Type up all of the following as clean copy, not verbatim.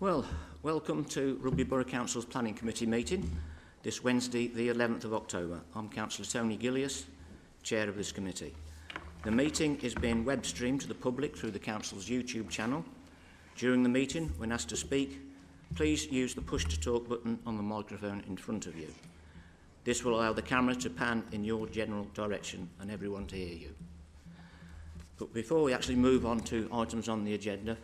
Well, welcome to Rugby Borough Council's Planning Committee meeting this Wednesday, the 11th of October. I'm Councillor Tony Gillius, Chair of this committee. The meeting is being web streamed to the public through the Council's YouTube channel. During the meeting, when asked to speak, please use the push to talk button on the microphone in front of you. This will allow the camera to pan in your general direction and everyone to hear you. But before we actually move on to items on the agenda,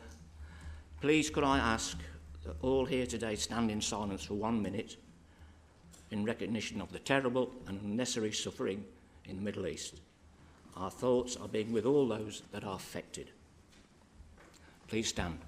please could I ask that all here today stand in silence for 1 minute in recognition of the terrible and unnecessary suffering in the Middle East. Our thoughts are being with all those that are affected. Please stand.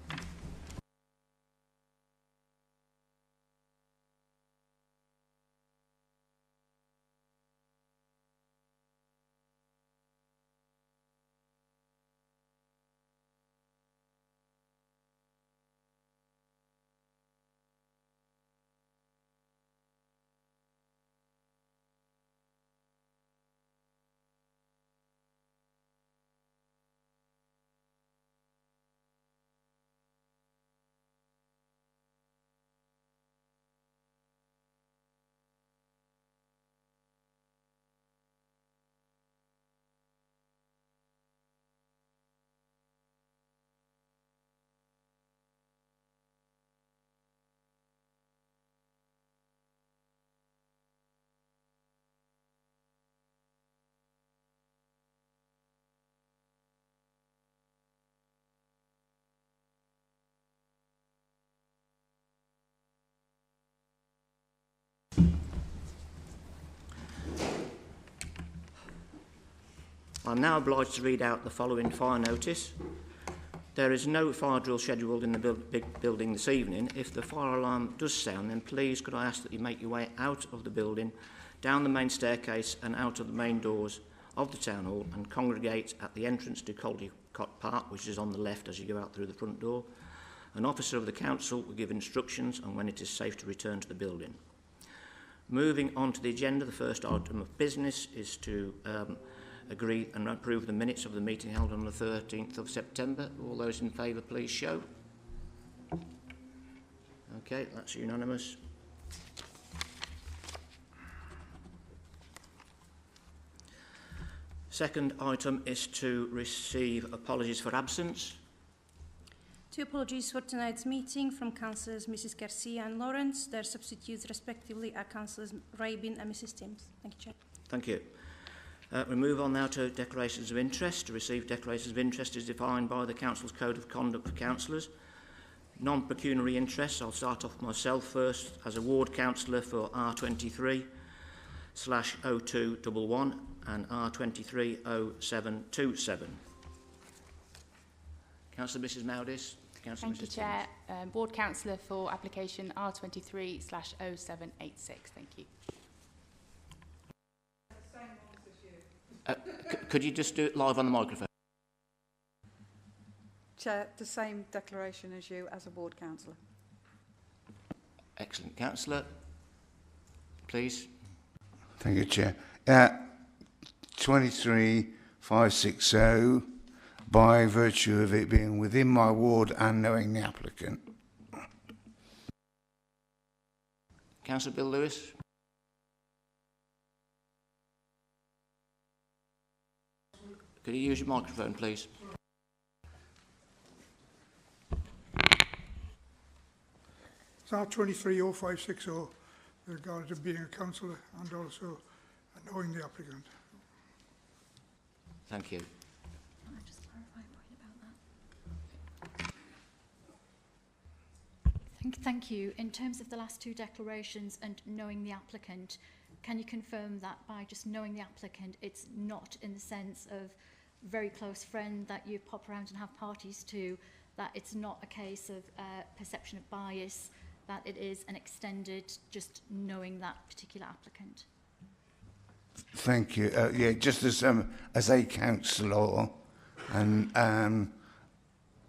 I'm now obliged to read out the following fire notice. There is no fire drill scheduled in the big building this evening. If the fire alarm does sound, then please could I ask that you make your way out of the building, down the main staircase and out of the main doors of the Town Hall and congregate at the entrance to Caldecott Park, which is on the left as you go out through the front door. An officer of the council will give instructions on when it is safe to return to the building. Moving on to the agenda, the first item of business is to agree and approve the minutes of the meeting held on the 13th of September. All those in favour, please show. Okay, that's unanimous. Second item is to receive apologies for absence. 2 apologies for tonight's meeting from Councillors Mrs Garcia and Lawrence. Their substitutes respectively are Councillors Rabin and Mrs Timms. Thank you, Chair. Thank you. We move on now to declarations of interest. To receive declarations of interest is defined by the Council's Code of Conduct for Councillors. Non-pecuniary interests, I'll start off myself first as a ward councillor for R23/0211 and R23/0727. Councillor Mrs Meadows. Thank you, Chair. Ward councillor for application R23/0786. Thank you. Could you just do it live on the microphone? Chair, the same declaration as you as a ward councillor. Excellent. Councillor, please. Thank you, Chair. 23560, by virtue of it being within my ward and knowing the applicant. Councillor Bill Lewis. Could you use your microphone, please? It's R230560 with regard to being a councillor and also knowing the applicant. Thank you. Can I just clarify a point about that? Thank you. In terms of the last 2 declarations and knowing the applicant, can you confirm that by just knowing the applicant, it's not in the sense of very close friend that you pop around and have parties to, that it's not a case of perception of bias, that it is an extended just knowing that particular applicant? Thank you. Yeah, just as a councillor and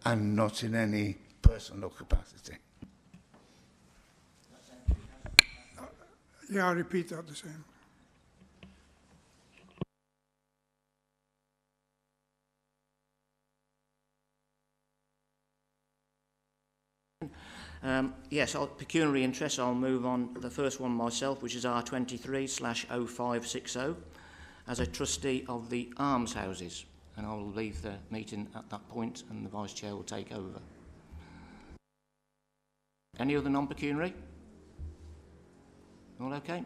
not in any personal capacity. Yeah, I repeat that the same. Yes, pecuniary interest, I'll move on the first one myself, which is R23/0560, as a trustee of the almshouses. And I will leave the meeting at that point and the Vice Chair will take over. Any other non-pecuniary? All okay?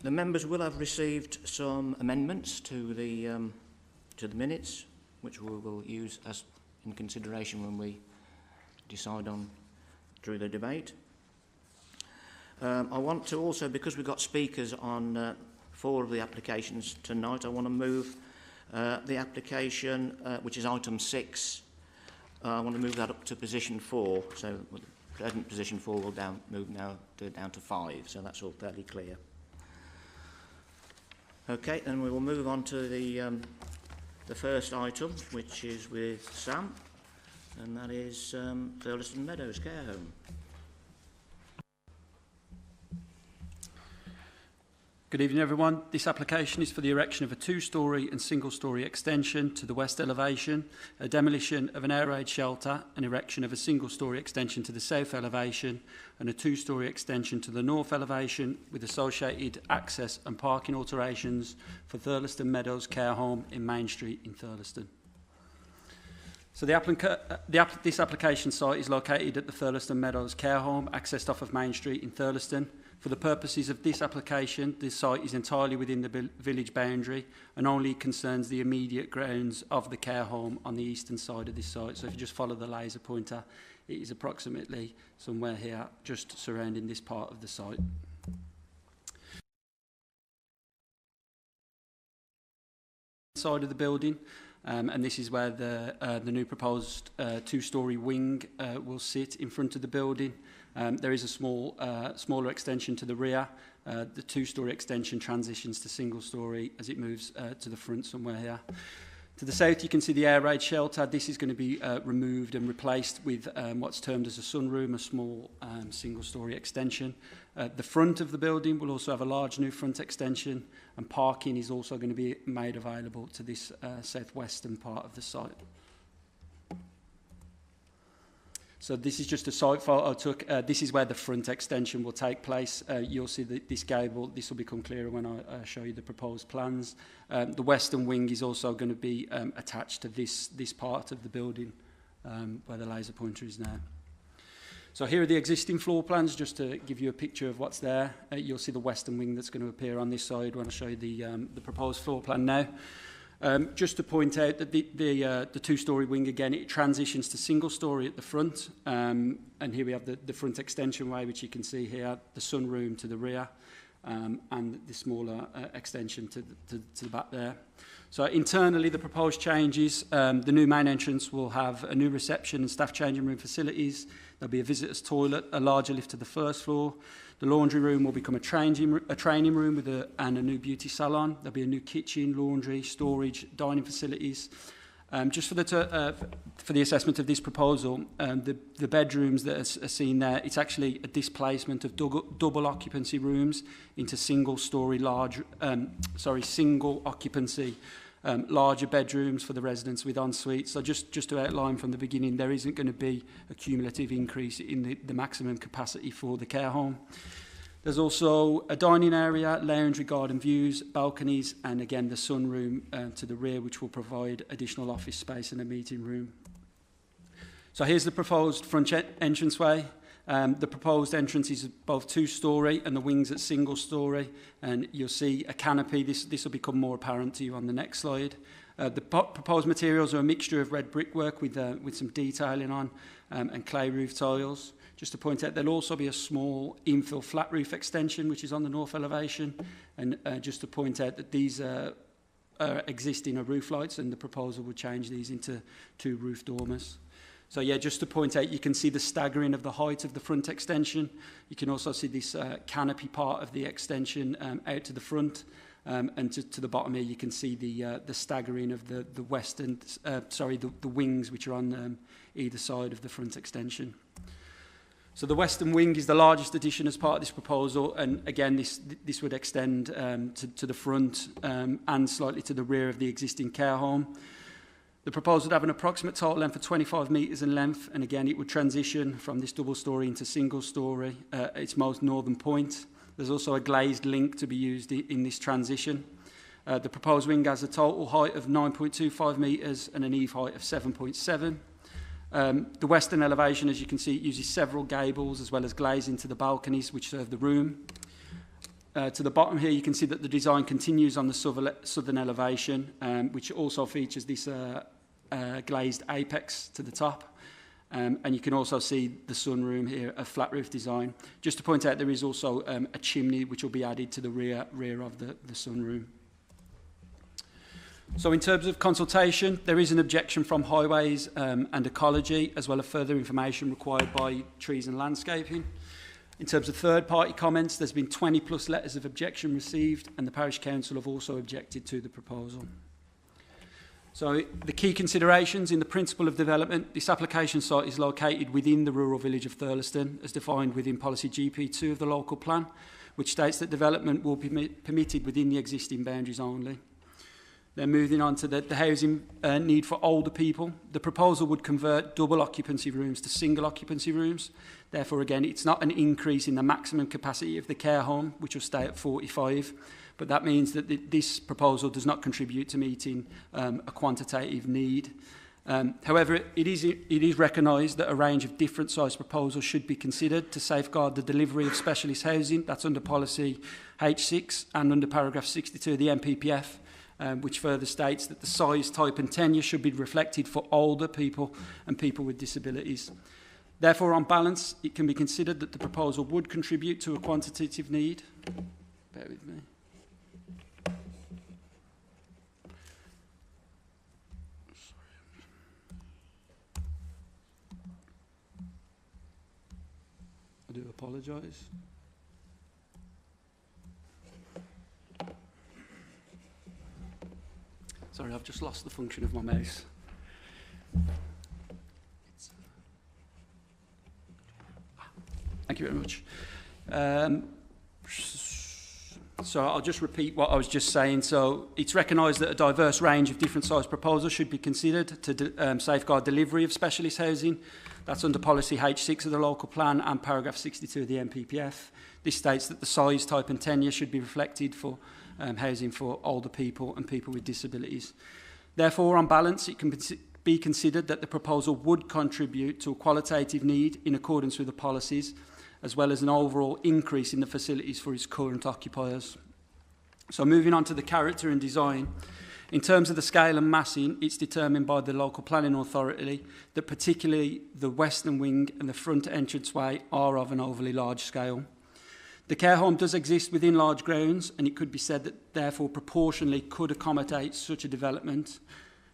The members will have received some amendments to the minutes, which we will use as in consideration when we decide on through the debate. I want to also, because we've got speakers on 4 of the applications tonight, I want to move the application, which is item 6. I want to move that up to position 4. So the present position 4 will move now down to 5. So that's all fairly clear. Okay, then we will move on to the first item, which is with Sam, and that is Thuron Meadows Care Home. Good evening, everyone. This application is for the erection of a 2-storey and single-storey extension to the west elevation, a demolition of an air raid shelter, an erection of a single-storey extension to the south elevation, and a 2-storey extension to the north elevation, with associated access and parking alterations for Thuron Meadows Care Home in Main Street in Thurlaston. So this application site is located at the Thuron Meadows Care Home, accessed off of Main Street in Thurlaston. For the purposes of this application, this site is entirely within the village boundary and only concerns the immediate grounds of the care home on the eastern side of this site. So if you just follow the laser pointer, it is approximately somewhere here, just surrounding this part of the site. Side of the building, and this is where the new proposed 2-storey wing will sit in front of the building. There is a smaller extension to the rear. The 2-storey extension transitions to single-storey as it moves to the front somewhere here. To the south, you can see the air raid shelter. This is going to be removed and replaced with what's termed as a sunroom, a small single-storey extension. The front of the building will also have a large new front extension, and parking is also going to be made available to this southwestern part of the site. So this is just a site photo I took. This is where the front extension will take place. You'll see that this gable, this will become clearer when I show you the proposed plans. The western wing is also going to be attached to this part of the building where the laser pointer is now. So here are the existing floor plans, just to give you a picture of what's there. You'll see the western wing that's going to appear on this side when I show you the proposed floor plan now. Just to point out that the 2-storey wing, again, it transitions to single-storey at the front. And here we have the front extension way, which you can see here, the sunroom to the rear, and the smaller extension to the back there. So internally, the proposed changes, the new main entrance will have a new reception and staff changing room facilities. There'll be a visitor's toilet, a larger lift to the first floor. The laundry room will become a training room with and a new beauty salon. There'll be a new kitchen, laundry, storage, dining facilities. Just for the assessment of this proposal, the bedrooms that are seen there, it's actually a displacement of double occupancy rooms into single occupancy larger bedrooms for the residents with en-suites. So just to outline from the beginning, there isn't going to be a cumulative increase in the maximum capacity for the care home. There's also a dining area, lounge with garden views, balconies, and again the sunroom to the rear, which will provide additional office space and a meeting room. So here's the proposed front entranceway. The proposed entrance is both 2-storey and the wings at single-storey, and you'll see a canopy. This will become more apparent to you on the next slide. The proposed materials are a mixture of red brickwork with some detailing on and clay roof tiles. Just to point out, there'll also be a small infill flat roof extension, which is on the north elevation, and just to point out that these existing are roof lights, and the proposal would change these into 2 roof dormers. So yeah, just to point out, you can see the staggering of the height of the front extension. You can also see this canopy part of the extension out to the front, and to the bottom here, you can see the staggering of the wings which are on either side of the front extension. So the western wing is the largest addition as part of this proposal, and again, this would extend to the front and slightly to the rear of the existing care home. The proposal would have an approximate total length of 25 metres in length, and again it would transition from this double storey into single storey at its most northern point. There's also a glazed link to be used in this transition. The proposed wing has a total height of 9.25 metres and an eave height of 7.7. The western elevation, as you can see, it uses several gables as well as glazing to the balconies which serve the room. To the bottom here you can see that the design continues on the southern elevation, which also features this glazed apex to the top. And you can also see the sunroom here, a flat roof design. Just to point out, there is also a chimney which will be added to the rear of the sunroom. So in terms of consultation, there is an objection from Highways and Ecology, as well as further information required by Trees and Landscaping. In terms of third-party comments, there's been 20 plus letters of objection received, and the Parish Council have also objected to the proposal. So the key considerations in the principle of development: this application site is located within the rural village of Thurleston, as defined within policy GP2 of the local plan, which states that development will be permitted within the existing boundaries only. Then moving on to the housing need for older people. The proposal would convert double occupancy rooms to single occupancy rooms. Therefore, again, it's not an increase in the maximum capacity of the care home, which will stay at 45, but that means that this proposal does not contribute to meeting a quantitative need. However, it is recognised that a range of different size proposals should be considered to safeguard the delivery of specialist housing. That's under policy H6 and under paragraph 62 of the MPPF. Which further states that the size, type and tenure should be reflected for older people and people with disabilities. Therefore, on balance, it can be considered that the proposal would contribute to a quantitative need. Bear with me. I do apologise. Sorry, I've just lost the function of my mouse. Thank you very much. So I'll just repeat what I was just saying. So it's recognised that a diverse range of different size proposals should be considered to safeguard delivery of specialist housing. That's under policy H6 of the local plan and paragraph 62 of the MPPF. This states that the size, type and tenure should be reflected for housing for older people and people with disabilities. Therefore, on balance, it can be considered that the proposal would contribute to a qualitative need in accordance with the policies, as well as an overall increase in the facilities for its current occupiers. So moving on to the character and design. In terms of the scale and massing, it's determined by the local planning authority that particularly the western wing and the front entranceway are of an overly large scale. The care home does exist within large grounds, and it could be said that therefore proportionally could accommodate such a development.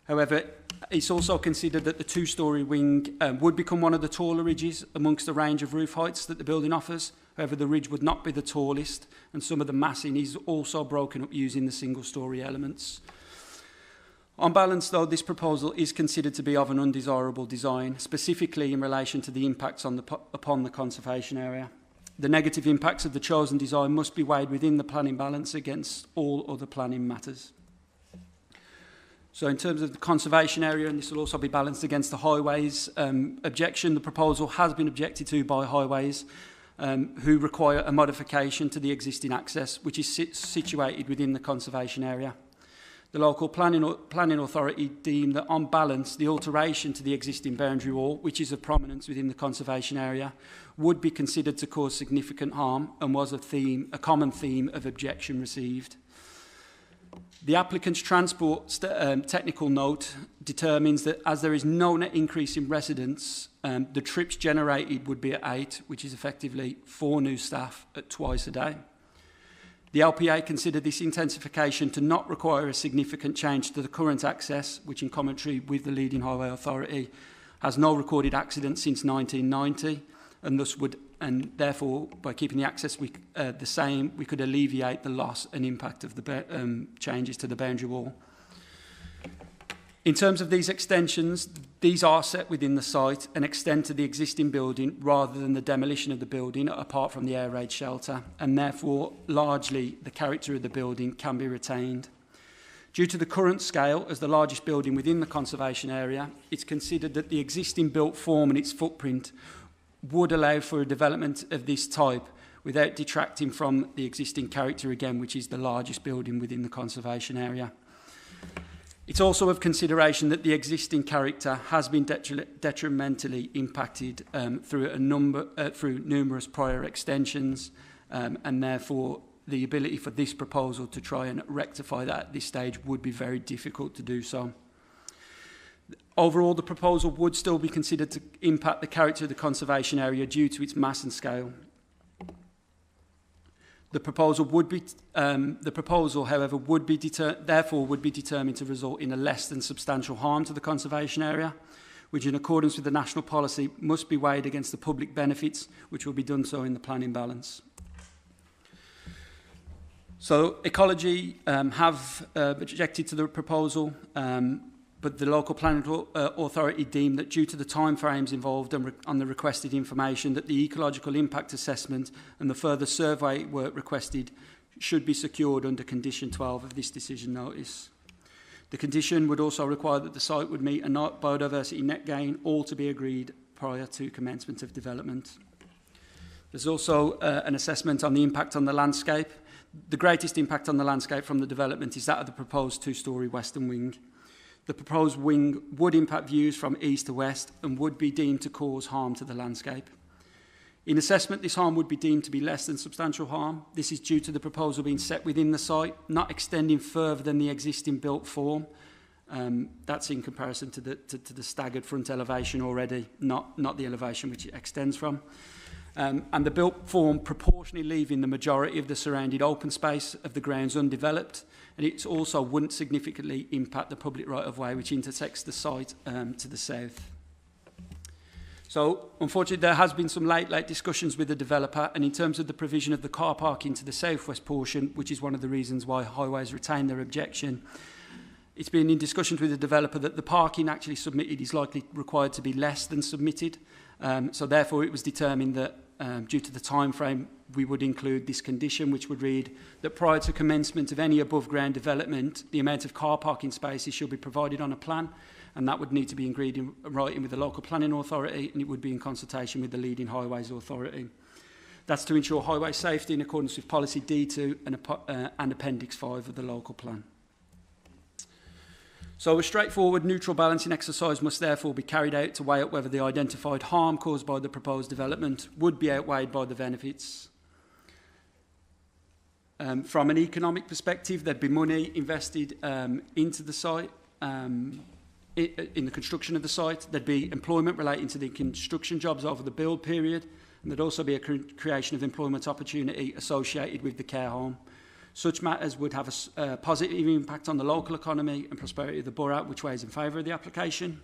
However, it's also considered that the two-storey wing would become one of the taller ridges amongst the range of roof heights that the building offers. However, the ridge would not be the tallest, and some of the massing is also broken up using the single-storey elements. On balance, though, this proposal is considered to be of an undesirable design, specifically in relation to the impacts upon the conservation area. The negative impacts of the chosen design must be weighed within the planning balance against all other planning matters. So in terms of the conservation area, and this will also be balanced against the Highways objection, the proposal has been objected to by Highways, who require a modification to the existing access, which is situated within the conservation area. The local planning authority deemed that, on balance, the alteration to the existing boundary wall, which is of prominence within the conservation area, would be considered to cause significant harm and was a common theme of objection received. The applicant's transport technical note determines that as there is no net increase in residents, the trips generated would be at 8, which is effectively 4 new staff at twice a day. The LPA considered this intensification to not require a significant change to the current access, which in commentary with the leading highway authority has no recorded accidents since 1990, and therefore by keeping the access the same, we could alleviate the loss and impact of the changes to the boundary wall. In terms of these extensions, these are set within the site and extend to the existing building rather than the demolition of the building apart from the air raid shelter, and therefore largely the character of the building can be retained. Due to the current scale as the largest building within the conservation area, it's considered that the existing built form and its footprint would allow for a development of this type without detracting from the existing character again, which is the largest building within the conservation area. It's also of consideration that the existing character has been detrimentally impacted through numerous prior extensions, and therefore the ability for this proposal to try and rectify that at this stage would be very difficult to do so. Overall, the proposal would still be considered to impact the character of the conservation area due to its mass and scale. The proposal, however, would be determined to result in a less than substantial harm to the conservation area, which, in accordance with the national policy, must be weighed against the public benefits, which will be done so in the planning balance. So, ecology have objected to the proposal, but the local planning authority deemed that due to the timeframes involved on the requested information, that the ecological impact assessment and the further survey work requested should be secured under condition 12 of this decision notice. The condition would also require that the site would meet a biodiversity net gain, all to be agreed prior to commencement of development. There's also an assessment on the impact on the landscape. The greatest impact on the landscape from the development is that of the proposed two-storey western wing. The proposed wing would impact views from east to west and would be deemed to cause harm to the landscape. In assessment, this harm would be deemed to be less than substantial harm. This is due to the proposal being set within the site, not extending further than the existing built form. That's in comparison to the staggered front elevation already, not the elevation which it extends from. And the built form proportionally leaving the majority of the surrounding open space of the grounds undeveloped, and it also wouldn't significantly impact the public right-of-way which intersects the site to the south. So, unfortunately, there has been some late discussions with the developer, and in terms of the provision of the car park into the southwest portion, which is one of the reasons why Highways retained their objection, it's been in discussions with the developer that the parking actually submitted is likely required to be less than submitted. So therefore it was determined that due to the time frame we would include this condition, which would read that prior to commencement of any above ground development, the amount of car parking spaces shall be provided on a plan, and that would need to be agreed in writing with the local planning authority, and it would be in consultation with the leading highways authority. That's to ensure highway safety in accordance with policy D2 and appendix 5 of the local plan. So a straightforward neutral balancing exercise must therefore be carried out to weigh up whether the identified harm caused by the proposed development would be outweighed by the benefits. From an economic perspective, there'd be money invested into the site, in the construction of the site. There'd be employment relating to the construction jobs over the build period, and there'd also be a creation of employment opportunity associated with the care home. Such matters would have a positive impact on the local economy and prosperity of the borough, which weighs in favour of the application.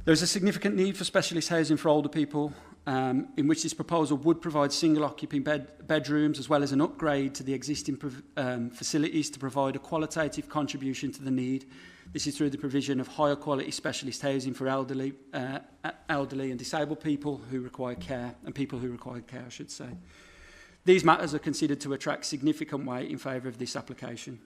There is a significant need for specialist housing for older people, in which this proposal would provide single-occupying bedrooms as well as an upgrade to the existing facilities to provide a qualitative contribution to the need. This is through the provision of higher quality specialist housing for elderly and disabled people who require care, and people who require care, I should say. These matters are considered to attract significant weight in favour of this application.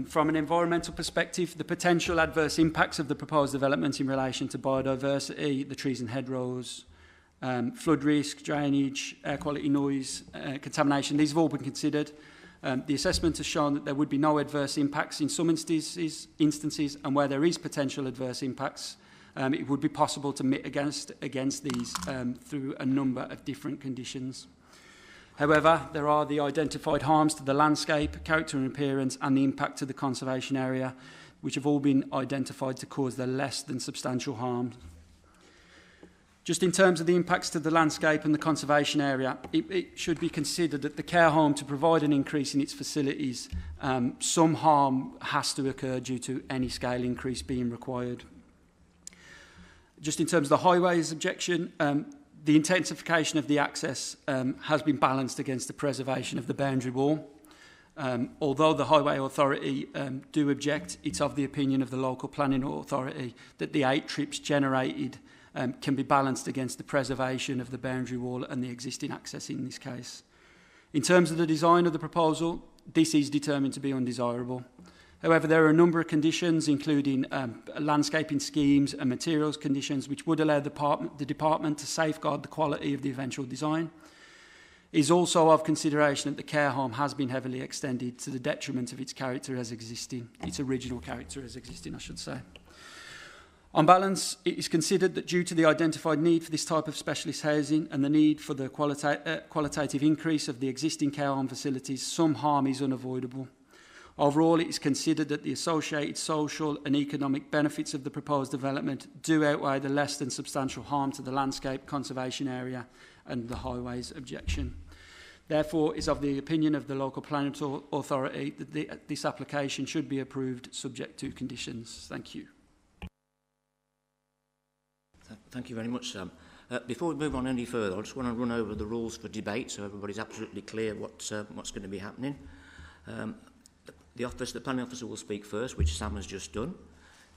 From an environmental perspective, the potential adverse impacts of the proposed development in relation to biodiversity, the trees and hedgerows, flood risk, drainage, air quality, noise, contamination, these have all been considered. The assessment has shown that there would be no adverse impacts in some instances, and where there is potential adverse impacts, it would be possible to mitigate against these through a number of different conditions. However, there are the identified harms to the landscape, character and appearance, and the impact to the conservation area, which have all been identified to cause the less than substantial harm. Just in terms of the impacts to the landscape and the conservation area, it should be considered that the care home, to provide an increase in its facilities, some harm has to occur due to any scale increase being required. Just in terms of the highways objection, the intensification of the access has been balanced against the preservation of the boundary wall. Although the Highway Authority do object, it's of the opinion of the local planning authority that the 8 trips generated can be balanced against the preservation of the boundary wall and the existing access in this case. In terms of the design of the proposal, this is determined to be undesirable. However, there are a number of conditions, including landscaping schemes and materials conditions, which would allow the department to safeguard the quality of the eventual design. It is also of consideration that the care home has been heavily extended to the detriment of its character as existing, its original character as existing, I should say. On balance, it is considered that due to the identified need for this type of specialist housing and the need for the qualitative increase of the existing care home facilities, some harm is unavoidable. Overall, it is considered that the associated social and economic benefits of the proposed development do outweigh the less than substantial harm to the landscape conservation area and the highways objection. Therefore, it is of the opinion of the local planning authority that this application should be approved subject to conditions. Thank you. Thank you very much, Sam. Before we move on any further, I just want to run over the rules for debate so everybody's absolutely clear what's going to be happening. The planning officer will speak first, which Sam has just done.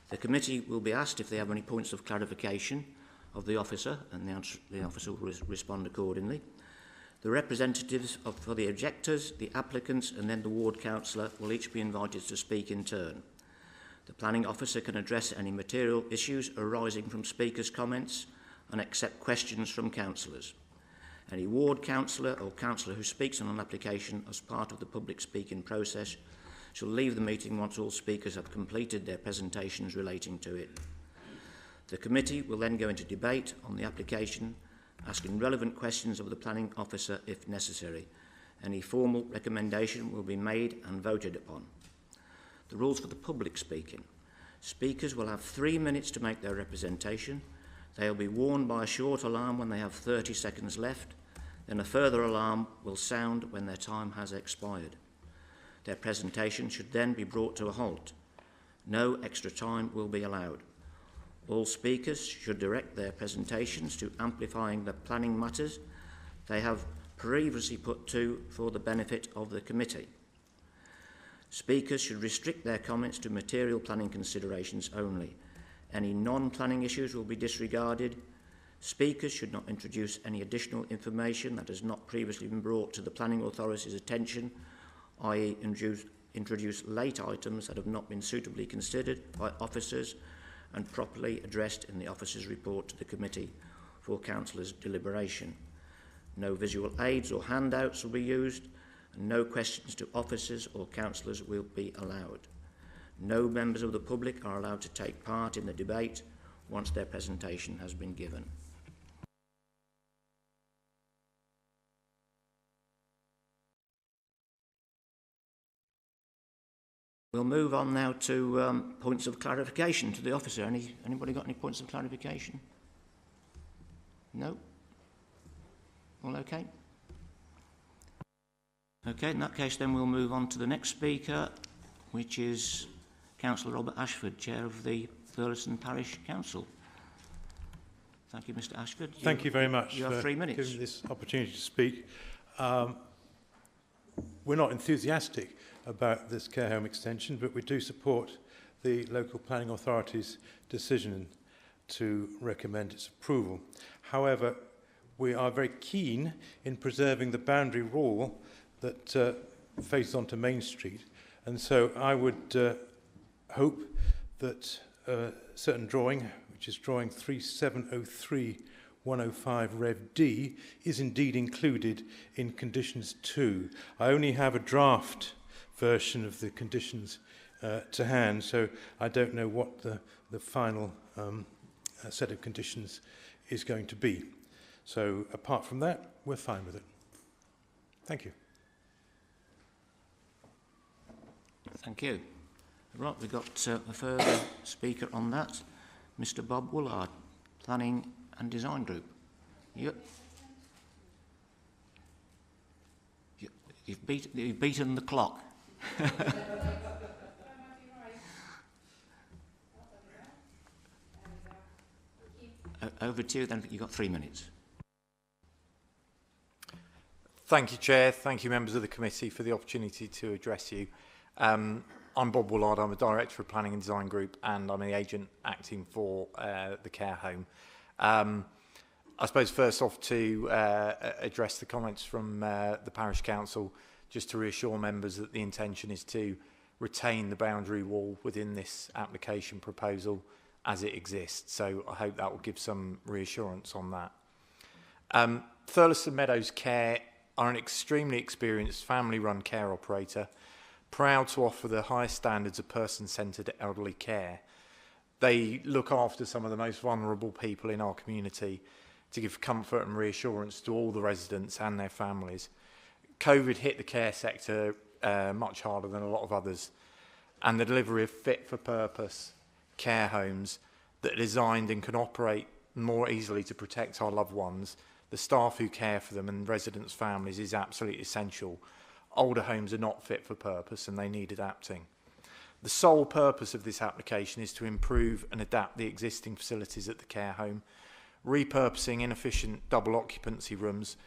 The committee will be asked if they have any points of clarification of the officer, and the officer will respond accordingly. The representatives for the objectors, the applicants, and then the ward councillor will each be invited to speak in turn. The planning officer can address any material issues arising from speakers' comments and accept questions from councillors. Any ward councillor or councillor who speaks on an application as part of the public speaking process shall leave the meeting once all speakers have completed their presentations relating to it. The committee will then go into debate on the application, asking relevant questions of the planning officer if necessary. Any formal recommendation will be made and voted upon. The rules for the public speaking. Speakers will have 3 minutes to make their representation. They will be warned by a short alarm when they have 30 seconds left. Then a further alarm will sound when their time has expired. Their presentation should then be brought to a halt. No extra time will be allowed. All speakers should direct their presentations to amplifying the planning matters they have previously put to for the benefit of the committee. Speakers should restrict their comments to material planning considerations only. Any non-planning issues will be disregarded. Speakers should not introduce any additional information that has not previously been brought to the planning authority's attention, i.e. introduce late items that have not been suitably considered by officers and properly addressed in the officer's report to the committee for councillors' deliberation. No visual aids or handouts will be used, and no questions to officers or councillors will be allowed. No members of the public are allowed to take part in the debate once their presentation has been given. We'll move on now to points of clarification to the officer. Anybody got any points of clarification? No? All okay? Okay, in that case then we'll move on to the next speaker, which is Councillor Robert Ashford, Chair of the Thurleton Parish Council. Thank you, Mr Ashford. Thank you very much you have for 3 minutes. giving me this opportunity to speak. We're not enthusiastic about this care home extension, but we do support the local planning authority's decision to recommend its approval. However, we are very keen in preserving the boundary wall that faces onto Main Street, and so I would hope that a certain drawing, which is drawing 3703-105 Rev D, is indeed included in conditions 2. I only have a draft version of the conditions to hand, so I don't know what the final set of conditions is going to be. So apart from that, we're fine with it. Thank you. Thank you. Right, we've got a further speaker on that, Mr Bob Woolard, Planning and Design Group. You've beaten the clock. Over to you then, you've got 3 minutes. Thank you, Chair. Thank you, members of the committee, for the opportunity to address you. I'm Bob Woolard. I'm a Director of Planning and Design Group, and I'm the agent acting for the care home. I suppose first off to address the comments from the Parish Council just to reassure members that the intention is to retain the boundary wall within this application proposal as it exists. So I hope that will give some reassurance on that. Thuron Meadows Care are an extremely experienced family-run care operator, proud to offer the highest standards of person-centred elderly care. They look after some of the most vulnerable people in our community to give comfort and reassurance to all the residents and their families. COVID hit the care sector much harder than a lot of others, and the delivery of fit-for-purpose care homes that are designed and can operate more easily to protect our loved ones, the staff who care for them and residents' families is absolutely essential. Older homes are not fit for purpose and they need adapting. The sole purpose of this application is to improve and adapt the existing facilities at the care home, repurposing inefficient double occupancy rooms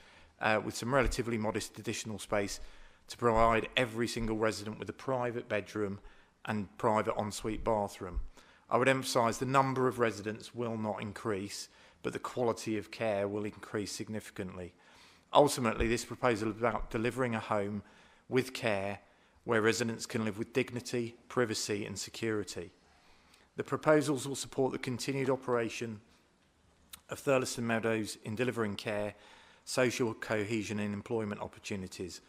with some relatively modest additional space to provide every single resident with a private bedroom and private ensuite bathroom. I would emphasise the number of residents will not increase, but the quality of care will increase significantly. Ultimately, this proposal is about delivering a home with care where residents can live with dignity, privacy and security. The proposals will support the continued operation of Thuron Meadows in delivering care, social cohesion and employment opportunities.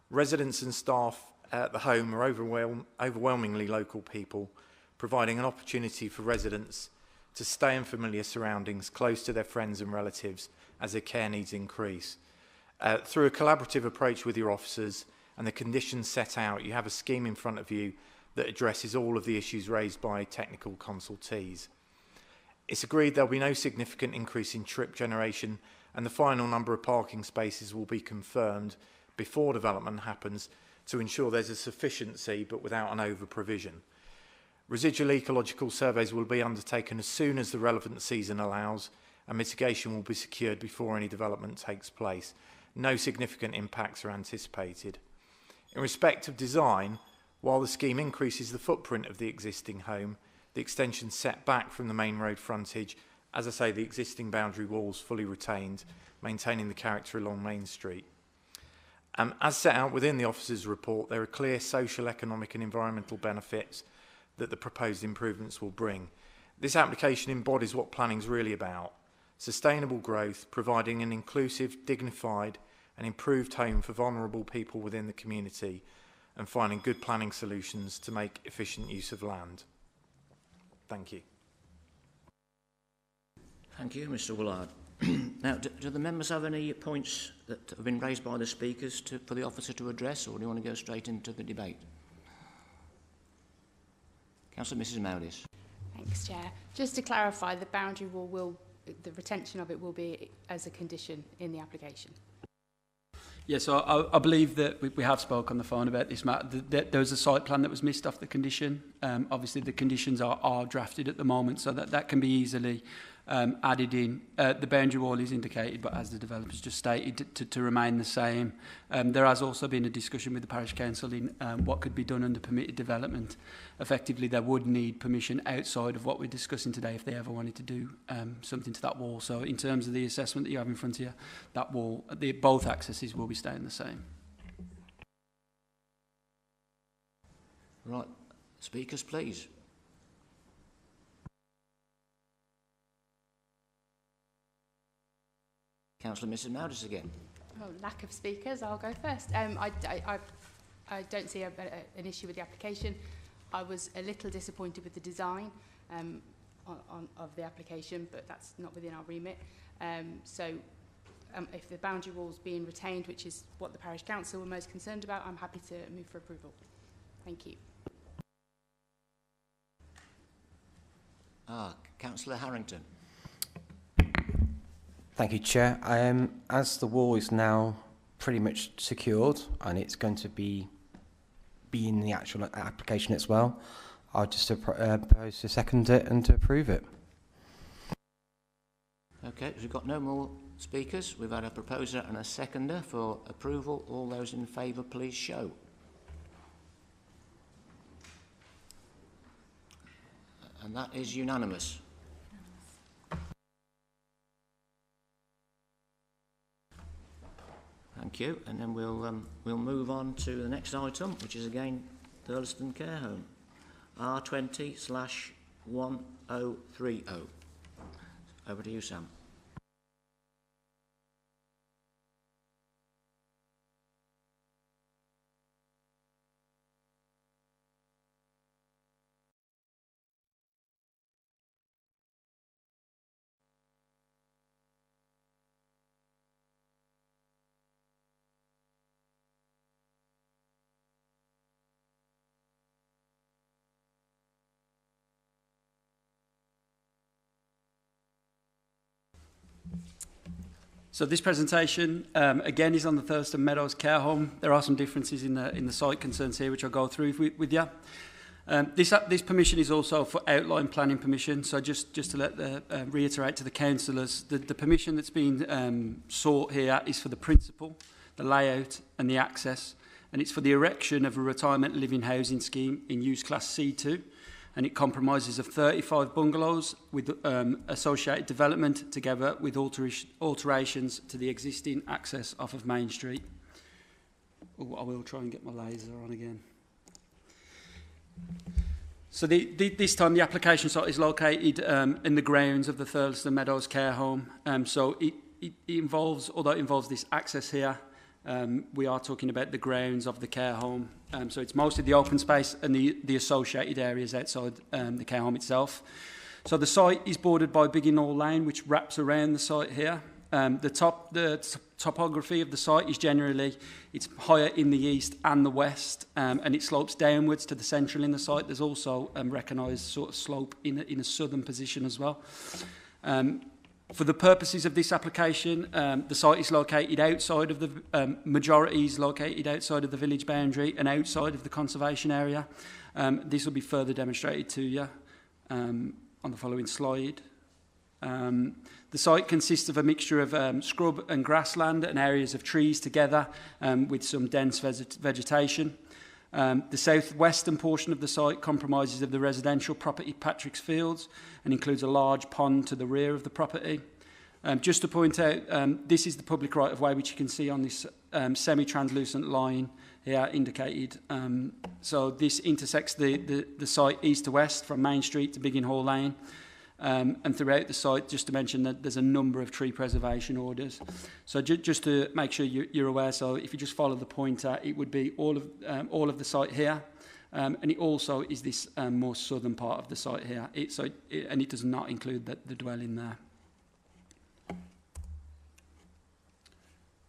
Residents and staff at the home are overwhelmingly local people, providing an opportunity for residents to stay in familiar surroundings close to their friends and relatives as their care needs increase. Through a collaborative approach with your officers and the conditions set out, you have a scheme in front of you that addresses all of the issues raised by technical consultees. It's agreed there will be no significant increase in trip generation and the final number of parking spaces will be confirmed before development happens to ensure there's a sufficiency but without an over-provision. Residual ecological surveys will be undertaken as soon as the relevant season allows and mitigation will be secured before any development takes place. No significant impacts are anticipated. In respect of design, while the scheme increases the footprint of the existing home, the extension set back from the main road frontage, as I say, the existing boundary walls fully retained, maintaining the character along Main Street. As set out within the officer's report, there are clear social, economic and environmental benefits that the proposed improvements will bring. This application embodies what planning is really about: sustainable growth, providing an inclusive, dignified and improved home for vulnerable people within the community, and finding good planning solutions to make efficient use of land. Thank you. Thank you, Mr Willard. Now, do the members have any points that have been raised by the speakers for the officer to address, or do you want to go straight into the debate? Councillor Mrs Meadows. Thanks, Chair. Just to clarify, the boundary wall the retention of it will be as a condition in the application. Yes, so I believe that we have spoke on the phone about this matter. There was a site plan that was missed off the condition. Obviously, the conditions are drafted at the moment, so that can be easily added in. The boundary wall is indicated, but as the developers just stated, to remain the same. There has also been a discussion with the parish council in what could be done under permitted development. Effectively, they would need permission outside of what we're discussing today if they ever wanted to do something to that wall. So in terms of the assessment that you have in front of you, that wall, both accesses will be staying the same. Right, speakers please. Councillor Mrs Meadows again. Oh, lack of speakers, I'll go first. I don't see an issue with the application. I was a little disappointed with the design of the application, but that's not within our remit. If the boundary wall's being retained, which is what the parish council were most concerned about, I'm happy to move for approval. Thank you. Councillor Harrington. Thank you, Chair. As the wall is now pretty much secured and it's going to be in the actual application as well, I'll just propose to second it and to approve it. Okay, we've got no more speakers. We've had a proposer and a seconder for approval. All those in favour, please show. And that is unanimous. Thank Thank you. And then we'll move on to the next item, which is again Thurleston Care Home, R20/1030. Over to you, Sam. So this presentation, again, is on the Thuron Meadows Care Home. There are some differences in the site concerns here, which I'll go through with you. This permission is also for outline planning permission. So just to reiterate to the councillors, the permission that's been sought here is for the principle, the layout and the access, and it's for the erection of a retirement living housing scheme in use class C2. And it compromises of 35 bungalows with associated development together with alterations to the existing access off of Main Street. Oh, I will try and get my laser on again. So this time the application site is located in the grounds of the Thuron Meadows Care Home. So it involves, although it involves this access here, we are talking about the grounds of the care home. So it's mostly the open space and the associated areas outside the care home itself. So the site is bordered by Biggin Hall Lane, which wraps around the site here. The topography of the site is generally, it's higher in the east and the west, and it slopes downwards to the central in the site. There's also recognised sort of slope in a southern position as well. For the purposes of this application, the site is located outside of the majority is located outside of the village boundary and outside of the conservation area. This will be further demonstrated to you on the following slide. The site consists of a mixture of scrub and grassland and areas of trees together with some dense vegetation. The southwestern portion of the site compromises of the residential property Patrick's Fields and includes a large pond to the rear of the property. Just to point out, this is the public right-of-way, which you can see on this semi-translucent line here indicated. So this intersects the site east to west from Main Street to Biggin Hall Lane. And throughout the site, just to mention that there's a number of tree preservation orders. So just to make sure you're aware, so if you just follow the pointer, it would be all of the site here, and it also is this more southern part of the site here. And it does not include the dwelling there.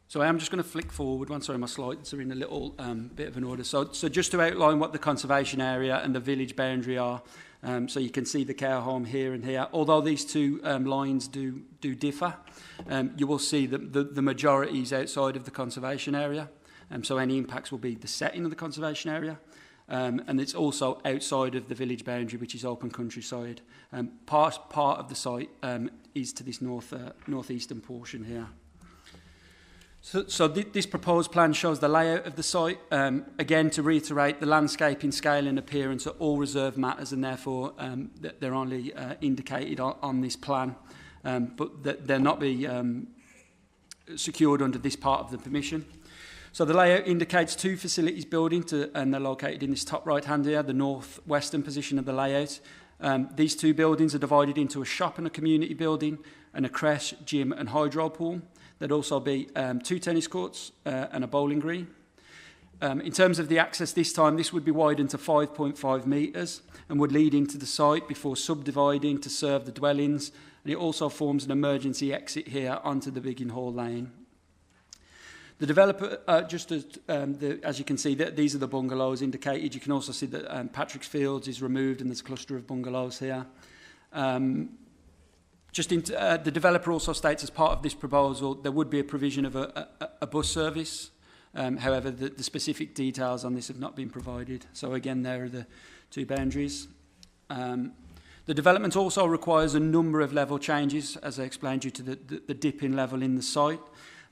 So I am just going to flick forward one. Sorry, my slides are in a little bit of an order. So just to outline what the conservation area and the village boundary are. So you can see the care home here and here. Although these two lines do differ, you will see that the majority is outside of the conservation area. So any impacts will be the setting of the conservation area. And it's also outside of the village boundary, which is open countryside. Part of the site is to this northeastern portion here. So this proposed plan shows the layout of the site. Again, to reiterate, the landscaping, scale and appearance are all reserved matters and therefore they're only indicated on this plan, but they'll not be secured under this part of the permission. So the layout indicates two facilities building and they're located in this top right hand here, the northwestern position of the layout. These two buildings are divided into a shop and a community building and a creche, gym and hydro pool. There'd also be 2 tennis courts and a bowling green. In terms of the access this time, this would be widened to 5.5 metres and would lead into the site before subdividing to serve the dwellings. And it also forms an emergency exit here onto the Biggin Hall Lane. The developer, as you can see, these are the bungalows indicated. You can also see that Patrick's Fields is removed and there's a cluster of bungalows here. The developer also states as part of this proposal there would be a provision of a bus service. However, the specific details on this have not been provided. So again, there are the two boundaries. The development also requires a number of level changes, as I explained due to the dip in level in the site.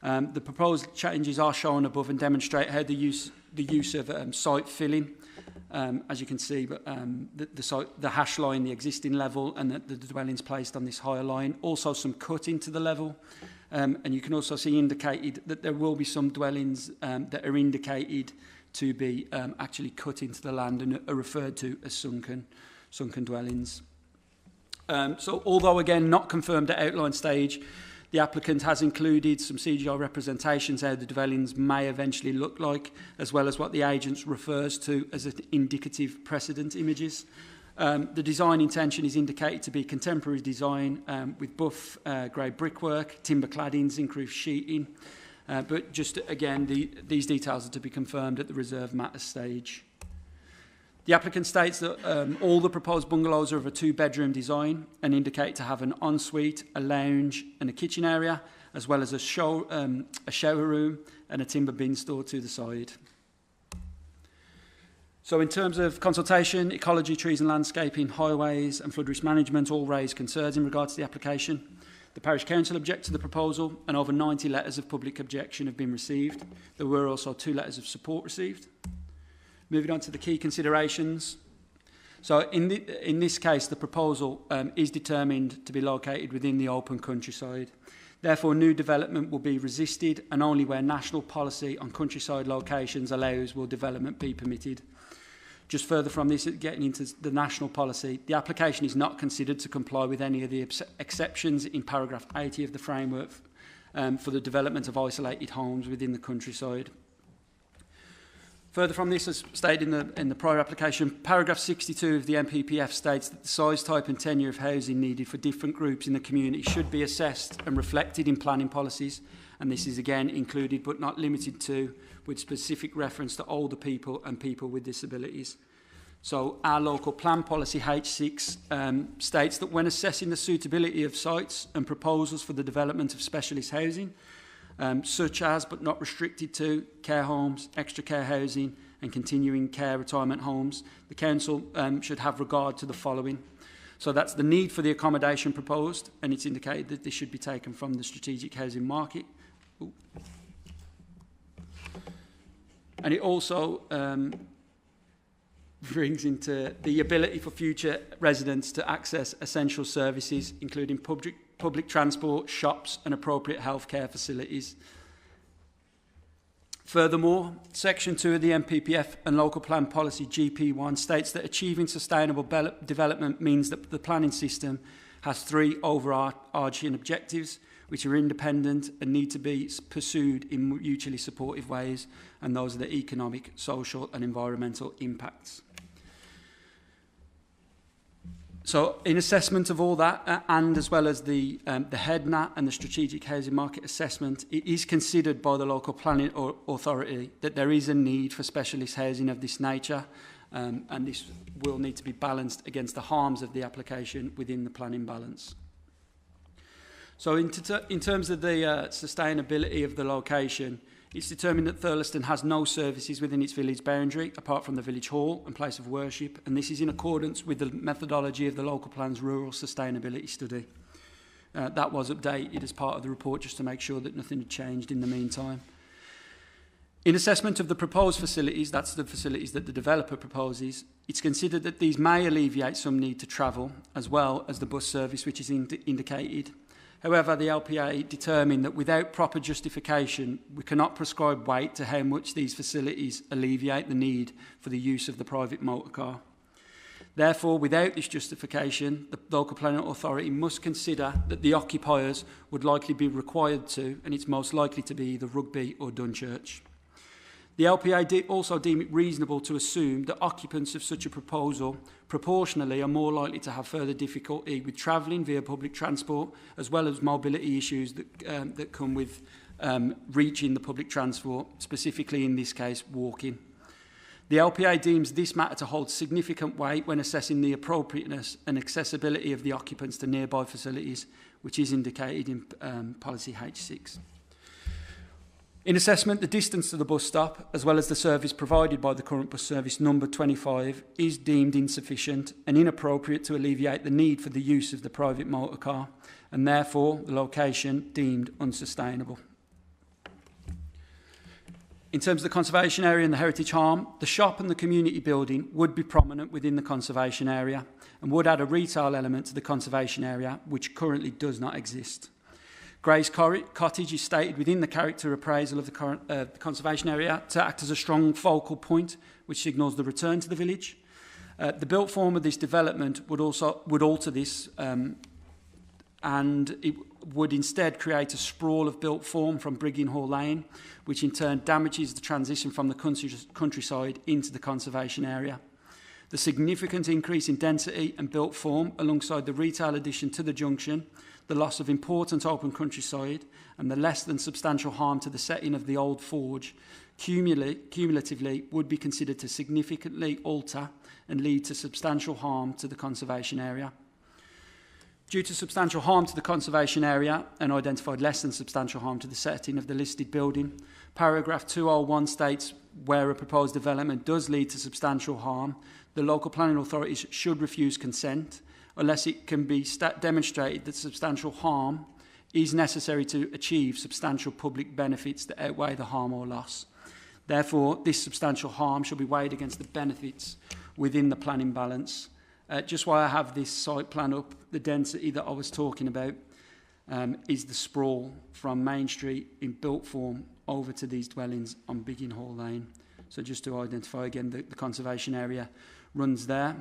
The proposed changes are shown above and demonstrate how the use of site filling. As you can see, but the hash line, the existing level, and the dwellings placed on this higher line. Also some cut into the level, And you can also see indicated that there will be some dwellings that are indicated to be actually cut into the land and are referred to as sunken dwellings. So although again not confirmed at outline stage, the applicant has included some CGI representations how the dwellings may eventually look like, as well as what the agent refers to as indicative precedent images. The design intention is indicated to be contemporary design with buff grey brickwork, timber claddings, increased sheeting. But just again, these details are to be confirmed at the reserve matter stage. The applicant states that all the proposed bungalows are of a 2-bedroom design and indicate to have an ensuite, a lounge and a kitchen area, as well as a shower room and a timber bin store to the side. So in terms of consultation, ecology, trees and landscaping, highways and flood risk management all raised concerns in regards to the application. The parish council object to the proposal and over 90 letters of public objection have been received. There were also 2 letters of support received. Moving on to the key considerations. So in this case, the proposal is determined to be located within the open countryside. Therefore, new development will be resisted, and only where national policy on countryside locations allows will development be permitted. Just further from this, getting into the national policy, the application is not considered to comply with any of the exceptions in paragraph 80 of the framework for the development of isolated homes within the countryside. Further from this, as stated in the prior application, paragraph 62 of the MPPF states that the size, type and tenure of housing needed for different groups in the community should be assessed and reflected in planning policies, and this is again included but not limited to, with specific reference to older people and people with disabilities. So our local plan policy H6 states that when assessing the suitability of sites and proposals for the development of specialist housing, such as but not restricted to care homes, extra care housing and continuing care retirement homes, the council should have regard to the following. So that's the need for the accommodation proposed, and it's indicated that this should be taken from the strategic housing market. Ooh. And it also brings into the ability for future residents to access essential services, including public transport, shops and appropriate healthcare facilities. Furthermore, Section 2 of the MPPF and Local Plan Policy GP1 states that achieving sustainable development means that the planning system has 3 overarching objectives which are independent and need to be pursued in mutually supportive ways, and those are the economic, social and environmental impacts. So in assessment of all that, and as well as the HEDNAT and the Strategic Housing Market Assessment, it is considered by the local planning authority that there is a need for specialist housing of this nature, and this will need to be balanced against the harms of the application within the planning balance. So in terms of the sustainability of the location, it's determined that Thurleston has no services within its village boundary apart from the village hall and place of worship, and this is in accordance with the methodology of the local plan's rural sustainability study. That was updated as part of the report just to make sure that nothing had changed in the meantime. In assessment of the proposed facilities, that's the facilities that the developer proposes, it's considered that these may alleviate some need to travel, as well as the bus service which is indicated. However, the LPA determined that without proper justification, we cannot prescribe weight to how much these facilities alleviate the need for the use of the private motor car. Therefore, without this justification, the local planning authority must consider that the occupiers would likely be required to, and it's most likely to be either Rugby or Dunchurch. The LPA also deem it reasonable to assume that occupants of such a proposal proportionally are more likely to have further difficulty with travelling via public transport, as well as mobility issues that come with reaching the public transport, specifically in this case walking. The LPA deems this matter to hold significant weight when assessing the appropriateness and accessibility of the occupants to nearby facilities, which is indicated in Policy H6. In assessment, the distance to the bus stop, as well as the service provided by the current bus service number 25, is deemed insufficient and inappropriate to alleviate the need for the use of the private motor car, and therefore the location deemed unsustainable. In terms of the conservation area and the heritage harm, the shop and the community building would be prominent within the conservation area and would add a retail element to the conservation area, which currently does not exist. Gray's Cottage is stated within the character appraisal of the conservation area to act as a strong focal point which signals the return to the village. The built form of this development would alter this and it would instead create a sprawl of built form from Briggin Hall Lane, which in turn damages the transition from the countryside into the conservation area. The significant increase in density and built form alongside the retail addition to the junction, the loss of important open countryside and the less than substantial harm to the setting of the old forge cumulatively would be considered to significantly alter and lead to substantial harm to the conservation area. Due to substantial harm to the conservation area and identified less than substantial harm to the setting of the listed building, paragraph 201 states where a proposed development does lead to substantial harm, the local planning authorities should refuse consent unless it can be demonstrated that substantial harm is necessary to achieve substantial public benefits that outweigh the harm or loss. Therefore, this substantial harm shall be weighed against the benefits within the planning balance. Just while I have this site plan up, the density that I was talking about is the sprawl from Main Street in built form over to these dwellings on Biggin Hall Lane. So just to identify again, the conservation area runs there.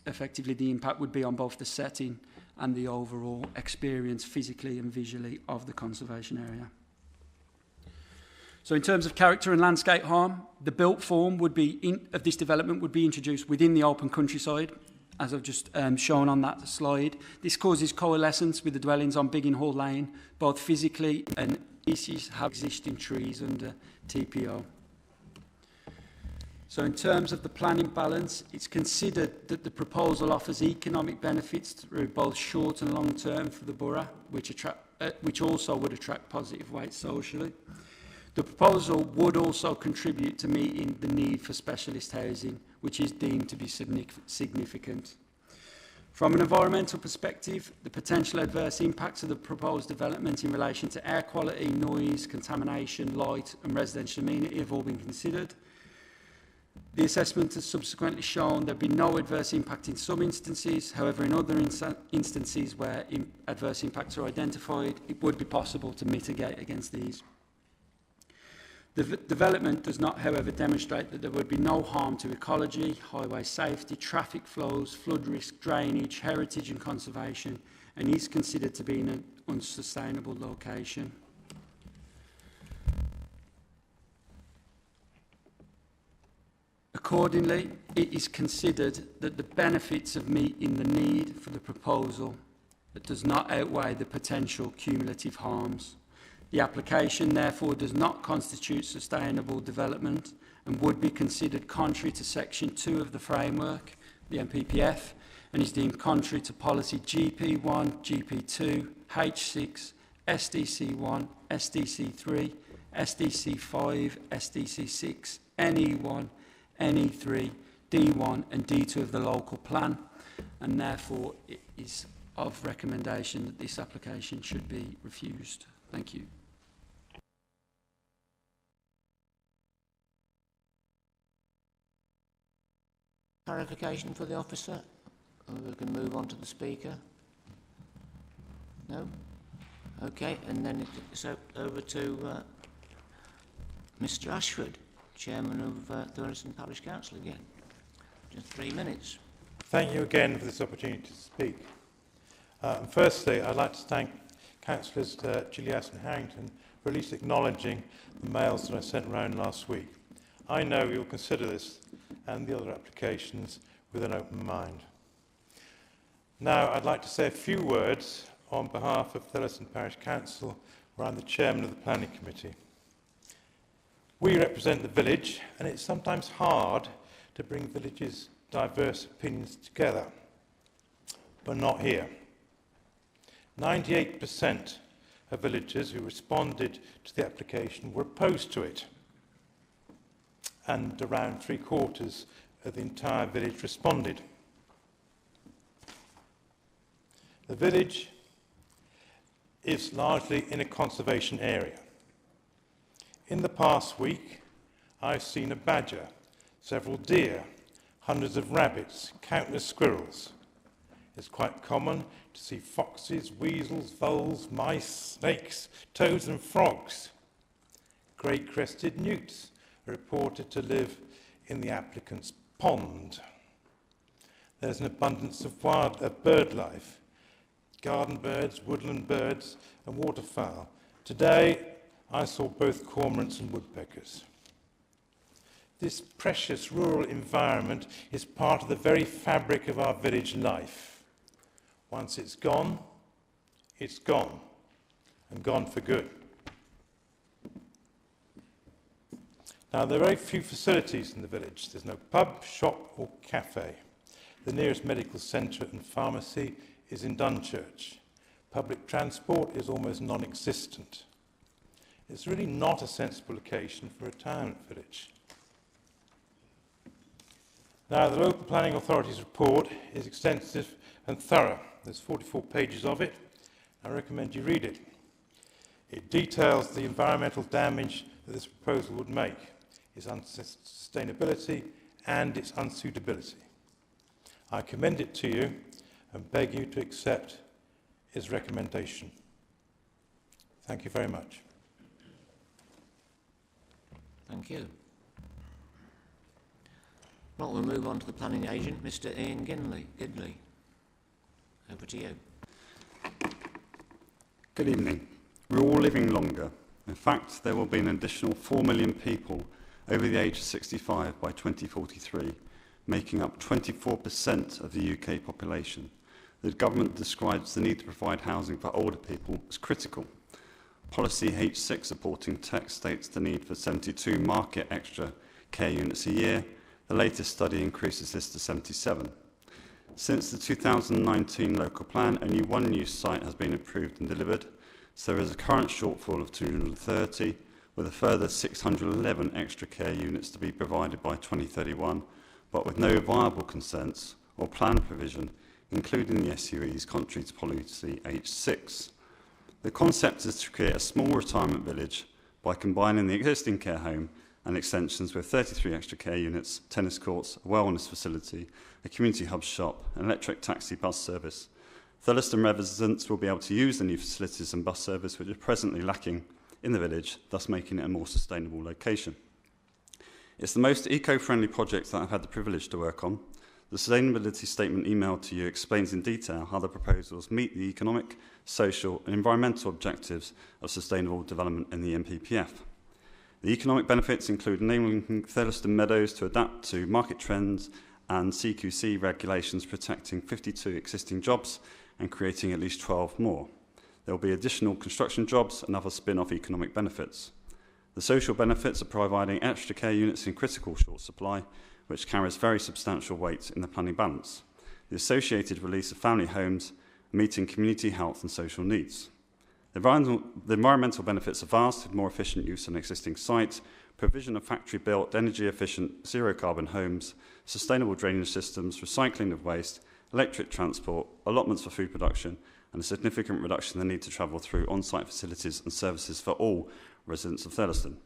Effectively, the impact would be on both the setting and the overall experience physically and visually of the conservation area. So in terms of character and landscape harm, the built form would be of this development would be introduced within the open countryside, as I've just shown on that slide. This causes coalescence with the dwellings on Biggin Hall Lane, both physically and species have existing trees under TPO. So in terms of the planning balance, it's considered that the proposal offers economic benefits through both short and long term for the borough, which also would attract positive weight socially. The proposal would also contribute to meeting the need for specialist housing, which is deemed to be significant. From an environmental perspective, the potential adverse impacts of the proposed development in relation to air quality, noise, contamination, light and residential amenity have all been considered. The assessment has subsequently shown there be no adverse impact in some instances. However, in other instances where adverse impacts are identified, it would be possible to mitigate against these. The development does not, however, demonstrate that there would be no harm to ecology, highway safety, traffic flows, flood risk, drainage, heritage and conservation, and is considered to be in an unsustainable location. Accordingly, it is considered that the benefits of meeting the need for the proposal does not outweigh the potential cumulative harms. The application, therefore, does not constitute sustainable development and would be considered contrary to Section 2 of the framework, the MPPF, and is deemed contrary to Policy GP1, GP2, H6, SDC1, SDC3, SDC5, SDC6, NE1, NE3, D1 and D2 of the local plan, and therefore it is of recommendation that this application should be refused. Thank you. Clarification for the officer? Or we can move on to the speaker. No? Okay, and then it's over to Mr. Ashford, Chairman of Thuron Parish Council again. Just 3 minutes. Thank you again for this opportunity to speak. Firstly, I'd like to thank Councillors Gillias and Harrington for at least acknowledging the mails that I sent round last week. I know you'll consider this and the other applications with an open mind. Now, I'd like to say a few words on behalf of Thuron Parish Council, where I'm the Chairman of the Planning Committee. We represent the village, and it's sometimes hard to bring villages' diverse opinions together, but not here. 98% of villagers who responded to the application were opposed to it, and around 3/4 of the entire village responded. The village is largely in a conservation area. In the past week, I've seen a badger, several deer, hundreds of rabbits, countless squirrels. It's quite common to see foxes, weasels, voles, mice, snakes, toads and frogs. Grey-crested newts are reported to live in the applicant's pond. There's an abundance of bird life, garden birds, woodland birds and waterfowl. Today, I saw both cormorants and woodpeckers. This precious rural environment is part of the very fabric of our village life. Once it's gone, and gone for good. Now, there are very few facilities in the village. There's no pub, shop or cafe. The nearest medical centre and pharmacy is in Dunchurch. Public transport is almost non-existent. It's really not a sensible location for a retirement village. Now, the local planning authority's report is extensive and thorough. There's 44 pages of it. I recommend you read it. It details the environmental damage that this proposal would make, its unsustainability and its unsuitability. I commend it to you and beg you to accept its recommendation. Thank you very much. Thank you. Well, we'll move on to the planning agent, Mr. Ian Gidley. Over to you. Good evening. We're all living longer. In fact, there will be an additional 4 million people over the age of 65 by 2043, making up 24% of the UK population. The government describes the need to provide housing for older people as critical. Policy H6 supporting text states the need for 72 market extra care units a year. The latest study increases this to 77. Since the 2019 local plan, only one new site has been approved and delivered, so there is a current shortfall of 230, with a further 611 extra care units to be provided by 2031, but with no viable consents or plan provision, including the SUE's contrary to Policy H6. The concept is to create a small retirement village by combining the existing care home and extensions with 33 extra care units, tennis courts, a wellness facility, a community hub shop, an electric taxi bus service. Thurlaston residents will be able to use the new facilities and bus service which are presently lacking in the village, thus making it a more sustainable location. It's the most eco-friendly project that I've had the privilege to work on. The sustainability statement emailed to you explains in detail how the proposals meet the economic, social and environmental objectives of sustainable development in the MPPF. The economic benefits include enabling Thuron Meadows to adapt to market trends and CQC regulations, protecting 52 existing jobs and creating at least 12 more. There will be additional construction jobs and other spin-off economic benefits. The social benefits are providing extra care units in critical short supply, which carries very substantial weight in the planning balance. The associated release of family homes, meeting community health and social needs. The environmental benefits are vast, with more efficient use on existing sites, provision of factory-built, energy-efficient, zero-carbon homes, sustainable drainage systems, recycling of waste, electric transport, allotments for food production, and a significant reduction in the need to travel through on-site facilities and services for all residents of Thurston.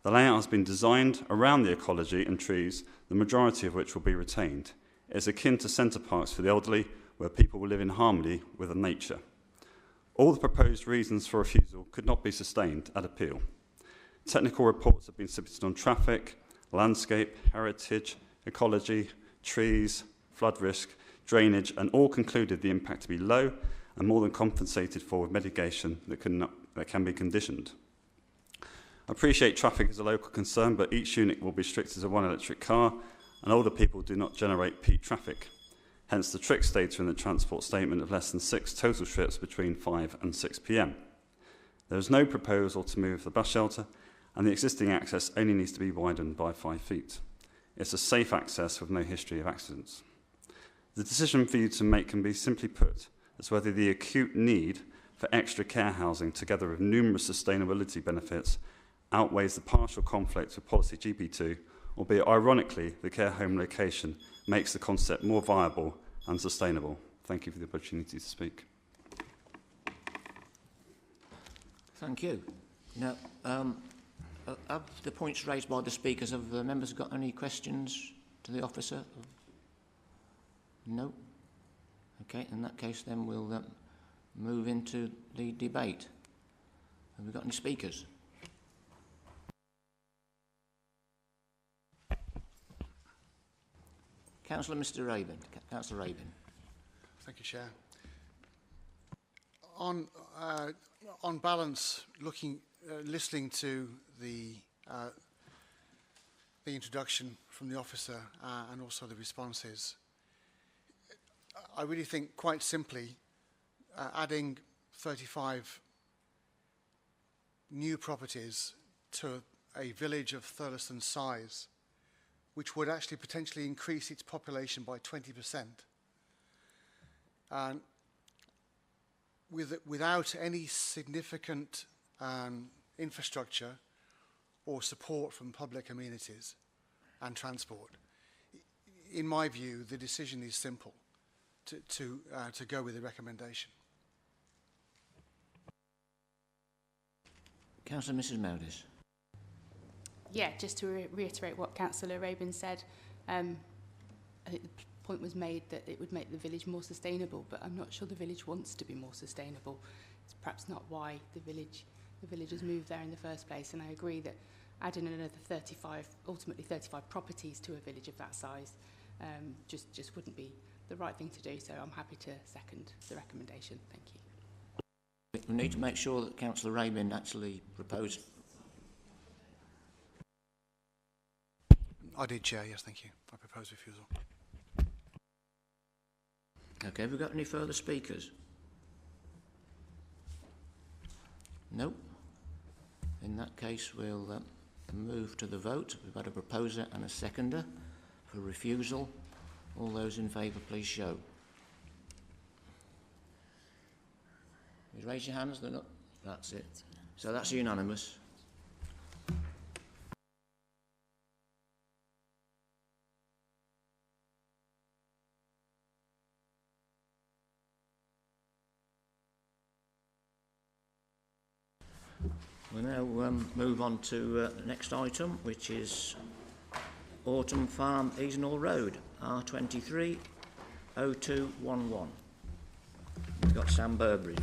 The layout has been designed around the ecology and trees, the majority of which will be retained. It is akin to centre parks for the elderly, where people will live in harmony with nature. All the proposed reasons for refusal could not be sustained at appeal. Technical reports have been submitted on traffic, landscape, heritage, ecology, trees, flood risk, drainage, and all concluded the impact to be low and more than compensated for with mitigation that can be conditioned. I appreciate traffic is a local concern, but each unit will be restricted to one electric car, and older people do not generate peak traffic. Hence the trick data in the transport statement of less than 6 total trips between 5 and 6 p.m. There is no proposal to move the bus shelter, and the existing access only needs to be widened by 5 feet. It's a safe access with no history of accidents. The decision for you to make can be simply put as whether the acute need for extra care housing, together with numerous sustainability benefits, outweighs the partial conflict with policy GP2, albeit ironically, the care home location makes the concept more viable and sustainable. Thank you for the opportunity to speak. Thank you. Now, of the points raised by the speakers, have the members got any questions to the officer? No? Okay, in that case then we'll move into the debate. Have we got any speakers? Councillor Mr Rabin. Councillor Rabin. Thank you, Chair. On balance, listening to the introduction from the officer and also the responses, I really think quite simply adding 35 new properties to a village of Thurleston size, which would actually potentially increase its population by 20%. And without any significant infrastructure or support from public amenities and transport, in my view, the decision is simple, to go with the recommendation. Councillor Mrs Meadows. Yeah, just to reiterate what Councillor Rabin said, I think the point was made that it would make the village more sustainable, but I'm not sure the village wants to be more sustainable. It's perhaps not why the villagers moved there in the first place, and I agree that adding another 35, ultimately 35 properties to a village of that size just wouldn't be the right thing to do, so I'm happy to second the recommendation. Thank you. We need to make sure that Councillor Rabin actually proposed. I did, Chair, yes, thank you. I propose refusal. Okay, have we got any further speakers? No. In that case, we'll move to the vote. We've got a proposer and a seconder for refusal. All those in favour, please show. Please raise your hands. They're not. That's it. So that's unanimous. We'll now move on to the next item, which is Autumn Farm, Easenhall Road, R23 0211. We've got Sam Burbridge.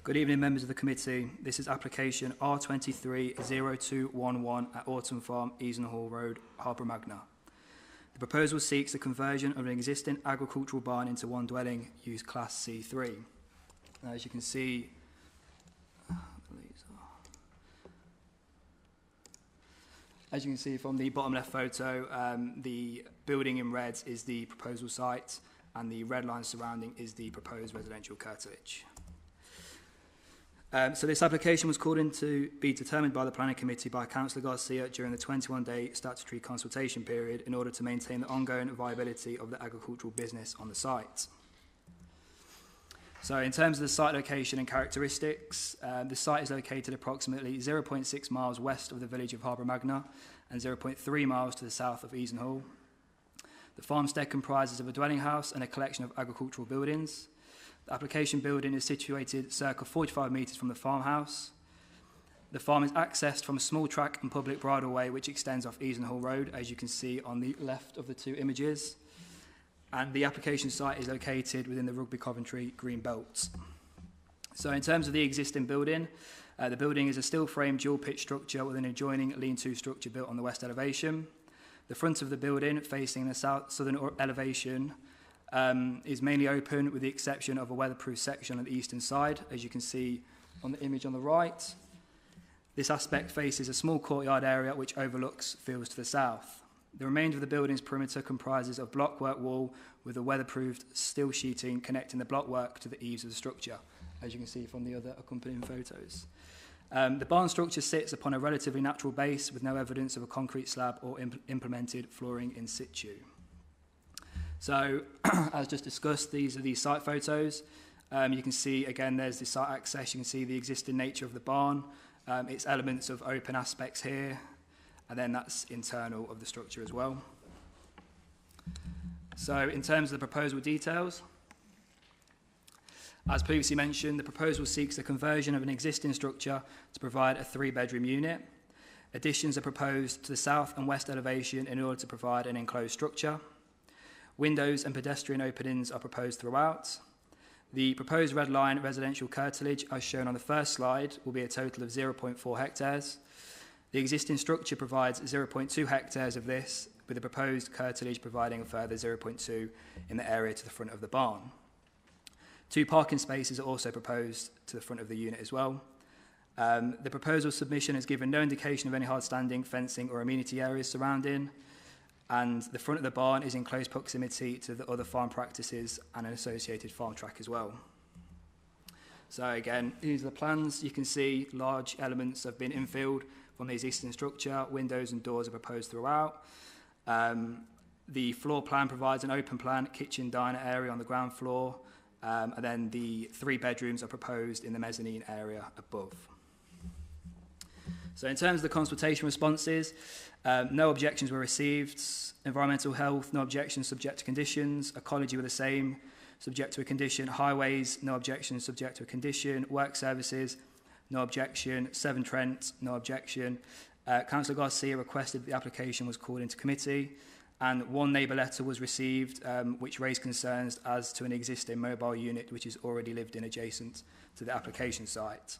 Good evening, members of the committee. This is application R230211 at Autumn Farm, Easenhall Road, Harbour Magna. The proposal seeks the conversion of an existing agricultural barn into one dwelling, use class C3. Now, as you can see, from the bottom left photo, the building in red is the proposal site, and the red line surrounding is the proposed residential curtilage. So this application was called in to be determined by the Planning Committee by Councillor Garcia during the 21-day statutory consultation period in order to maintain the ongoing viability of the agricultural business on the site. So in terms of the site location and characteristics, the site is located approximately 0.6 miles west of the village of Harbour Magna and 0.3 miles to the south of Easenhall. The farmstead comprises of a dwelling house and a collection of agricultural buildings. The application building is situated circa 45 metres from the farmhouse. The farm is accessed from a small track and public bridleway which extends off Easenhall Road, as you can see on the left of the two images. And the application site is located within the Rugby Coventry Green Belt. So in terms of the existing building, the building is a steel frame dual pitch structure with an adjoining lean-to structure built on the west elevation. The front of the building, facing the southern elevation, is mainly open with the exception of a weatherproof section on the eastern side, as you can see on the image on the right. This aspect faces a small courtyard area which overlooks fields to the south. The remainder of the building's perimeter comprises of blockwork wall with a weatherproofed steel sheeting connecting the blockwork to the eaves of the structure, as you can see from the other accompanying photos. The barn structure sits upon a relatively natural base with no evidence of a concrete slab or implemented flooring in situ. So, as just discussed, these are the site photos. You can see, again, there's the site access. You can see the existing nature of the barn. It's elements of open aspects here, and then that's internal of the structure as well. So, in terms of the proposal details, as previously mentioned, the proposal seeks the conversion of an existing structure to provide a 3-bedroom unit. Additions are proposed to the south and west elevation in order to provide an enclosed structure. Windows and pedestrian openings are proposed throughout. The proposed red line residential curtilage, as shown on the first slide, will be a total of 0.4 hectares. The existing structure provides 0.2 hectares of this, with the proposed curtilage providing a further 0.2 in the area to the front of the barn. 2 parking spaces are also proposed to the front of the unit as well. The proposal submission has given no indication of any hard-standing fencing or amenity areas surrounding, and the front of the barn is in close proximity to the other farm practices and an associated farm track as well. So again, these are the plans. You can see large elements have been infilled from the existing structure. Windows and doors are proposed throughout. The floor plan provides an open plan kitchen diner area on the ground floor, and then the 3 bedrooms are proposed in the mezzanine area above. So in terms of the consultation responses, no objections were received. Environmental health, no objections, subject to conditions. Ecology were the same, subject to a condition. Highways, no objections, subject to a condition. Work services, no objection. Severn Trent, no objection. Councillor Garcia requested that the application was called into committee, and 1 neighbour letter was received which raised concerns as to an existing mobile unit which is already lived in adjacent to the application site.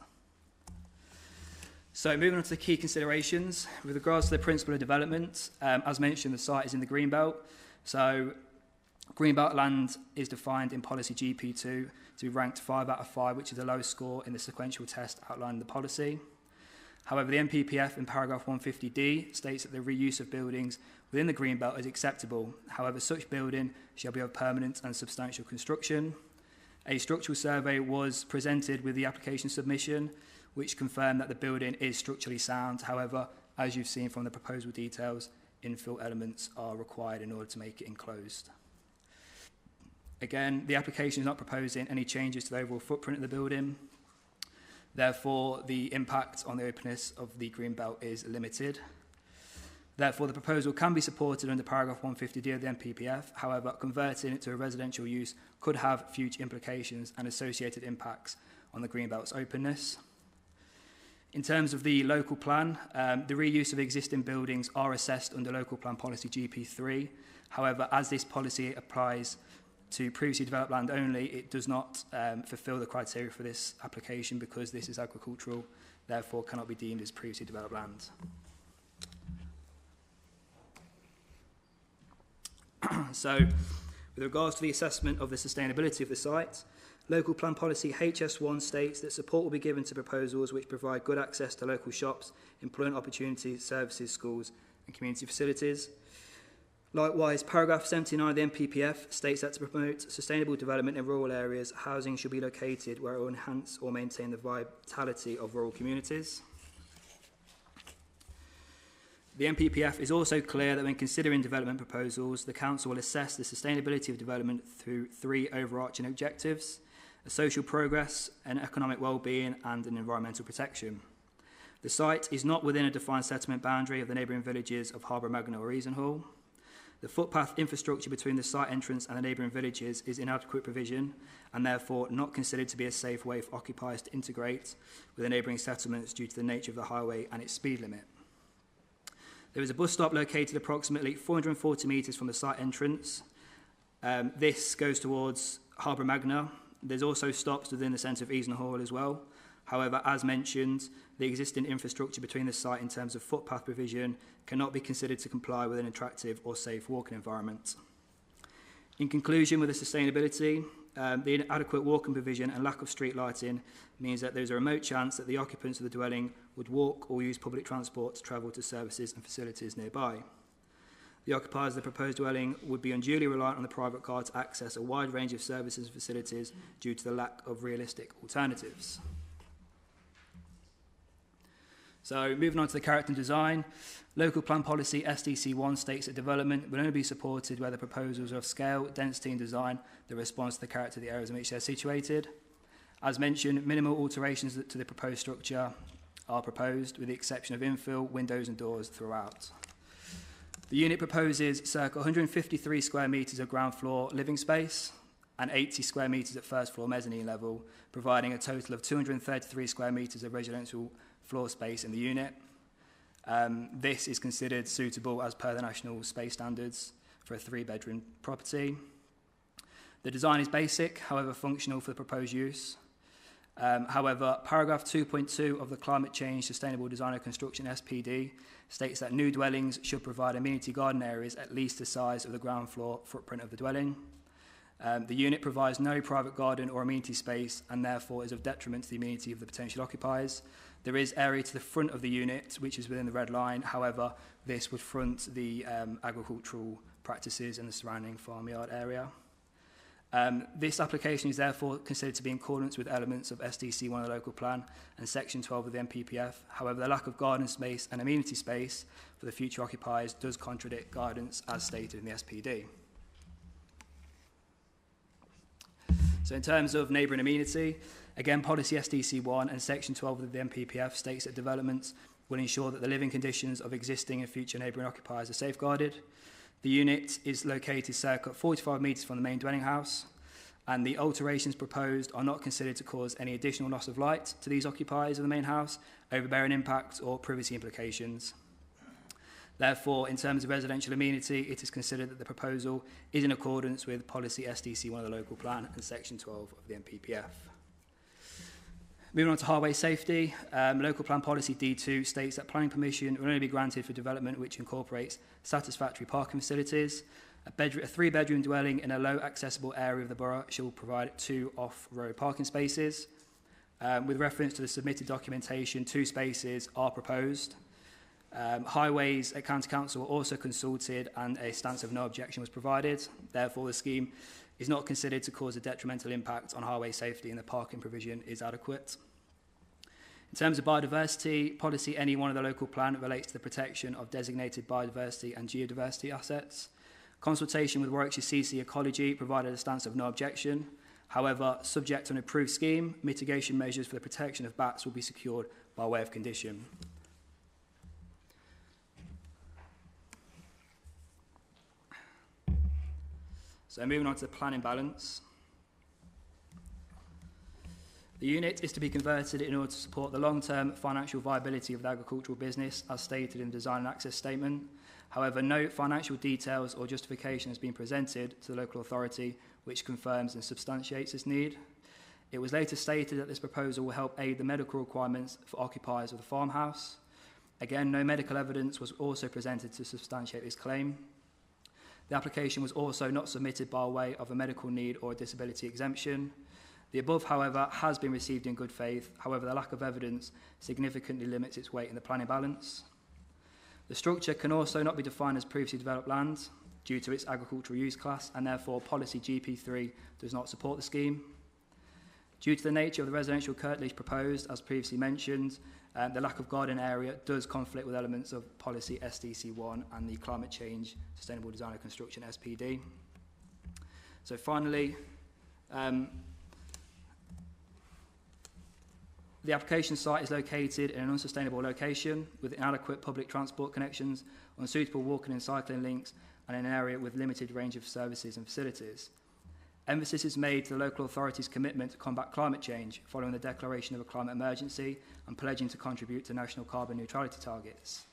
So moving on to the key considerations. With regards to the principle of development, as mentioned, the site is in the Greenbelt. So Greenbelt land is defined in policy GP2 to be ranked 5 out of 5, which is the lowest score in the sequential test outlined in the policy. However, the MPPF in paragraph 150D states that the reuse of buildings within the Greenbelt is acceptable. However, such building shall be of permanent and substantial construction. A structural survey was presented with the application submission, which confirmed that the building is structurally sound. However, as you've seen from the proposal details, infill elements are required in order to make it enclosed. Again, the application is not proposing any changes to the overall footprint of the building. Therefore, the impact on the openness of the Greenbelt is limited. Therefore, the proposal can be supported under paragraph 150D of the MPPF. However, converting it to a residential use could have future implications and associated impacts on the Greenbelt's openness. In terms of the local plan, the reuse of existing buildings are assessed under local plan policy GP3. However, as this policy applies to previously developed land only, it does not fulfil the criteria for this application because this is agricultural, therefore cannot be deemed as previously developed land. So, with regards to the assessment of the sustainability of the site, local plan policy HS1 states that support will be given to proposals which provide good access to local shops, employment opportunities, services, schools and community facilities. Likewise, paragraph 79 of the MPPF states that to promote sustainable development in rural areas, housing should be located where it will enhance or maintain the vitality of rural communities. The MPPF is also clear that when considering development proposals, the Council will assess the sustainability of development through 3 overarching objectives: a social progress, an economic well-being and an environmental protection. The site is not within a defined settlement boundary of the neighbouring villages of Borough, Magna or Easenhall. The footpath infrastructure between the site entrance and the neighbouring villages is inadequate provision and therefore not considered to be a safe way for occupiers to integrate with the neighbouring settlements due to the nature of the highway and its speed limit. There is a bus stop located approximately 440 metres from the site entrance. This goes towards Harbour Magna. There's also stops within the centre of Easenhall as well. However, as mentioned, the existing infrastructure between the site in terms of footpath provision cannot be considered to comply with an attractive or safe walking environment. In conclusion, with the sustainability, the inadequate walking provision and lack of street lighting means that there's a remote chance that the occupants of the dwelling would walk or use public transport to travel to services and facilities nearby. The occupiers of the proposed dwelling would be unduly reliant on the private car to access a wide range of services and facilities due to the lack of realistic alternatives. So moving on to the character and design, local plan policy SDC1 states that development will only be supported where the proposals are of scale, density and design that responds to the character of the areas in which they're situated. As mentioned, minimal alterations to the proposed structure are proposed with the exception of infill, windows and doors throughout. The unit proposes circa 153 square metres of ground floor living space and 80 square metres at first floor mezzanine level, providing a total of 233 square metres of residential floor space in the unit. This is considered suitable as per the national space standards for a 3-bedroom property. The design is basic, however functional for the proposed use. However, paragraph 2.2 of the Climate Change Sustainable Design and Construction SPD states that new dwellings should provide amenity garden areas at least the size of the ground floor footprint of the dwelling. The unit provides no private garden or amenity space and therefore is of detriment to the amenity of the potential occupiers. There is area to the front of the unit, which is within the red line. However, this would front the agricultural practices in the surrounding farmyard area. This application is therefore considered to be in accordance with elements of SDC1 of the local plan and Section 12 of the MPPF. However, the lack of garden space and amenity space for the future occupiers does contradict guidance as stated in the SPD. So in terms of neighbouring amenity, again, policy SDC1 and Section 12 of the MPPF states that developments will ensure that the living conditions of existing and future neighbouring occupiers are safeguarded. The unit is located circa 45 metres from the main dwelling house, and the alterations proposed are not considered to cause any additional loss of light to these occupiers of the main house, overbearing impact or privacy implications. Therefore, in terms of residential amenity, it is considered that the proposal is in accordance with policy SDC1 of the local plan and Section 12 of the MPPF. Moving on to highway safety, local plan policy D2 states that planning permission will only be granted for development which incorporates satisfactory parking facilities. A 3-bedroom dwelling in a low accessible area of the borough shall provide 2 off-road parking spaces. With reference to the submitted documentation, 2 spaces are proposed. Highways at County Council were also consulted and a stance of no objection was provided. Therefore, the scheme is not considered to cause a detrimental impact on highway safety and the parking provision is adequate. In terms of biodiversity, policy NE1 of the local plan relates to the protection of designated biodiversity and geodiversity assets. Consultation with Warwickshire CC Ecology provided a stance of no objection. However, subject to an approved scheme, mitigation measures for the protection of bats will be secured by way of condition. So moving on to the planning balance. The unit is to be converted in order to support the long-term financial viability of the agricultural business as stated in the design and access statement. However, no financial details or justification has been presented to the local authority which confirms and substantiates this need. It was later stated that this proposal will help aid the medical requirements for occupiers of the farmhouse. Again, no medical evidence was also presented to substantiate this claim. The application was also not submitted by way of a medical need or a disability exemption. The above, however, has been received in good faith. However, the lack of evidence significantly limits its weight in the planning balance. The structure can also not be defined as previously developed land due to its agricultural use class, and therefore policy GP3 does not support the scheme. Due to the nature of the residential curtilage proposed, as previously mentioned, the lack of garden area does conflict with elements of policy SDC1 and the Climate Change Sustainable Design and Construction SPD. So finally, the application site is located in an unsustainable location with inadequate public transport connections, unsuitable walking and cycling links, and in an area with limited range of services and facilities. Emphasis is made to the local authority's commitment to combat climate change following the declaration of a climate emergency and pledging to contribute to national carbon neutrality targets.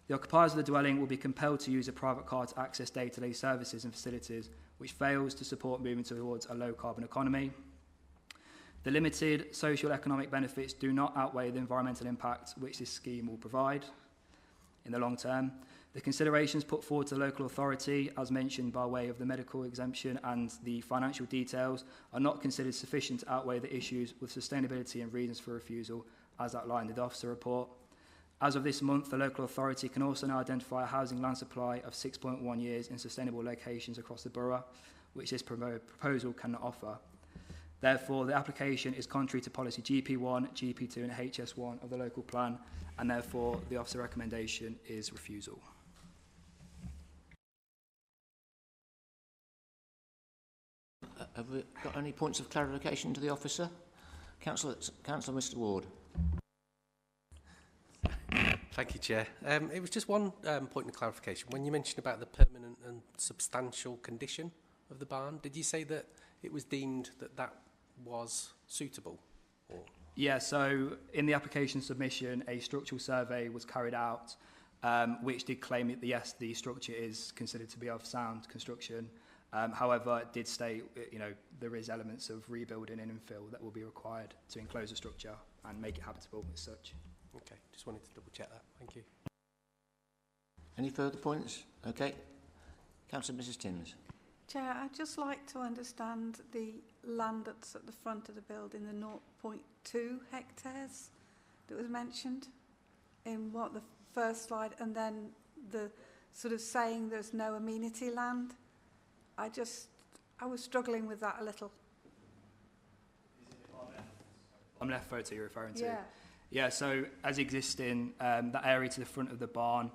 The occupiers of the dwelling will be compelled to use a private car to access day-to-day services and facilities, which fails to support moving towards a low-carbon economy. The limited socio-economic benefits do not outweigh the environmental impact which this scheme will provide. In the long term, The considerations put forward to the local authority, as mentioned by way of the medical exemption and the financial details, are not considered sufficient to outweigh the issues with sustainability and reasons for refusal, as outlined in the officer report. As of this month, the local authority can also now identify a housing land supply of 6.1 years in sustainable locations across the borough, which this proposal cannot offer. Therefore, the application is contrary to policy GP1, GP2 and HS1 of the local plan, and therefore the officer recommendation is refusal. Have we got any points of clarification to the officer? Councillor Mr Ward. Thank you, Chair. It was just one point of clarification. When you mentioned about the permanent and substantial condition of the barn, did you say that it was deemed that that was suitable? Or? Yeah, so in the application submission, a structural survey was carried out, which did claim that, yes, the structure is considered to be of sound construction. However, it did state, there is elements of rebuilding and infill that will be required to enclose the structure and make it habitable as such. Okay, just wanted to double check that. Thank you. Any further points? Okay. Councillor Mrs Timms. Chair, I'd just like to understand the land that's at the front of the building, the 0.2 hectares that was mentioned in the first slide, and then the sort of saying there's no amenity land. I was struggling with that a little. On left photo you're referring to? Yeah. Yeah, so as existing, that area to the front of the barn,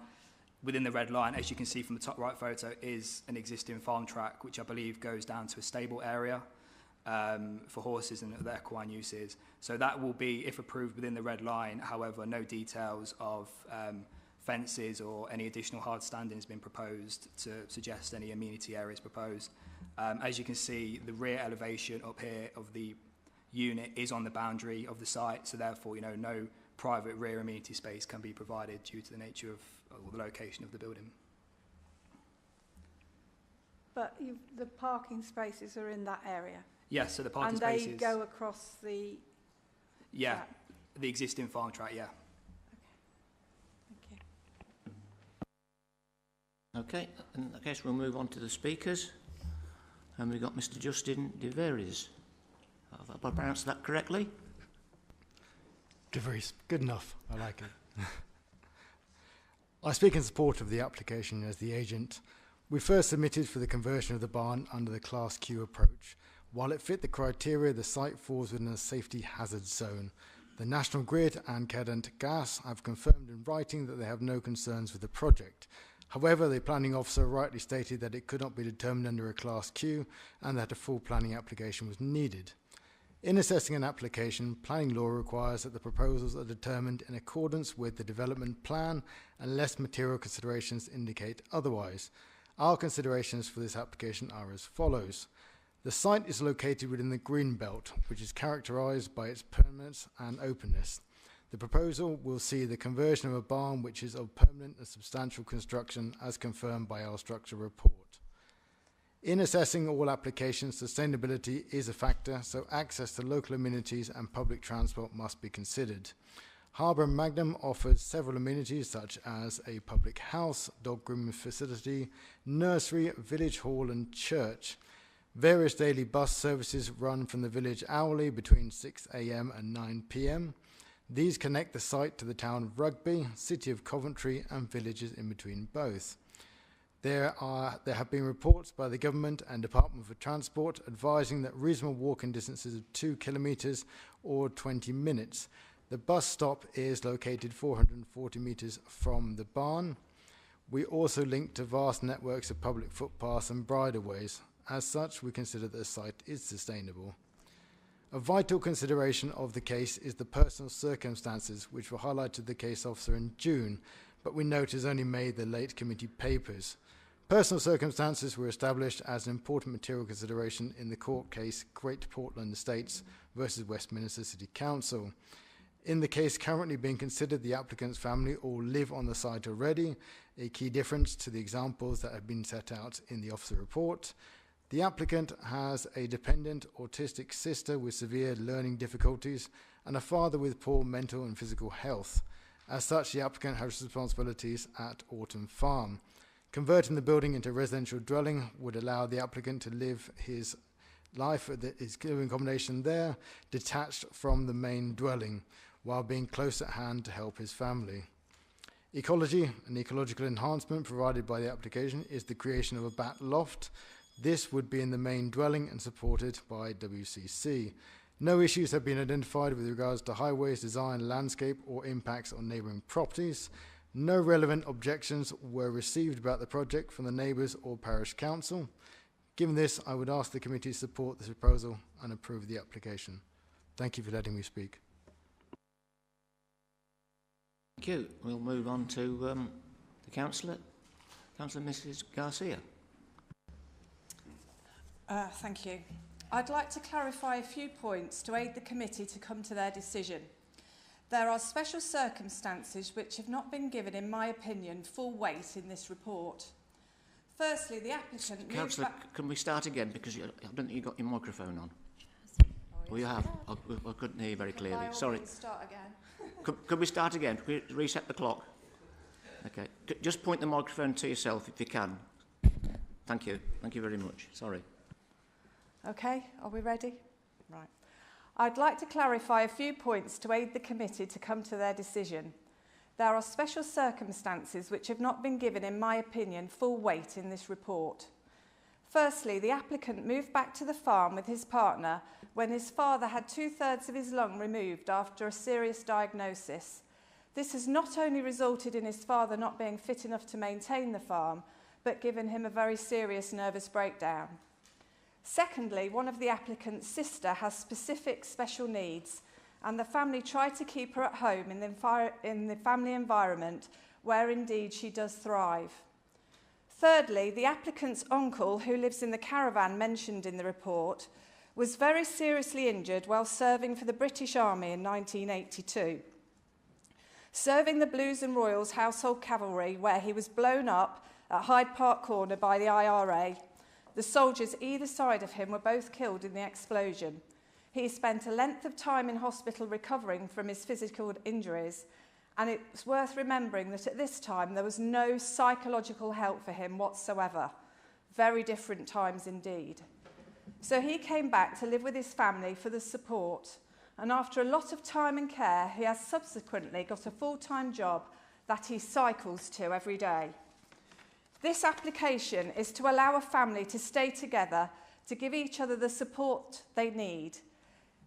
within the red line, as you can see from the top right photo, is an existing farm track, which I believe goes down to a stable area for horses and other equine uses. So that will be, if approved, within the red line. However, no details of fences or any additional hard standing has been proposed to suggest any amenity areas proposed. As you can see, the rear elevation up here of the unit is on the boundary of the site, so therefore, no private rear amenity space can be provided due to the nature of or the location of the building. But the parking spaces are in that area? Yes, so the parking and spaces... And they go across the... Yeah, track. The existing farm track, yeah. Okay, in that case we'll move on to the speakers. And we've got Mr Justin De Veres. Have I pronounced that correctly? De Vries, good enough, I like it. I speak in support of the application as the agent. We first submitted for the conversion of the barn under the Class Q approach. While it fit the criteria, the site falls within a safety hazard zone. The National Grid and Cadent Gas have confirmed in writing that they have no concerns with the project. However, the planning officer rightly stated that it could not be determined under a Class Q and that a full planning application was needed. In assessing an application, planning law requires that the proposals are determined in accordance with the development plan unless material considerations indicate otherwise. Our considerations for this application are as follows. The site is located within the green belt, which is characterised by its permanence and openness. The proposal will see the conversion of a barn which is of permanent and substantial construction as confirmed by our structure report. In assessing all applications, sustainability is a factor, so access to local amenities and public transport must be considered. Harbour Magnum offers several amenities such as a public house, dog grooming facility, nursery, village hall and church. Various daily bus services run from the village hourly between 6 a.m. and 9 p.m. These connect the site to the town of Rugby, city of Coventry and villages in between both. There have been reports by the Government and Department for Transport advising that reasonable walking distances of 2 kilometres or 20 minutes. The bus stop is located 440 metres from the barn. We also link to vast networks of public footpaths and bridleways. As such, we consider that the site is sustainable. A vital consideration of the case is the personal circumstances, which were highlighted to the case officer in June, but we note has only made the late committee papers. Personal circumstances were established as an important material consideration in the court case Great Portland Estates versus Westminster City Council. In the case currently being considered, the applicant's family all live on the site already, a key difference to the examples that have been set out in the officer report. The applicant has a dependent autistic sister with severe learning difficulties and a father with poor mental and physical health. As such, the applicant has responsibilities at Autumn Farm. Converting the building into a residential dwelling would allow the applicant to live his life at his living accommodation there, detached from the main dwelling, while being close at hand to help his family. Ecology and ecological enhancement provided by the application is the creation of a bat loft. This would be in the main dwelling and supported by WCC. No issues have been identified with regards to highways, design, landscape, or impacts on neighbouring properties. No relevant objections were received about the project from the neighbours or parish council. Given this, I would ask the committee to support this proposal and approve the application. Thank you for letting me speak. Thank you. We'll move on to the councillor. Councillor Mrs. Garcia. Thank you. I'd like to clarify a few points to aid the committee to come to their decision. There are special circumstances which have not been given, in my opinion, full weight in this report. Firstly, the applicant... Councillor, can we start again? Because I don't think you got your microphone on. Oh, you have. I couldn't hear you very clearly. Sorry. Start again. Could we start again? Could we reset the clock? Okay. Just point the microphone to yourself if you can. Thank you. Thank you very much. Sorry. Okay, are we ready? Right. I'd like to clarify a few points to aid the committee to come to their decision. There are special circumstances which have not been given, in my opinion, full weight in this report. Firstly, the applicant moved back to the farm with his partner when his father had 2/3 of his lung removed after a serious diagnosis. This has not only resulted in his father not being fit enough to maintain the farm, but given him a very serious nervous breakdown. Secondly, one of the applicant's sister has specific special needs, and the family tried to keep her at home in the family environment where indeed she does thrive. Thirdly, the applicant's uncle, who lives in the caravan mentioned in the report, was very seriously injured while serving for the British Army in 1982. Serving the Blues and Royals Household Cavalry, where he was blown up at Hyde Park Corner by the IRA. The soldiers either side of him were both killed in the explosion. He spent a length of time in hospital recovering from his physical injuries, and it's worth remembering that at this time there was no psychological help for him whatsoever. Very different times indeed. So he came back to live with his family for the support, and after a lot of time and care, he has subsequently got a full-time job that he cycles to every day. This application is to allow a family to stay together, to give each other the support they need.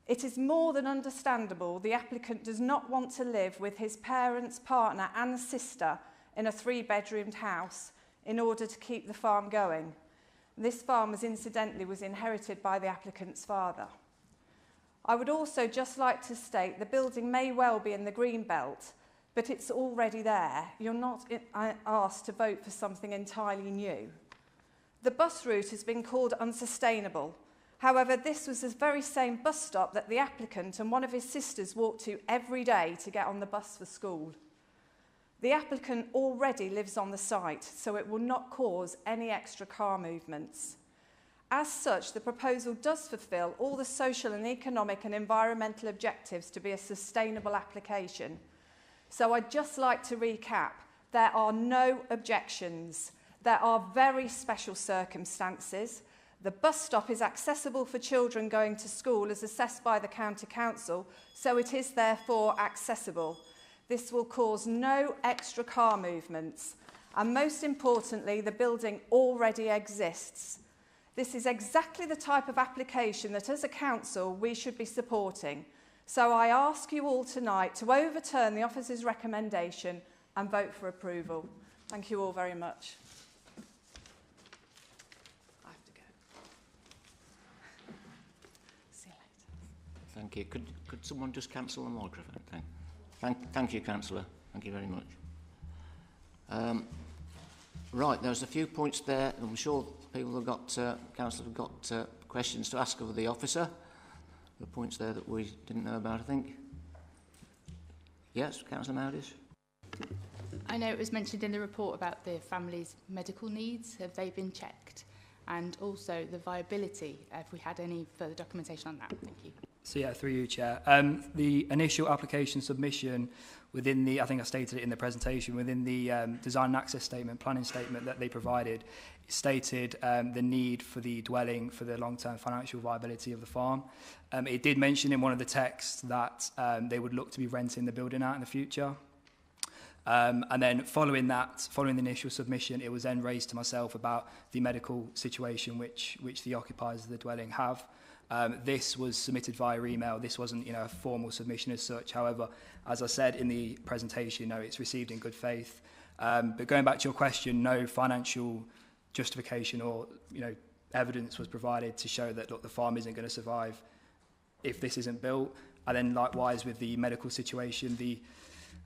It is more than understandable the applicant does not want to live with his parents, partner and sister in a 3-bedroomed house in order to keep the farm going. This farm, incidentally, was inherited by the applicant's father. I would also just like to state the building may well be in the green belt, but it's already there. You're not asked to vote for something entirely new. The bus route has been called unsustainable. However, this was the very same bus stop that the applicant and one of his sisters walked to every day to get on the bus for school. The applicant already lives on the site, so it will not cause any extra car movements. As such, the proposal does fulfil all the social and economic and environmental objectives to be a sustainable application. So I'd just like to recap. There are no objections. There are very special circumstances. The bus stop is accessible for children going to school as assessed by the County Council, so it is therefore accessible. This will cause no extra car movements. And most importantly, the building already exists. This is exactly the type of application that as a council we should be supporting. So I ask you all tonight to overturn the officer's recommendation and vote for approval. Thank you all very much. I have to go. See you later. Thank you. Could someone just cancel the microphone? Thank you, Councillor. Thank you very much. Right, there's a few points there. I'm sure people have got, councillors have got questions to ask of the officer. The points there that we didn't know about, I think. Yes, Councillor Meadows. I know it was mentioned in the report about the family's medical needs. Have they been checked? And also the viability, if we had any further documentation on that. Thank you. So yeah, through you, Chair. The initial application submission within the, I think I stated it in the presentation, within the design and access statement, planning statement that they provided, it stated the need for the dwelling for the long-term financial viability of the farm. It did mention in one of the texts that they would look to be renting the building out in the future. And then following the initial submission, it was then raised to myself about the medical situation which the occupiers of the dwelling have. This was submitted via email. This wasn't, a formal submission as such. However, as I said in the presentation, it's received in good faith. But going back to your question, no financial justification or, evidence was provided to show that, look, the farm isn't going to survive if this isn't built. And then likewise with the medical situation, the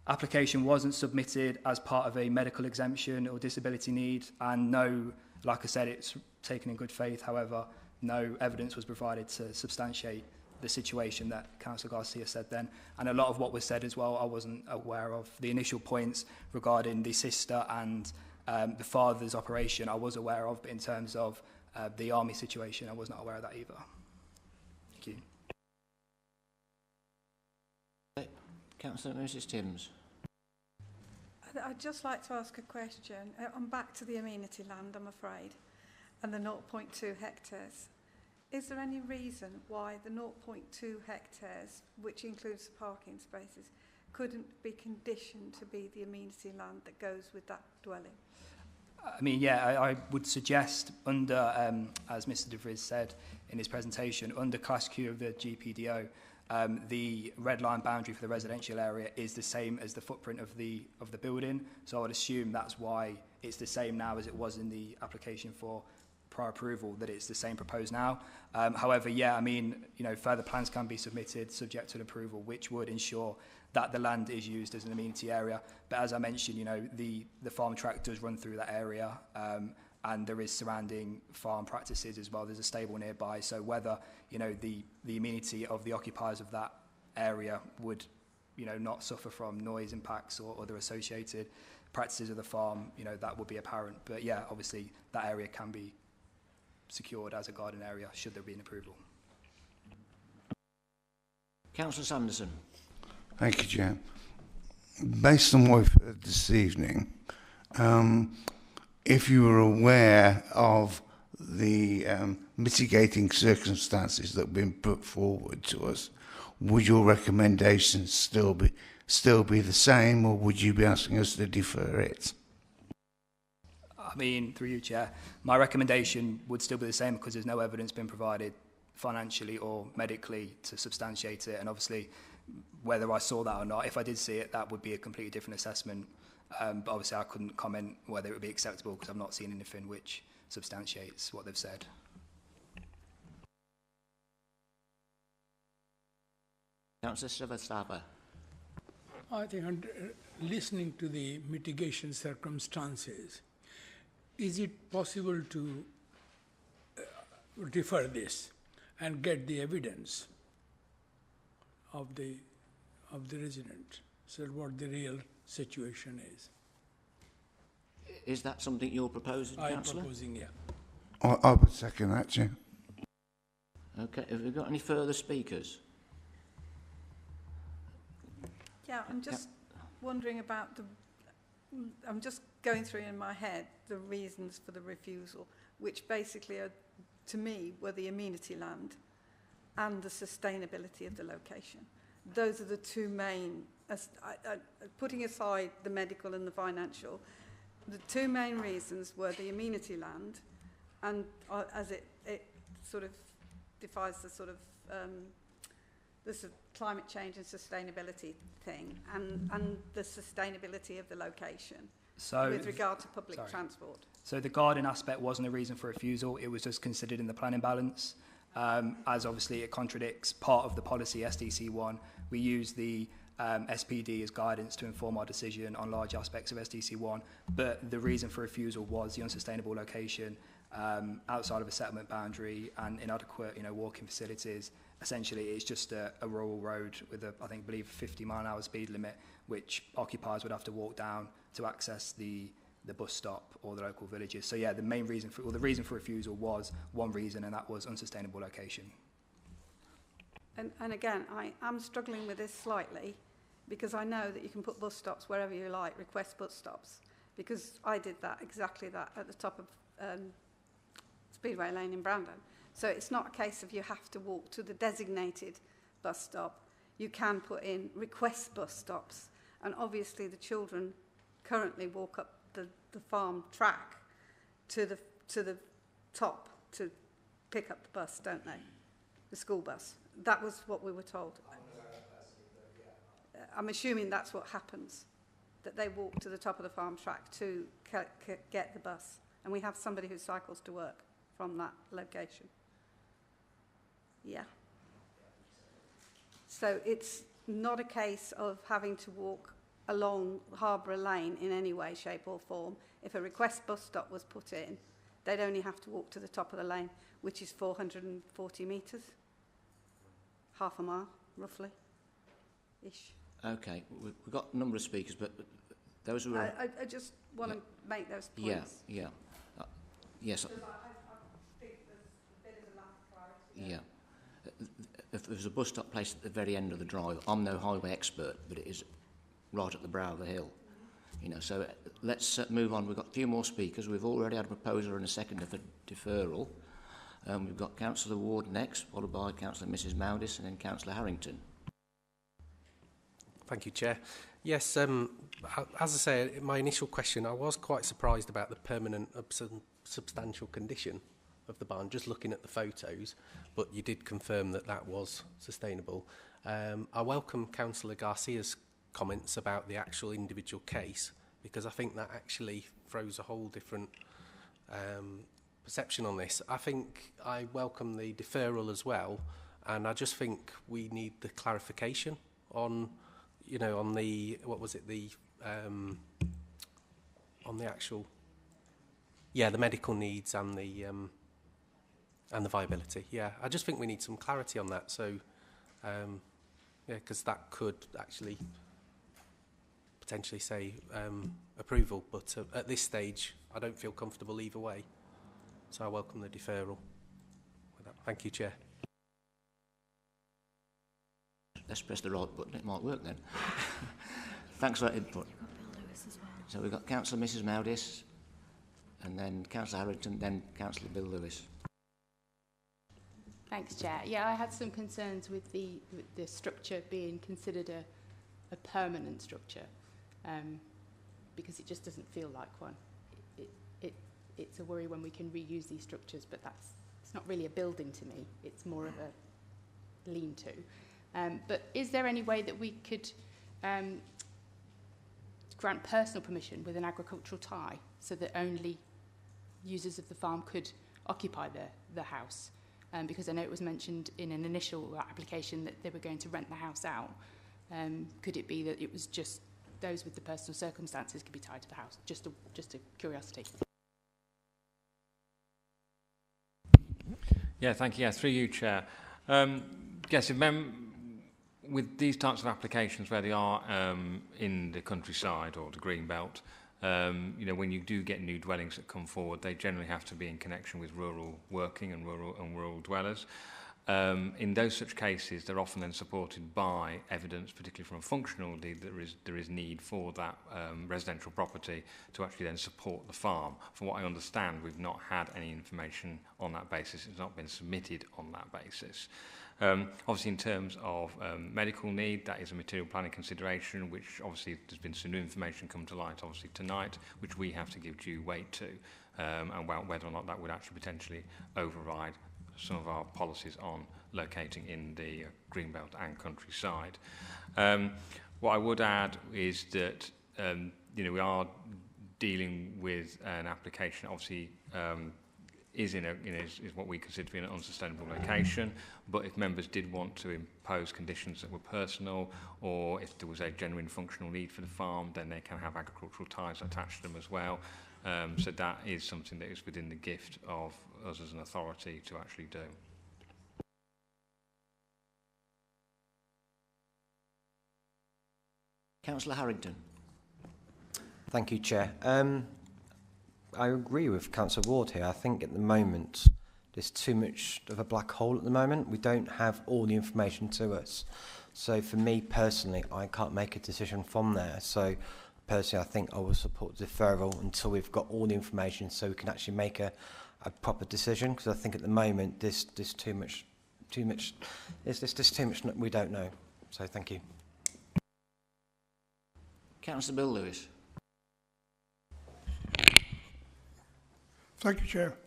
application wasn't submitted as part of a medical exemption or disability need, and no, like I said, it's taken in good faith. However, no evidence was provided to substantiate the situation that Councillor Garcia said then. And a lot of what was said as well, I wasn't aware of. The initial points regarding the sister and the father's operation, I was aware of, but in terms of the army situation, I was not aware of that either. Thank you. Councillor Mrs Timms. I'd just like to ask a question. I'm back to the amenity land, I'm afraid, and the 0.2 hectares. Is there any reason why the 0.2 hectares, which includes the parking spaces, couldn't be conditioned to be the amenity land that goes with that dwelling? I mean, yeah, I would suggest under, as Mr De Vries said in his presentation, under Class Q of the GPDO, the red line boundary for the residential area is the same as the footprint of the building. So I would assume that's why it's the same now as it was in the application for prior approval, that it's the same proposed now. However, yeah, I mean, further plans can be submitted subject to approval, which would ensure that the land is used as an amenity area. But as I mentioned, the farm track does run through that area, and there is surrounding farm practices as well. There's a stable nearby, so whether the amenity of the occupiers of that area would not suffer from noise impacts or other associated practices of the farm, that would be apparent. But yeah, obviously that area can be secured as a garden area should there be an approval. Councillor Sanderson. Thank you, Chair. Based on what we've heard this evening, if you were aware of the mitigating circumstances that have been put forward to us, would your recommendations still be the same, or would you be asking us to defer it? I mean, through you, Chair, my recommendation would still be the same because there's no evidence been provided financially or medically to substantiate it. And obviously, whether I saw that or not, if I did see it, that would be a completely different assessment. But obviously, I couldn't comment whether it would be acceptable because I've not seen anything which substantiates what they've said. Councillor Srivastava. I think listening to the mitigation circumstances, is it possible to defer this and get the evidence of the resident, so what the real situation is? Is that something you're proposing, Councillor? I'm proposing, yeah. I would second that, Chair. Okay, have we got any further speakers? Yeah, I'm just wondering about I'm just going through in my head the reasons for the refusal, which basically are, to me, were the amenity land and the sustainability of the location. Those are the two main, putting aside the medical and the financial, the two main reasons were the amenity land, and as it sort of defies the sort of climate change and sustainability thing, and the sustainability of the location with regard to public transport. So the garden aspect wasn't a reason for refusal, it was just considered in the planning balance. As obviously it contradicts part of the policy SDC1, we use the SPD as guidance to inform our decision on large aspects of SDC1, but the reason for refusal was the unsustainable location outside of a settlement boundary and inadequate walking facilities. Essentially, it's just a rural road with a, I believe, 50-mile-an-hour speed limit, which occupiers would have to walk down to access the bus stop or the local villages. So yeah, the reason for refusal was one reason, and that was unsustainable location. And again, I am struggling with this slightly because I know that you can put bus stops wherever you like, request bus stops, because I did that, exactly that, at the top of Speedway Lane in Brandon. So it's not a case of you have to walk to the designated bus stop. You can put in request bus stops, and obviously the children currently walk up the farm track to the top to pick up the bus, don't they? The school bus. That was what we were told. I'm assuming that's what happens, that they walk to the top of the farm track to get the bus. And we have somebody who cycles to work from that location. Yeah. So it's not a case of having to walk along Harborough Lane in any way, shape or form. If a request bus stop was put in, they'd only have to walk to the top of the lane, which is 440 metres. Half a mile, roughly, ish. Okay, we've got a number of speakers, but those who are... I just want to make those points. Yeah. Yes. I think there's a bit of a lack of clarity. Yeah. If there's a bus stop placed at the very end of the drive, I'm no highway expert, but it is right at the brow of the hill. You know, so let's move on. We've got a few more speakers. We've already had a proposer and a seconder for deferral. We've got Councillor Ward next, followed by Councillor Mrs Moudis and then Councillor Harrington. Thank you, Chair. Yes, as I say, my initial question, I was quite surprised about the permanent substantial condition of the barn, just looking at the photos, but you did confirm that that was sustainable. I welcome Councillor Garcia's comments about the actual individual case, because I think that actually throws a whole different perception on this. I think I welcome the deferral as well, and I just think we need the clarification on, you know, on the, what was it, the on the actual, the medical needs and the viability. Yeah, I just think we need some clarity on that. So, because that could actually potentially say approval, but at this stage, I don't feel comfortable either way. So I welcome the deferral. Thank you, Chair. Let's press the right button, it might work then. Thanks for that input. So we've got Councillor Mrs Moudis, and then Councillor Harrington, then Councillor Bill Lewis. Thanks, Chair. Yeah, I had some concerns with the structure being considered a permanent structure, because it just doesn't feel like one. It's a worry when we can reuse these structures, but it's not really a building to me. It's more of a lean-to. But is there any way that we could grant personal permission with an agricultural tie so that only users of the farm could occupy the house? Because I know it was mentioned in an initial application that they were going to rent the house out. Could it be that it was just those with the personal circumstances could be tied to the house? Just a curiosity. Yeah, thank you. Yeah, through you, Chair. Yes, with these types of applications where they are in the countryside or the green belt, you know, when you do get new dwellings that come forward, they generally have to be in connection with rural working and rural dwellers. In those such cases, they're often then supported by evidence, particularly from a functional deed, that there is need for that residential property to actually then support the farm. From what I understand, we've not had any information on that basis. It's not been submitted on that basis. Obviously, in terms of medical need, that is a material planning consideration, which obviously there's been some new information come to light, obviously tonight, which we have to give due weight to, and whether or not that would actually potentially override some of our policies on locating in the greenbelt and countryside. What I would add is that you know, we are dealing with an application, obviously. Is what we consider to be an unsustainable location, but if members did want to impose conditions that were personal, or if there was a genuine functional need for the farm, then they can have agricultural ties attached to them as well. So that is something that is within the gift of us as an authority to actually do. Councillor Harrington. Thank you, Chair. I agree with Councillor Ward here. I think at the moment there's too much of a black hole at the moment. We don't have all the information to us. So for me personally, I can't make a decision from there. So personally, I think I will support deferral until we've got all the information so we can actually make a proper decision, because I think at the moment there's too much that we don't know. So thank you. Councillor Bill Lewis. Thank you, Chair.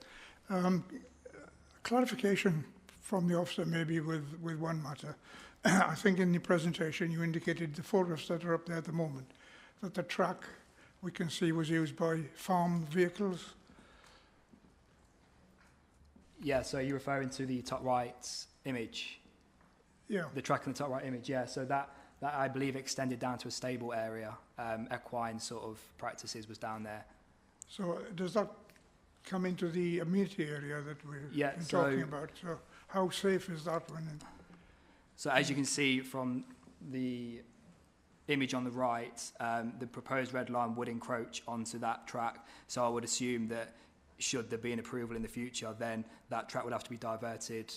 Clarification from the officer maybe with one matter. I think in the presentation you indicated the photographs that are up there at the moment, that the track we can see was used by farm vehicles. Yeah, so you're referring to the top right image? Yeah. The track in the top right image, yeah. So that I believe extended down to a stable area. Equine sort of practices was down there. So does that come into the amenity area that we're talking about? So how safe is that when? So as you can see from the image on the right, the proposed red line would encroach onto that track. So I would assume that should there be an approval in the future, then that track would have to be diverted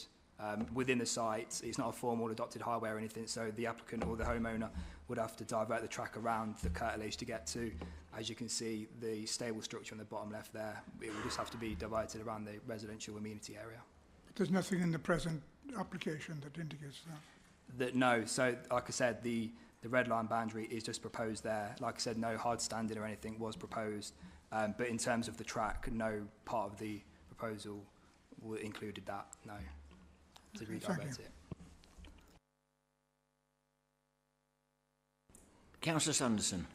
within the site. It's not a formal adopted highway or anything, so the applicant or the homeowner would have to divert the track around the curtilage to get to, as you can see, the stable structure on the bottom left there. It would just have to be diverted around the residential amenity area. But there's nothing in the present application that indicates that? No, so like I said, the red line boundary is just proposed there. Like I said, no hard standing or anything was proposed. But in terms of the track, no part of the proposal included that, no, to redivert it. Councillor Sanderson.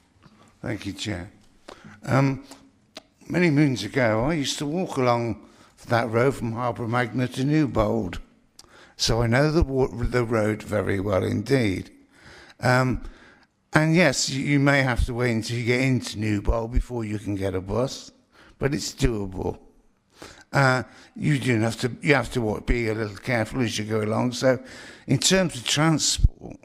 Thank you, Chair. Many moons ago, I used to walk along that road from Harbour Magna to Newbold, so I know the road very well indeed. And yes, you may have to wait until you get into Newbold before you can get a bus, but it's doable. You have to be a little careful as you go along. So, in terms of transport,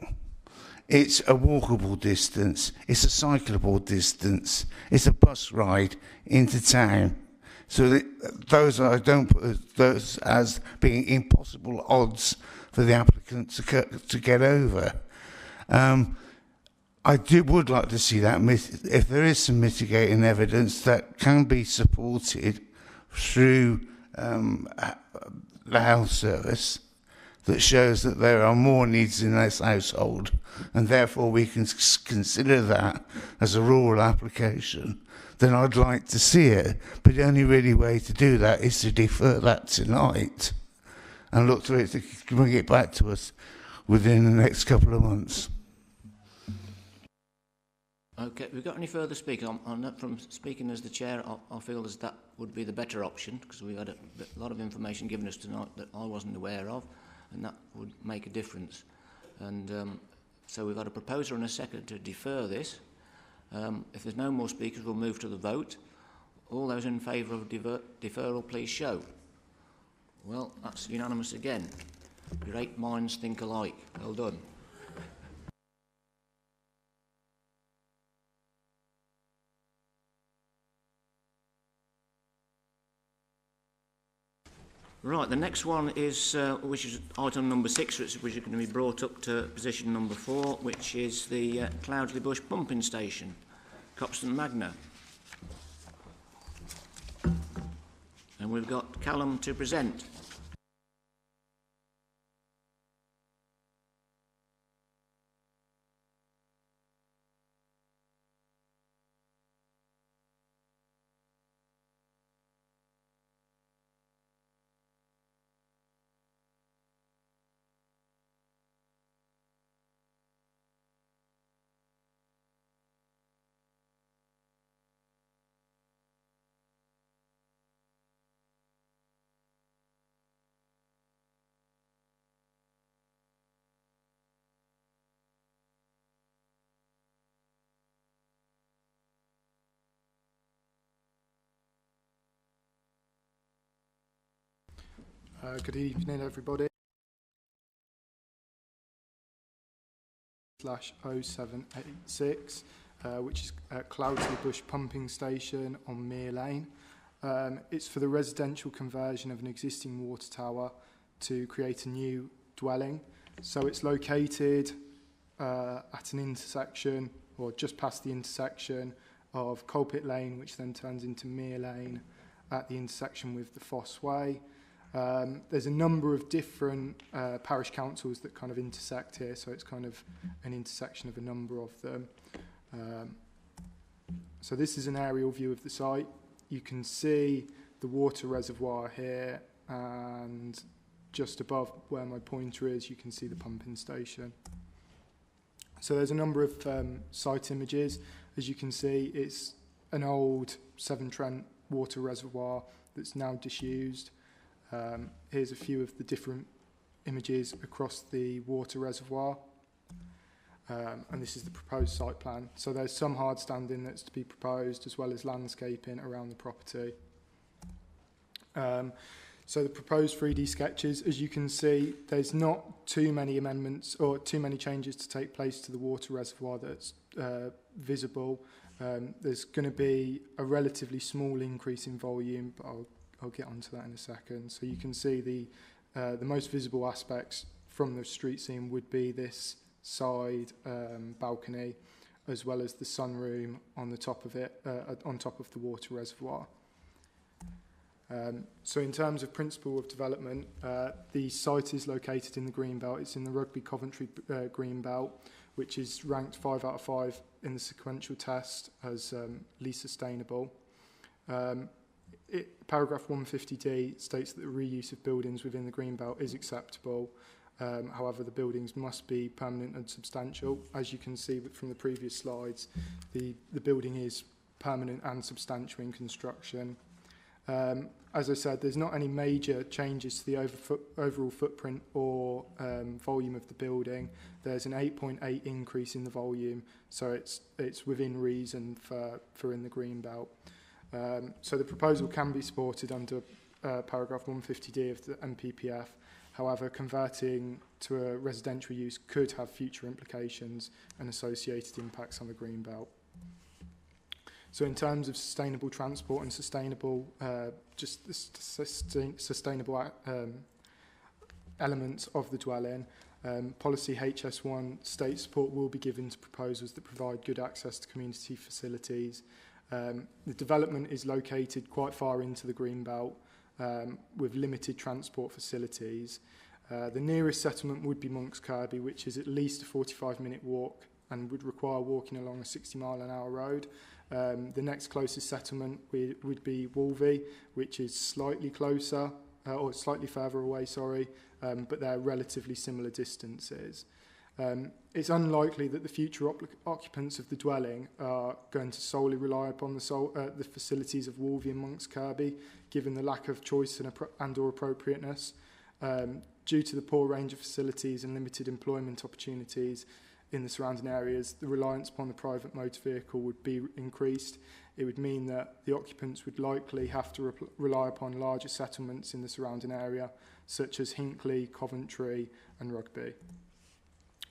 it's a walkable distance, it's a cyclable distance, it's a bus ride into town. So those I don't put those as being impossible odds for the applicant to get over. I would like to see that if there is some mitigating evidence that can be supported through the health service that shows that there are more needs in this household, and therefore we can consider that as a rural application, then I'd like to see it. But the only really way to do that is to defer that tonight and look to it to bring it back to us within the next couple of months. Okay, we've got any further speakers? From speaking as the chair, I feel as that would be the better option, because we had a lot of information given us tonight that I wasn't aware of, and that would make a difference. And so we've got a proposer and a second to defer this. If there's no more speakers, we'll move to the vote. All those in favour of deferral, please show. Well, that's unanimous again. Great minds think alike. Well done. Right, the next one is, which is item number 6, which is going to be brought up to position number 4, which is the Cloudsley Bush pumping station, Copston Magna. And we've got Callum to present. Good evening, everybody. /0786, which is at Cloudsley Bush Pumping Station on Mere Lane. It's for the residential conversion of an existing water tower to create a new dwelling. So it's located at an intersection, or just past the intersection of Coalpit Lane, which then turns into Mere Lane at the intersection with the Foss Way. There's a number of different parish councils that kind of intersect here, so it's kind of an intersection of a number of them. So this is an aerial view of the site. You can see the water reservoir here, and just above where my pointer is, you can see the pumping station. So there's a number of site images. As you can see, it's an old Severn Trent water reservoir that's now disused. Here's a few of the different images across the water reservoir. And this is the proposed site plan. So there's some hard standing that's to be proposed, as well as landscaping around the property. So the proposed 3D sketches, as you can see, there's not too many amendments or too many changes to take place to the water reservoir that's visible. There's going to be a relatively small increase in volume, but I'll get onto that in a second. So you can see the most visible aspects from the street scene would be this side balcony, as well as the sunroom on the top of it, on top of the water reservoir. So in terms of principle of development, the site is located in the Greenbelt. It's in the Rugby Coventry Greenbelt, which is ranked 5 out of 5 in the sequential test as least sustainable. Paragraph 150D states that the reuse of buildings within the Greenbelt is acceptable. However, the buildings must be permanent and substantial. As you can see from the previous slides, the building is permanent and substantial in construction. As I said, there's not any major changes to the overall footprint or volume of the building. There's an 8.8 increase in the volume, so it's within reason for in the Greenbelt. So the proposal can be supported under paragraph 150D of the MPPF. However, converting to a residential use could have future implications and associated impacts on the Greenbelt. So in terms of sustainable transport and sustainable, sustainable elements of the dwelling, policy HS1 states support will be given to proposals that provide good access to community facilities. The development is located quite far into the Greenbelt with limited transport facilities. The nearest settlement would be Monks Kirby, which is at least a 45-minute walk and would require walking along a 60-mile-an-hour road. The next closest settlement would be Wolvie, which is slightly closer, or slightly further away, sorry, but they're relatively similar distances. It's unlikely that the future occupants of the dwelling are going to solely rely upon the facilities of Wolvie and Monks Kirby, given the lack of choice and or appropriateness. Due to the poor range of facilities and limited employment opportunities in the surrounding areas, the reliance upon the private motor vehicle would be increased. It would mean that the occupants would likely have to rely upon larger settlements in the surrounding area, such as Hinckley, Coventry and Rugby.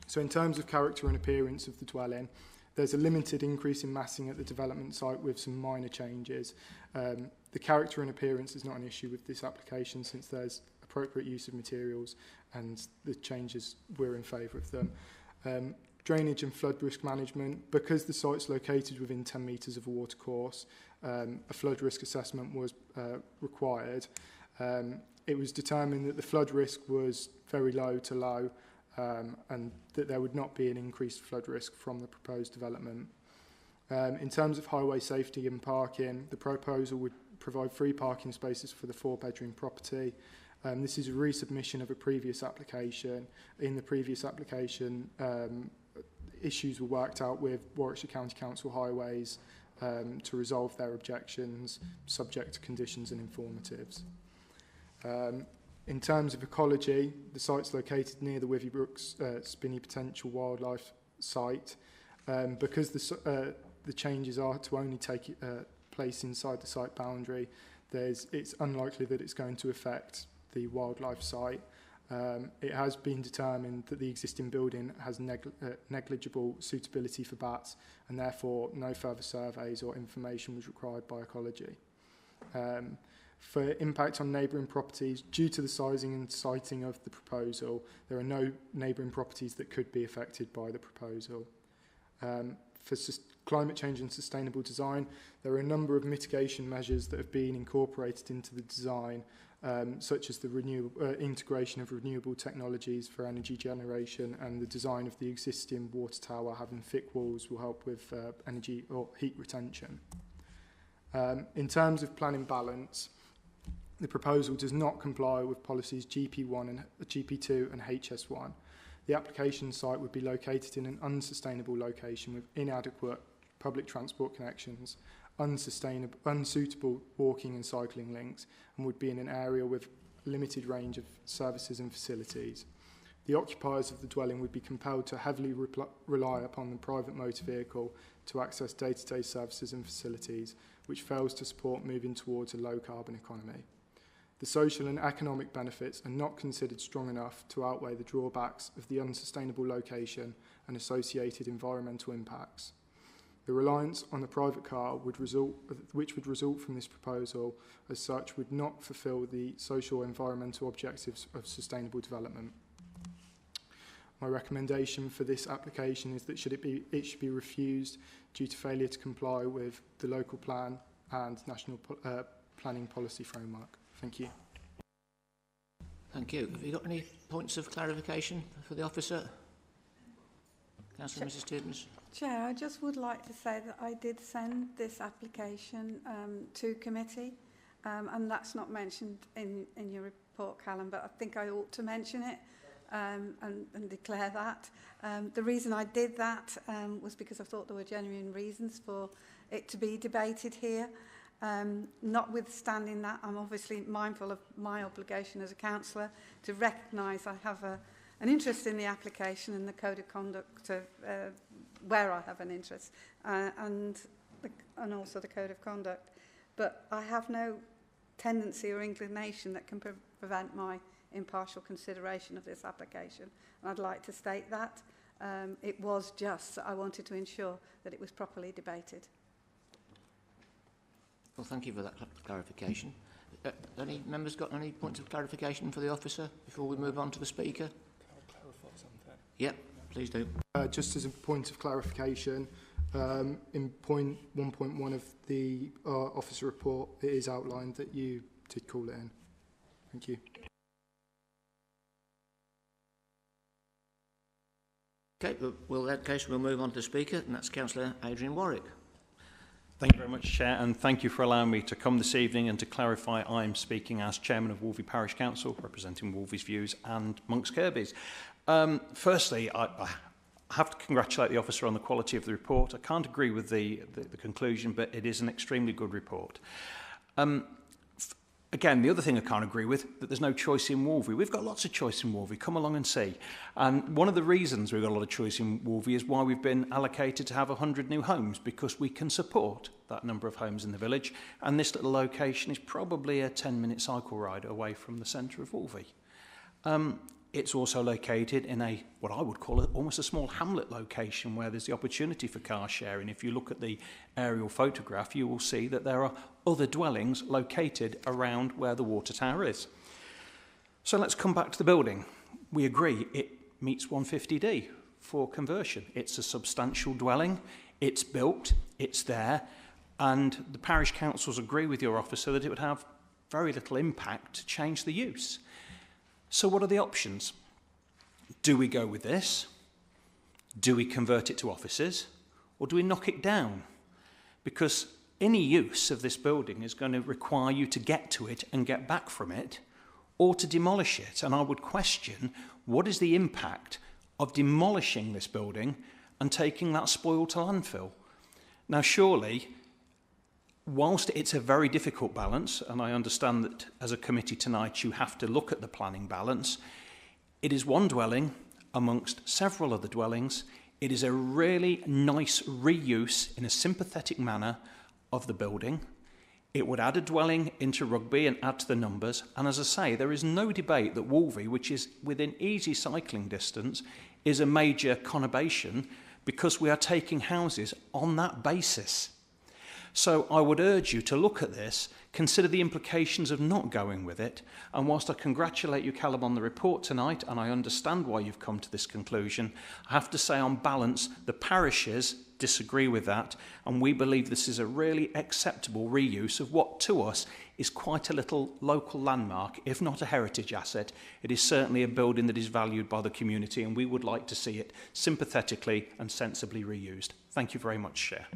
So in terms of character and appearance of the dwelling, there's a limited increase in massing at the development site with some minor changes. The character and appearance is not an issue with this application, since there's appropriate use of materials and the changes, we're in favour of them. Drainage and flood risk management, because the site's located within 10 metres of a watercourse, a flood risk assessment was required. It was determined that the flood risk was very low to low, and that there would not be an increased flood risk from the proposed development. In terms of highway safety and parking, the proposal would provide free parking spaces for the 4-bedroom property. This is a resubmission of a previous application. In the previous application, issues were worked out with Warwickshire County Council Highways to resolve their objections, subject to conditions and informatives. In terms of ecology, the site's located near the Withy Brooks Spinney Potential Wildlife Site. Because the changes are to only take place inside the site boundary, it's unlikely that it's going to affect the wildlife site. It has been determined that the existing building has negligible suitability for bats, and therefore no further surveys or information was required by ecology. For impact on neighbouring properties, due to the sizing and siting of the proposal, there are no neighbouring properties that could be affected by the proposal. For climate change and sustainable design, there are a number of mitigation measures that have been incorporated into the design, such as the integration of renewable technologies for energy generation, and the design of the existing water tower having thick walls will help with energy or heat retention. In terms of planning balance, the proposal does not comply with policies GP1 and GP2 and HS1. The application site would be located in an unsustainable location with inadequate public transport connections, unsuitable walking and cycling links, and would be in an area with limited range of services and facilities. The occupiers of the dwelling would be compelled to heavily rely upon the private motor vehicle to access day-to-day services and facilities, which fails to support moving towards a low-carbon economy. The social and economic benefits are not considered strong enough to outweigh the drawbacks of the unsustainable location and associated environmental impacts. The reliance on the private car which would result from this proposal as such would not fulfil the social and environmental objectives of sustainable development. My recommendation for this application is that it should be refused due to failure to comply with the local plan and national planning policy framework. Thank you. Thank you. Have you got any points of clarification for the officer? Councillor Mrs Stevens. Chair, I just would like to say that I did send this application to committee, and that's not mentioned in your report, Callum, but I think I ought to mention it and declare that. The reason I did that was because I thought there were genuine reasons for it to be debated here. Notwithstanding that, I'm obviously mindful of my obligation as a councillor to recognise I have an interest in the application and the code of conduct where I have an interest, and also the code of conduct. But I have no tendency or inclination that can prevent my impartial consideration of this application. And I'd like to state that. It was just that I wanted to ensure that it was properly debated. Well, thank you for that clarification. Any members got any points of clarification for the officer before we move on to the speaker? Can I clarify something? Yeah, please do. Just as a point of clarification, in point 1.1 of the officer report, it is outlined that you did call it in. Thank you. Okay, well, in that case, we'll move on to the speaker, and that's Councillor Adrian Warwick. Thank you very much, Chair, and thank you for allowing me to come this evening and to clarify I'm speaking as Chairman of Wolvie Parish Council, representing Wolvie's views and Monks Kirby's. Firstly, I have to congratulate the officer on the quality of the report. I can't agree with the conclusion, but it is an extremely good report. Again, the other thing I can't agree with, that there's no choice in Wolvie. We've got lots of choice in Wolvie. Come along and see. And one of the reasons we've got a lot of choice in Wolvie is why we've been allocated to have 100 new homes, because we can support that number of homes in the village. And this little location is probably a 10-minute cycle ride away from the centre of Wolvie. It's also located in a, what I would call almost a small hamlet location where there's the opportunity for car sharing. If you look at the aerial photograph, you will see that there are other dwellings located around where the water tower is. So let's come back to the building. We agree it meets 150D for conversion. It's a substantial dwelling, it's built, it's there, and the parish councils agree with your officer that it would have very little impact to change the use. So what are the options? Do we go with this? Do we convert it to offices? Or do we knock it down? Because any use of this building is going to require you to get to it and get back from it, or to demolish it. And I would question, what is the impact of demolishing this building and taking that spoil to landfill? Now, surely, whilst it's a very difficult balance, and I understand that as a committee tonight you have to look at the planning balance, it is one dwelling amongst several other dwellings. It is a really nice reuse in a sympathetic manner of the building. It would add a dwelling into Rugby and add to the numbers. And as I say, there is no debate that Wolvie, which is within easy cycling distance, is a major conurbation, because we are taking houses on that basis. So I would urge you to look at this, consider the implications of not going with it, and whilst I congratulate you, Callum, on the report tonight, and I understand why you've come to this conclusion, I have to say on balance, the parishes disagree with that, and we believe this is a really acceptable reuse of what to us is quite a little local landmark, if not a heritage asset. It is certainly a building that is valued by the community, and we would like to see it sympathetically and sensibly reused. Thank you very much, Chair.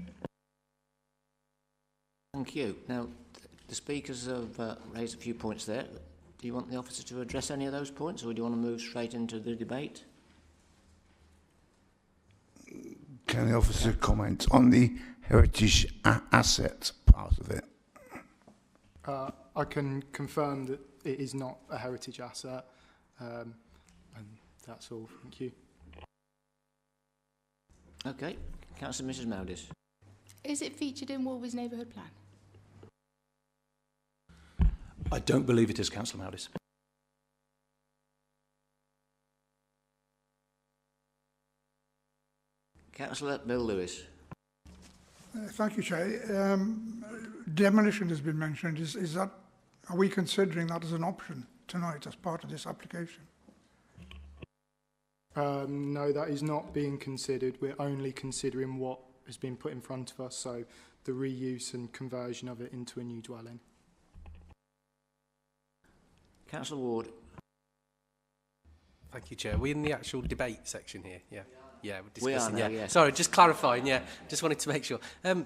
Thank you. Now, the speakers have raised a few points there. Do you want the officer to address any of those points, or do you want to move straight into the debate? Can the officer comment on the heritage asset part of it? I can confirm that it is not a heritage asset, and that's all. Thank you. Okay. Councillor Mrs Meadows. Is it featured in Wolver's neighbourhood plan? I don't believe it is, Councillor Meadows. Councillor Bill Lewis. Thank you, Chair. Demolition has been mentioned. Is that, are we considering that as an option tonight as part of this application? No, that is not being considered. We're only considering what has been put in front of us, so the reuse and conversion of it into a new dwelling. Councillor Ward. Thank you, Chair. Are we in the actual debate section here? Yeah. Yeah, we're discussing. We are now, yeah. yes. Sorry, just clarifying. Yeah, just wanted to make sure.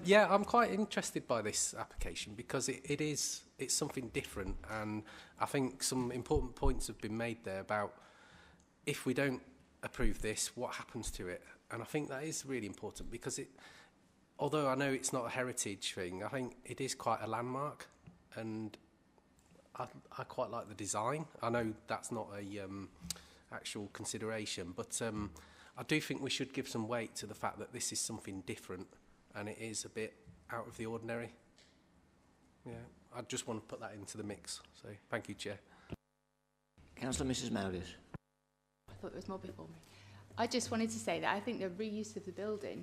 Yeah, I'm quite interested by this application because it's something different, and I think some important points have been made there about if we don't approve this, what happens to it? And I think that is really important because although I know it's not a heritage thing, I think it is quite a landmark, and I quite like the design. I know that's not a actual consideration, but I do think we should give some weight to the fact that this is something different and it is a bit out of the ordinary. Yeah, I just want to put that into the mix. So thank you, Chair. Councillor Mrs Meadows. I thought there was more before me. I just wanted to say that I think the reuse of the building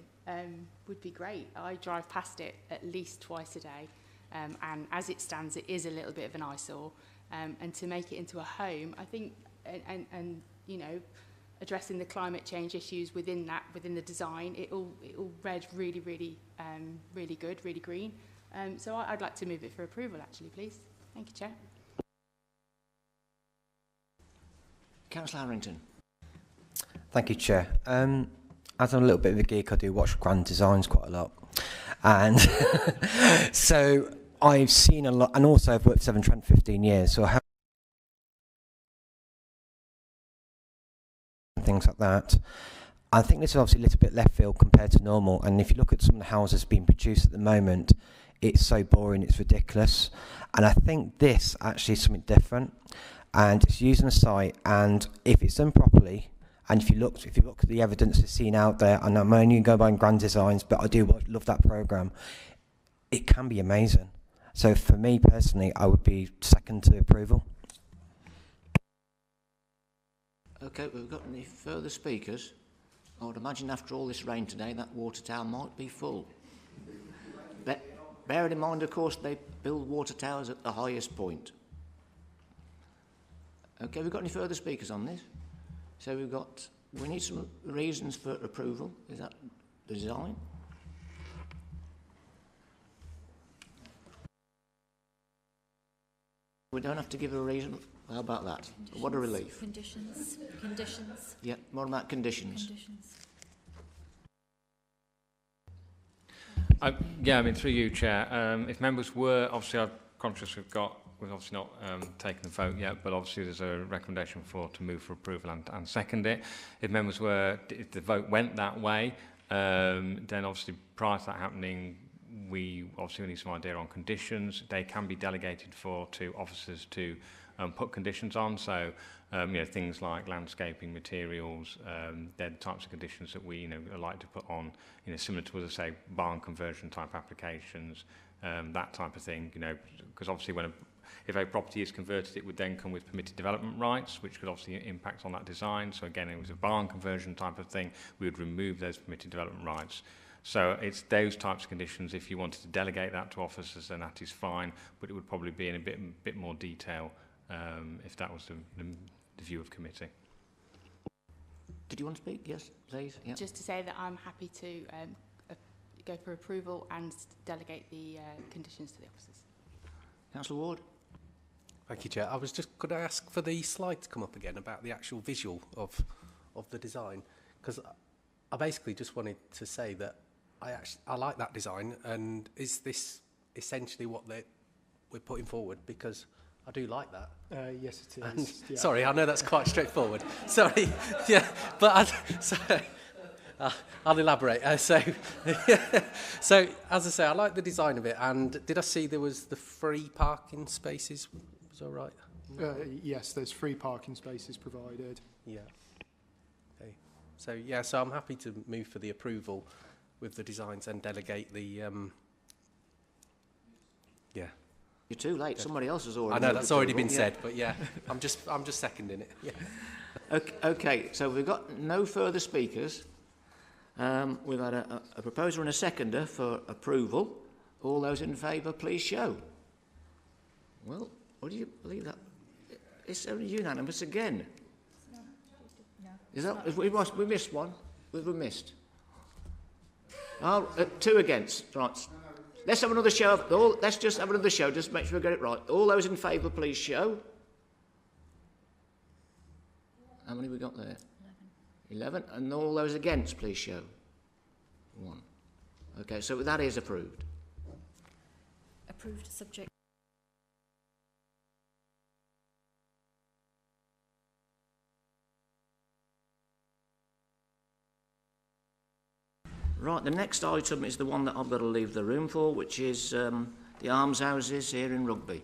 would be great. I drive past it at least twice a day, and as it stands, it is a little bit of an eyesore. And to make it into a home, I think, and you know, addressing the climate change issues within the design, it all read really good, really green. So I'd like to move it for approval, actually, please. Thank you, Chair. Councillor Harrington. Thank you, Chair. As I'm a little bit of a geek, I do watch grand designs quite a lot. And so I've seen a lot, and also I've worked for Severn Trent 15 years, so I have things like that. I think this is obviously a little bit left field compared to normal, and if you look at some of the houses being produced at the moment, it's so boring, it's ridiculous. And I think this actually is something different, and it's using a site, and if it's done properly, and if you look at the evidence that's seen out there, and I'm only going by grand designs, but I do love that programme, it can be amazing. So for me personally, I would be second to approval. Okay, we've got any further speakers? I would imagine after all this rain today, that water tower might be full. Bearing in mind, of course, they build water towers at the highest point. Okay, we've got any further speakers on this? So we need some reasons for approval. Is that the design? We don't have to give a reason. How about that? What a relief. Conditions. Yeah, what about conditions? Yeah, I mean, through you, Chair. If members were, obviously, I'm conscious we've obviously not taken the vote yet, but obviously there's a recommendation to move for approval and second it. If members were, if the vote went that way, then obviously prior to that happening, we need some idea on conditions. They can be delegated to officers to put conditions on. So, things like landscaping materials, they're the types of conditions that we, like to put on, similar to, as I say, barn conversion type applications, that type of thing, because obviously if a property is converted, it would then come with permitted development rights, which could obviously impact on that design. So again, it was a barn conversion type of thing. We would remove those permitted development rights. So it's those types of conditions. If you wanted to delegate that to officers, then that is fine, but it would probably be in a bit more detail if that was the view of committee. Did you want to speak? Yes, please. Yep. Just to say that I'm happy to go for approval and delegate the conditions to the officers. Councillor Ward. Thank you, Chair. Could I ask for the slide to come up again about the actual visual of the design? Because I basically just wanted to say that I like that design, and is this essentially what we're putting forward? Because I do like that. Yes, it is. And, yeah. Sorry, I know that's quite straightforward. Sorry, yeah, but I'll elaborate. So, as I say, I like the design of it. And did I see there was the free parking spaces? Was that right? Yes, there's free parking spaces provided. Yeah. Okay. So I'm happy to move for the approval with the designs and delegate the. Yeah. You're too late. Somebody else has already. I know that's already been yeah. said, but yeah, I'm just seconding it. Yeah. Okay. So we've got no further speakers. We've had a proposer and a seconder for approval. All those in favour, please show. Well, what do you believe that? It's only unanimous again. Is that we missed one? We missed. Oh, 2 against. Right. Let's have another show. Let's just have another show. Just make sure we get it right. All those in favour, please show. How many we got there? 11. And all those against, please show. 1. Okay, so that is approved. Approved subject. Right, the next item is the one that I've got to leave the room for, which is the almshouses here in Rugby.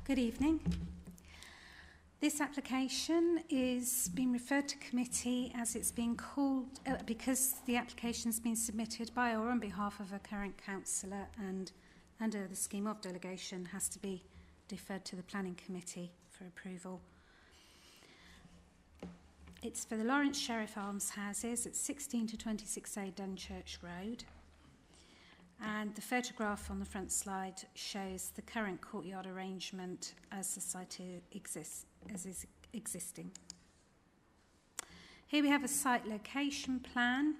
Good evening. This application is being referred to committee as it's been called, because the application has been submitted by or on behalf of a current councillor and under the scheme of delegation has to be deferred to the planning committee for approval. It's for the Lawrence Sheriff Almshouses at 16 to 26A Dunchurch Road. And the photograph on the front slide shows the current courtyard arrangement as the site is existing. Here we have a site location plan.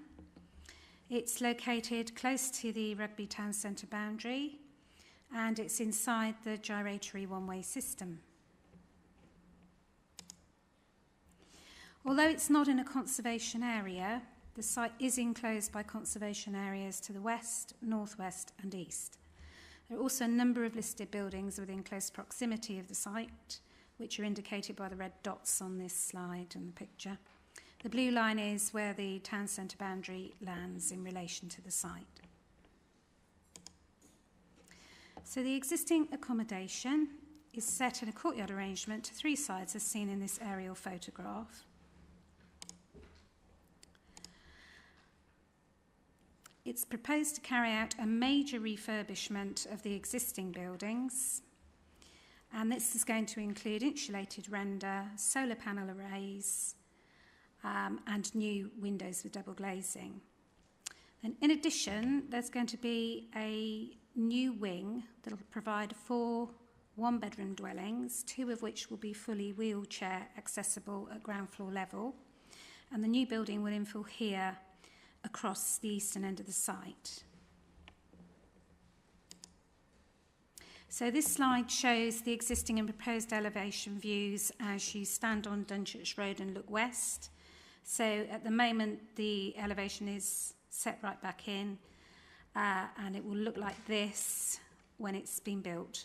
It's located close to the Rugby Town Centre boundary and it's inside the gyratory one-way system. Although it's not in a conservation area, the site is enclosed by conservation areas to the west, northwest and east. There are also a number of listed buildings within close proximity of the site, which are indicated by the red dots on this slide and the picture. The blue line is where the town centre boundary lands in relation to the site. So the existing accommodation is set in a courtyard arrangement to 3 sides as seen in this aerial photograph. It's proposed to carry out a major refurbishment of the existing buildings, and this is going to include insulated render, solar panel arrays, and new windows with double glazing. And in addition, there's going to be a new wing that will provide 4 one-bedroom dwellings, 2 of which will be fully wheelchair accessible at ground floor level, and the new building will infill here across the eastern end of the site. So this slide shows the existing and proposed elevation views as you stand on Dunchurch Road and look west. So at the moment the elevation is set right back in, and it will look like this when it's been built.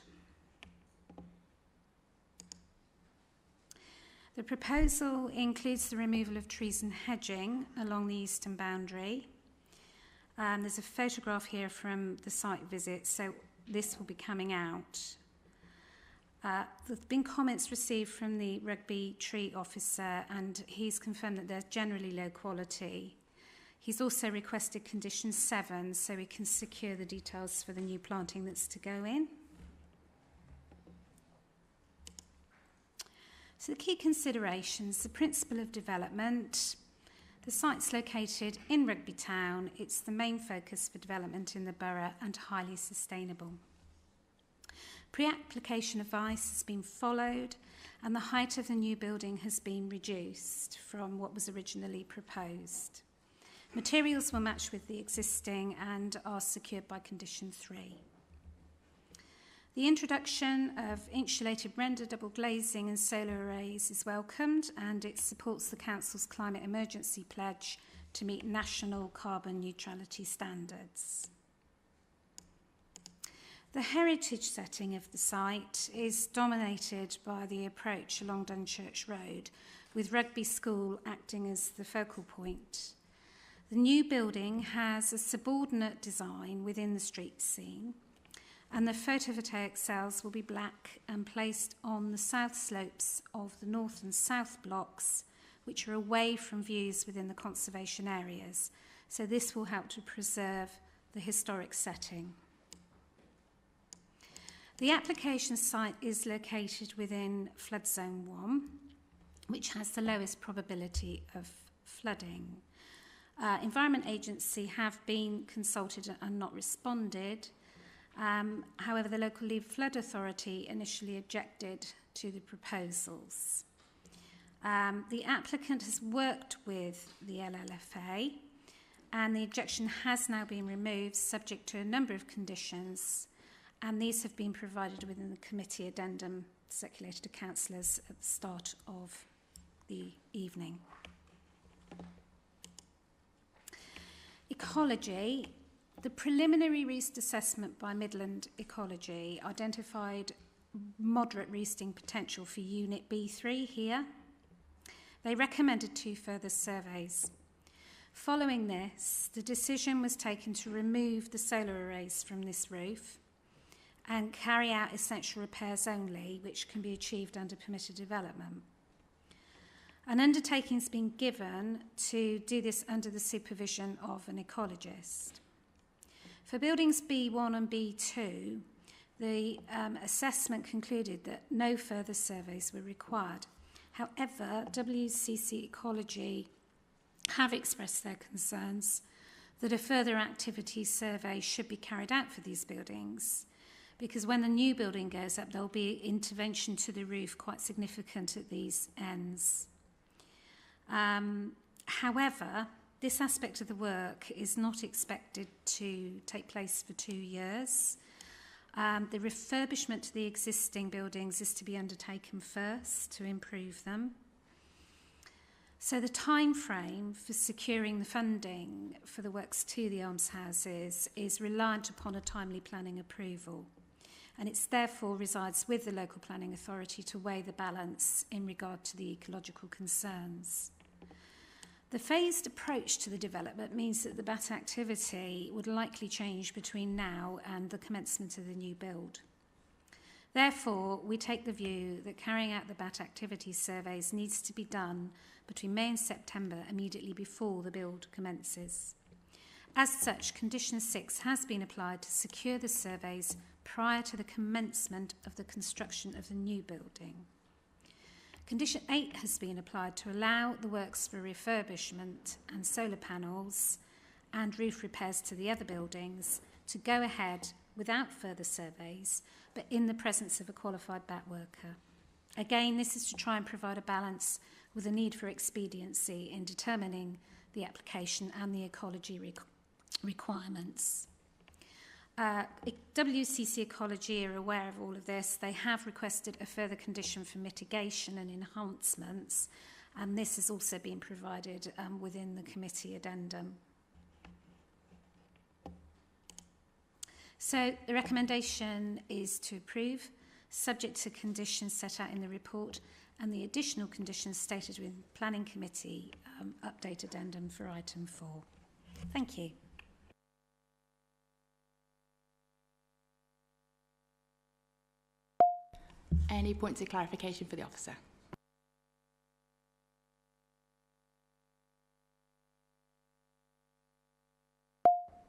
The proposal includes the removal of trees and hedging along the eastern boundary. There's a photograph here from the site visit, so this will be coming out. There's been comments received from the Rugby tree officer, and he's confirmed that they're generally low quality. He's also requested condition 7 so we can secure the details for the new planting that's to go in. So the key considerations, the principle of development. The site's located in Rugby Town. It's the main focus for development in the borough and highly sustainable. Pre-application advice has been followed, and the height of the new building has been reduced from what was originally proposed. Materials will match with the existing and are secured by condition 3. The introduction of insulated render, double glazing and solar arrays is welcomed, and it supports the Council's climate emergency pledge to meet national carbon neutrality standards. The heritage setting of the site is dominated by the approach along Dunchurch Road, with Rugby School acting as the focal point. The new building has a subordinate design within the street scene, and the photovoltaic cells will be black and placed on the south slopes of the north and south blocks, which are away from views within the conservation areas. So this will help to preserve the historic setting. The application site is located within flood zone 1, which has the lowest probability of flooding. Environment Agency have been consulted and not responded. However, the local Lead Flood Authority initially objected to the proposals. The applicant has worked with the LLFA, and the objection has now been removed subject to a number of conditions, and these have been provided within the committee addendum circulated to councillors at the start of the evening. Ecology. The preliminary roost assessment by Midland Ecology identified moderate roosting potential for Unit B3 here. They recommended 2 further surveys. Following this, the decision was taken to remove the solar arrays from this roof and carry out essential repairs only, which can be achieved under permitted development. An undertaking's been given to do this under the supervision of an ecologist. For buildings B1 and B2, the assessment concluded that no further surveys were required. However, WCC Ecology have expressed their concerns that a further activity survey should be carried out for these buildings, because when the new building goes up, there will be intervention to the roof quite significant at these ends. However, this aspect of the work is not expected to take place for 2 years. The refurbishment to the existing buildings is to be undertaken first to improve them. So the time frame for securing the funding for the works to the almshouses is reliant upon a timely planning approval, and it therefore resides with the local planning authority to weigh the balance in regard to the ecological concerns. The phased approach to the development means that the BAT activity would likely change between now and the commencement of the new build. Therefore, we take the view that carrying out the BAT activity surveys needs to be done between May and September, immediately before the build commences. As such, condition 6 has been applied to secure the surveys prior to the commencement of the construction of the new building. Condition 8 has been applied to allow the works for refurbishment and solar panels and roof repairs to the other buildings to go ahead without further surveys, but in the presence of a qualified back worker. Again, this is to try and provide a balance with a need for expediency in determining the application and the ecology requirements. WCC Ecology are aware of all of this. They have requested a further condition for mitigation and enhancements, and this has also been provided within the committee addendum. So the recommendation is to approve, subject to conditions set out in the report and the additional conditions stated within the Planning Committee update addendum for item 4. Thank you. Any points of clarification for the officer?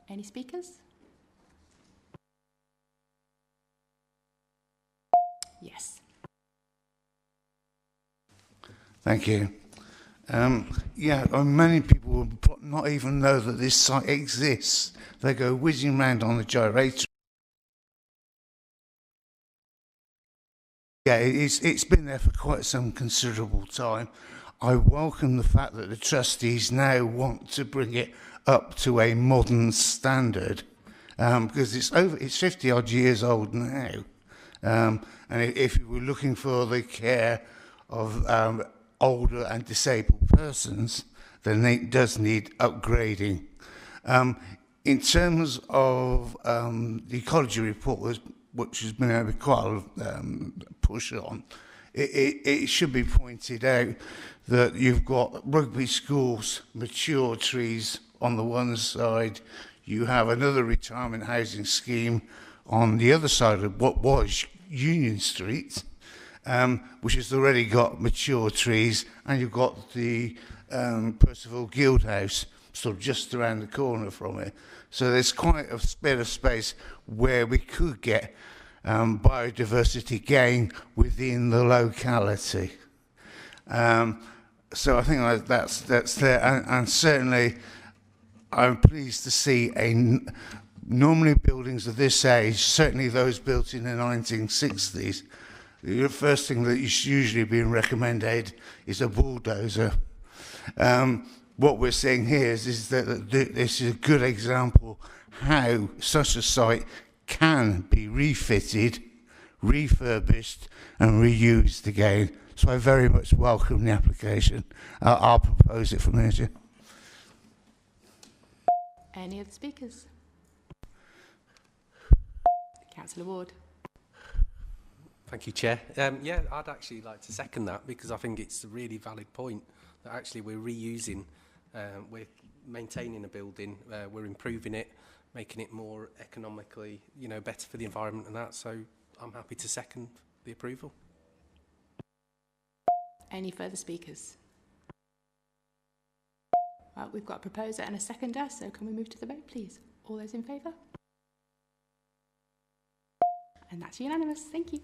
Any speakers? Yes. Thank you. Many people will not even know that this site exists. They go whizzing round on the gyrator. Yeah, it's been there for quite some considerable time. I welcome the fact that the trustees now want to bring it up to a modern standard, because it's 50 odd years old now. And if you were looking for the care of older and disabled persons, then it does need upgrading. In terms of the ecology report, which has been able quite a lot of push on, it should be pointed out that you've got Rugby schools, mature trees on the one side, you have another retirement housing scheme on the other side of what was Union Street, which has already got mature trees, and you've got the Percival Guild House sort of just around the corner from it. So there's quite a bit of space where we could get biodiversity gain within the locality. So I think that's there, and certainly I'm pleased to see normally buildings of this age, certainly those built in the 1960s, the first thing that is usually being recommended is a bulldozer. What we're seeing here is that this is a good example how such a site can be refitted, refurbished and reused again. So I very much welcome the application. I'll propose it for measure. Any other speakers? Councillor Ward. Thank you, Chair. Yeah, I'd actually like to second that, because I think it's a really valid point that actually we're reusing, we're maintaining a building, we're improving it, making it more economically, better for the environment and that. So I'm happy to second the approval. Any further speakers? Well, we've got a proposer and a seconder, so can we move to the vote, please? All those in favour? And that's unanimous. Thank you.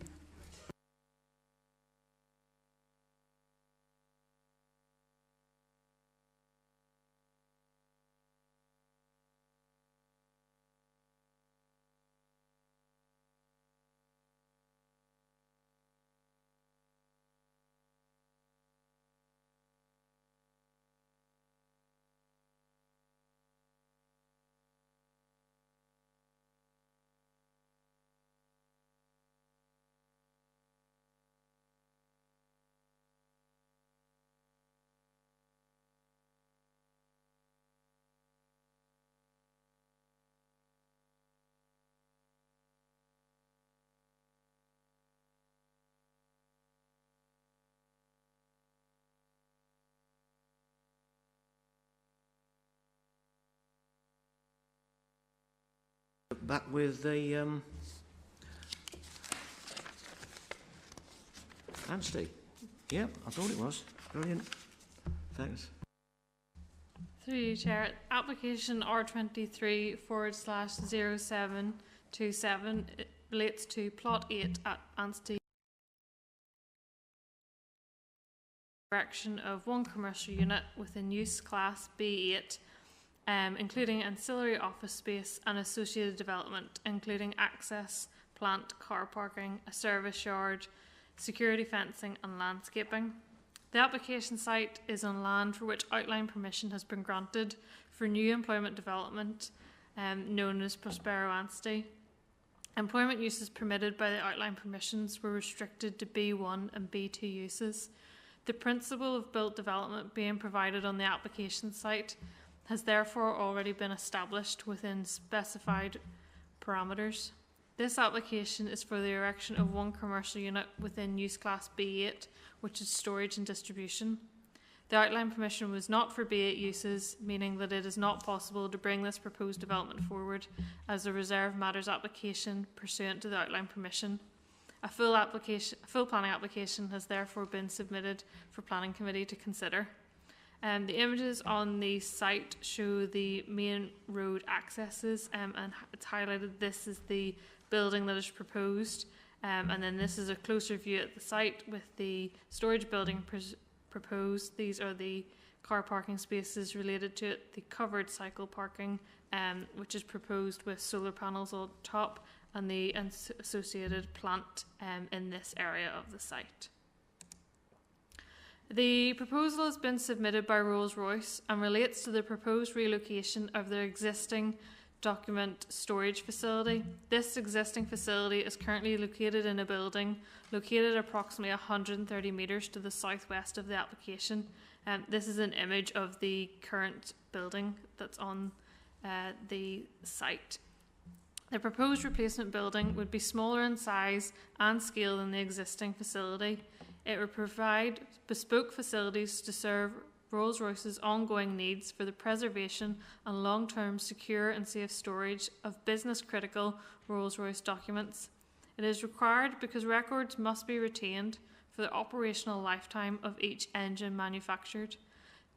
Back with the Anstey. Yeah, I thought it was. Brilliant. Thanks. Through you, Chair. Application R23/0727 relates to plot 8 at Anstey. Erection of one commercial unit within use class B8, including ancillary office space and associated development, including access plant, car parking, a service yard, security fencing and landscaping. The application site is on land for which outline permission has been granted for new employment development known as Prospero Anstey. Employment uses permitted by the outline permissions were restricted to B1 and B2 uses. The principle of built development being provided on the application site has therefore already been established within specified parameters. This application is for the erection of one commercial unit within use class B8, which is storage and distribution. The outline permission was not for B8 uses, meaning that it is not possible to bring this proposed development forward as a reserve matters application pursuant to the outline permission. A full planning application has therefore been submitted for Planning Committee to consider. The images on the site show the main road accesses, and it's highlighted this is the building that is proposed, and then this is a closer view at the site with the storage building proposed. These are the car parking spaces related to it, the covered cycle parking, which is proposed with solar panels on top, and the associated plant in this area of the site. The proposal has been submitted by Rolls-Royce and relates to the proposed relocation of their existing document storage facility. This existing facility is currently located in a building located approximately 130 metres to the southwest of the application. This is an image of the current building that's on the site. The proposed replacement building would be smaller in size and scale than the existing facility. It would provide bespoke facilities to serve Rolls-Royce's ongoing needs for the preservation and long-term secure and safe storage of business-critical Rolls-Royce documents. It is required because records must be retained for the operational lifetime of each engine manufactured.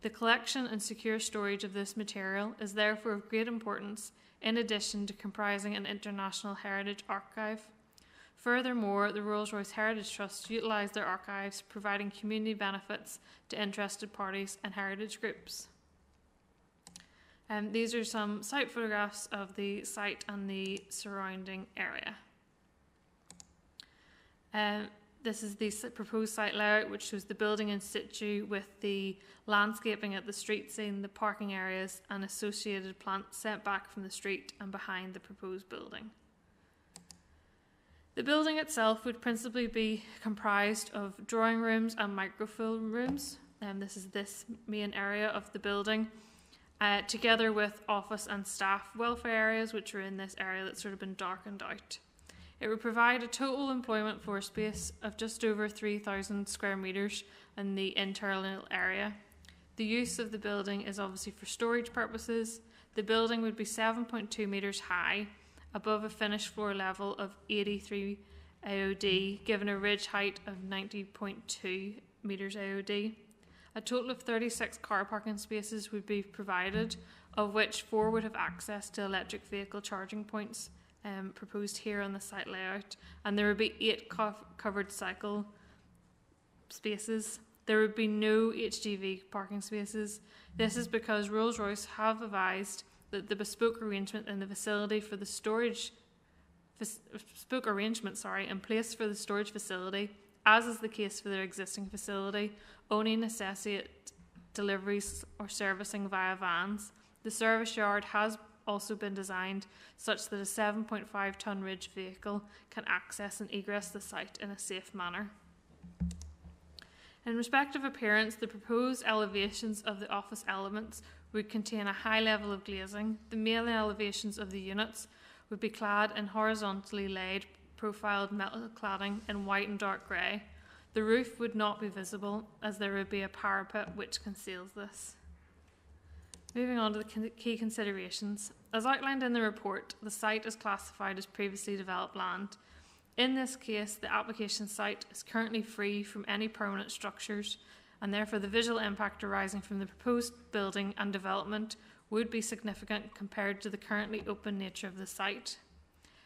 The collection and secure storage of this material is therefore of great importance, in addition to comprising an international heritage archive. Furthermore, the Rolls-Royce Heritage Trust utilise their archives, providing community benefits to interested parties and heritage groups. These are some site photographs of the site and the surrounding area. This is the proposed site layout, which shows the building in situ with the landscaping at the street scene, the parking areas and associated plants set back from the street and behind the proposed building. The building itself would principally be comprised of drawing rooms and microfilm rooms. This is this main area of the building, together with office and staff welfare areas, which are in this area that's sort of been darkened out. It would provide a total employment floor space of just over 3,000 square metres in the internal area. The use of the building is obviously for storage purposes. The building would be 7.2 metres high, above a finished floor level of 83 AOD, given a ridge height of 90.2 metres AOD. A total of 36 car parking spaces would be provided, of which 4 would have access to electric vehicle charging points, proposed here on the site layout, and there would be 8 covered cycle spaces. There would be no HGV parking spaces. This is because Rolls-Royce have advised that the bespoke arrangement in the facility for the storage in place for the storage facility, as is the case for their existing facility, only necessitate deliveries or servicing via vans. The service yard has also been designed such that a 7.5 tonne ridge vehicle can access and egress the site in a safe manner. In respect of appearance, the proposed elevations of the office elements would contain a high level of glazing. The main elevations of the units would be clad in horizontally laid profiled metal cladding in white and dark grey. The roof would not be visible as there would be a parapet which conceals this. Moving on to the key considerations. As outlined in the report, the site is classified as previously developed land. In this case, the application site is currently free from any permanent structures, and therefore the visual impact arising from the proposed building and development would be significant compared to the currently open nature of the site.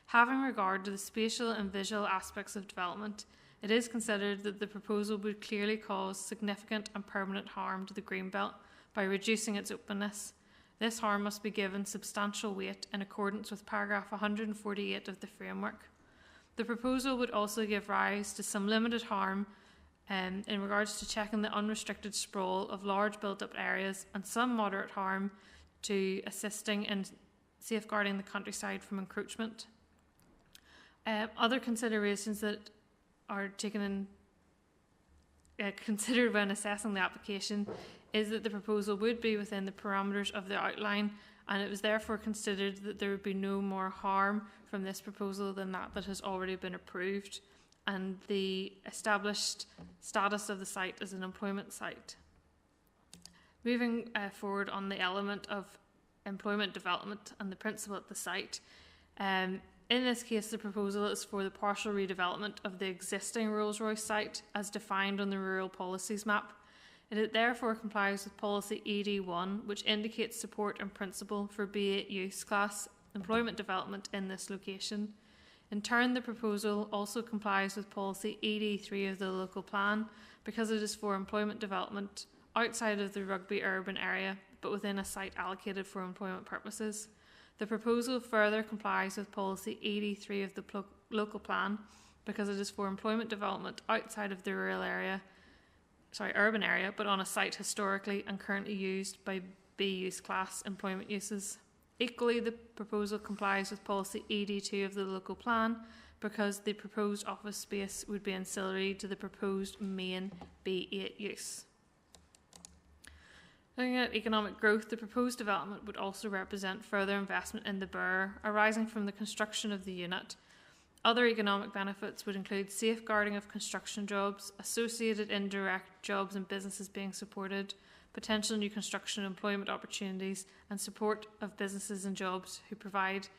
Having regard to the spatial and visual aspects of development, it is considered that the proposal would clearly cause significant and permanent harm to the greenbelt by reducing its openness. This harm must be given substantial weight in accordance with paragraph 148 of the framework. The proposal would also give rise to some limited harm in regards to checking the unrestricted sprawl of large built-up areas and some moderate harm to assisting in safeguarding the countryside from encroachment. Other considerations that are taken in considered when assessing the application is that the proposal would be within the parameters of the outline, and it was therefore considered that there would be no more harm from this proposal than that has already been approved, and the established status of the site as an employment site. Moving forward on the element of employment development and the principle at the site, in this case, the proposal is for the partial redevelopment of the existing Rolls-Royce site as defined on the Rural Policies Map. It therefore complies with Policy ED1, which indicates support and principle for B8 use class employment development in this location. In turn, the proposal also complies with Policy ED3 of the local plan because it is for employment development outside of the Rugby urban area, but within a site allocated for employment purposes. The proposal further complies with Policy ED3 of the local plan because it is for employment development outside of the urban area, but on a site historically and currently used by B use class employment uses. Equally, the proposal complies with Policy ED2 of the local plan because the proposed office space would be ancillary to the proposed main B8 use. Looking at economic growth, the proposed development would also represent further investment in the Borough arising from the construction of the unit. Other economic benefits would include safeguarding of construction jobs, associated indirect jobs and businesses being supported, potential new construction and employment opportunities, and support of businesses and jobs who provide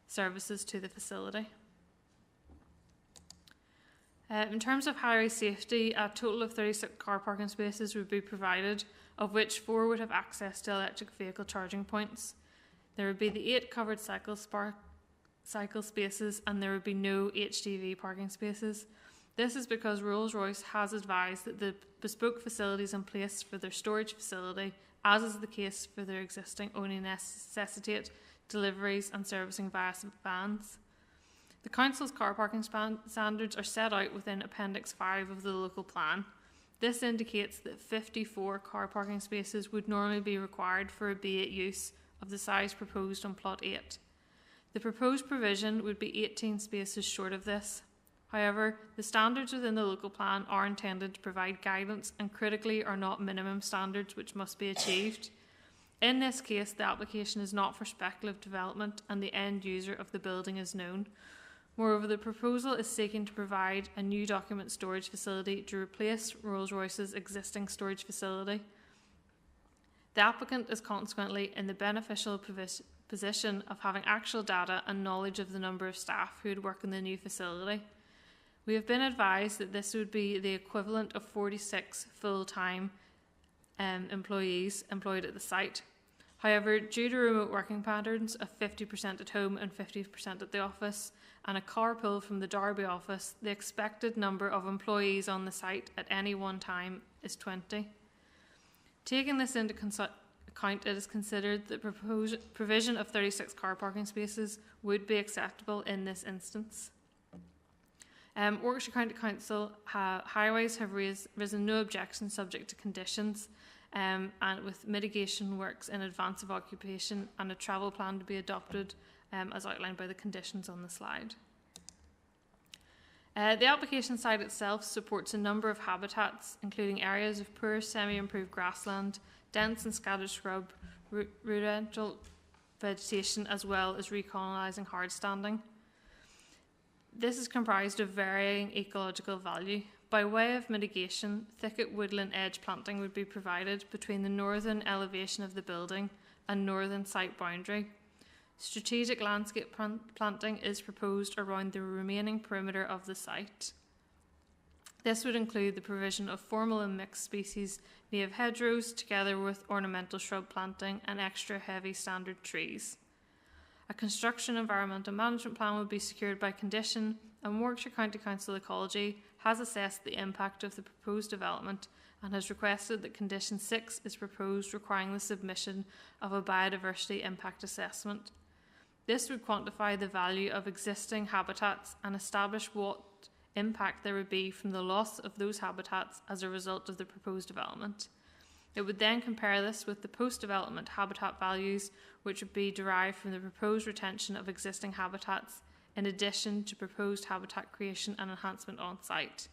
services to the facility. In terms of highway safety, a total of 36 car parking spaces would be provided, of which 4 would have access to electric vehicle charging points. There would be the 8 covered cycle spaces, and there would be no HGV parking spaces. This is because Rolls-Royce has advised that the bespoke facilities in place for their storage facility, as is the case for their existing, only necessitate deliveries and servicing via vans. The Council's car parking standards are set out within Appendix 5 of the local plan. This indicates that 54 car parking spaces would normally be required for a B8 use of the size proposed on Plot 8. The proposed provision would be 18 spaces short of this. However, the standards within the local plan are intended to provide guidance and critically are not minimum standards which must be achieved. In this case, the application is not for speculative development and the end user of the building is known. Moreover, the proposal is seeking to provide a new document storage facility to replace Rolls-Royce's existing storage facility. The applicant is consequently in the beneficial position of having actual data and knowledge of the number of staff who would work in the new facility. We have been advised that this would be the equivalent of 46 full-time employees employed at the site. However, due to remote working patterns of 50% at home and 50% at the office, and a carpool from the Derby office, the expected number of employees on the site at any one time is 20. Taking this into account, it is considered that the provision of 36 car parking spaces would be acceptable in this instance. Warwickshire County Council Highways have risen no objection subject to conditions, and with mitigation works in advance of occupation and a travel plan to be adopted as outlined by the conditions on the slide. The application site itself supports a number of habitats, including areas of poor semi-improved grassland, dense and scattered scrub, rudimental vegetation, as well as recolonising hard standing. This is comprised of varying ecological value. By way of mitigation, thicket woodland edge planting would be provided between the northern elevation of the building and northern site boundary. Strategic landscape planting is proposed around the remaining perimeter of the site. This would include the provision of formal and mixed species native hedgerows together with ornamental shrub planting and extra heavy standard trees. A construction environmental management plan would be secured by condition, and Warwickshire County Council Ecology has assessed the impact of the proposed development and has requested that Condition 6 is proposed, requiring the submission of a biodiversity impact assessment. This would quantify the value of existing habitats and establish what impact there would be from the loss of those habitats as a result of the proposed development. It would then compare this with the post-development habitat values, which would be derived from the proposed retention of existing habitats in addition to proposed habitat creation and enhancement on site.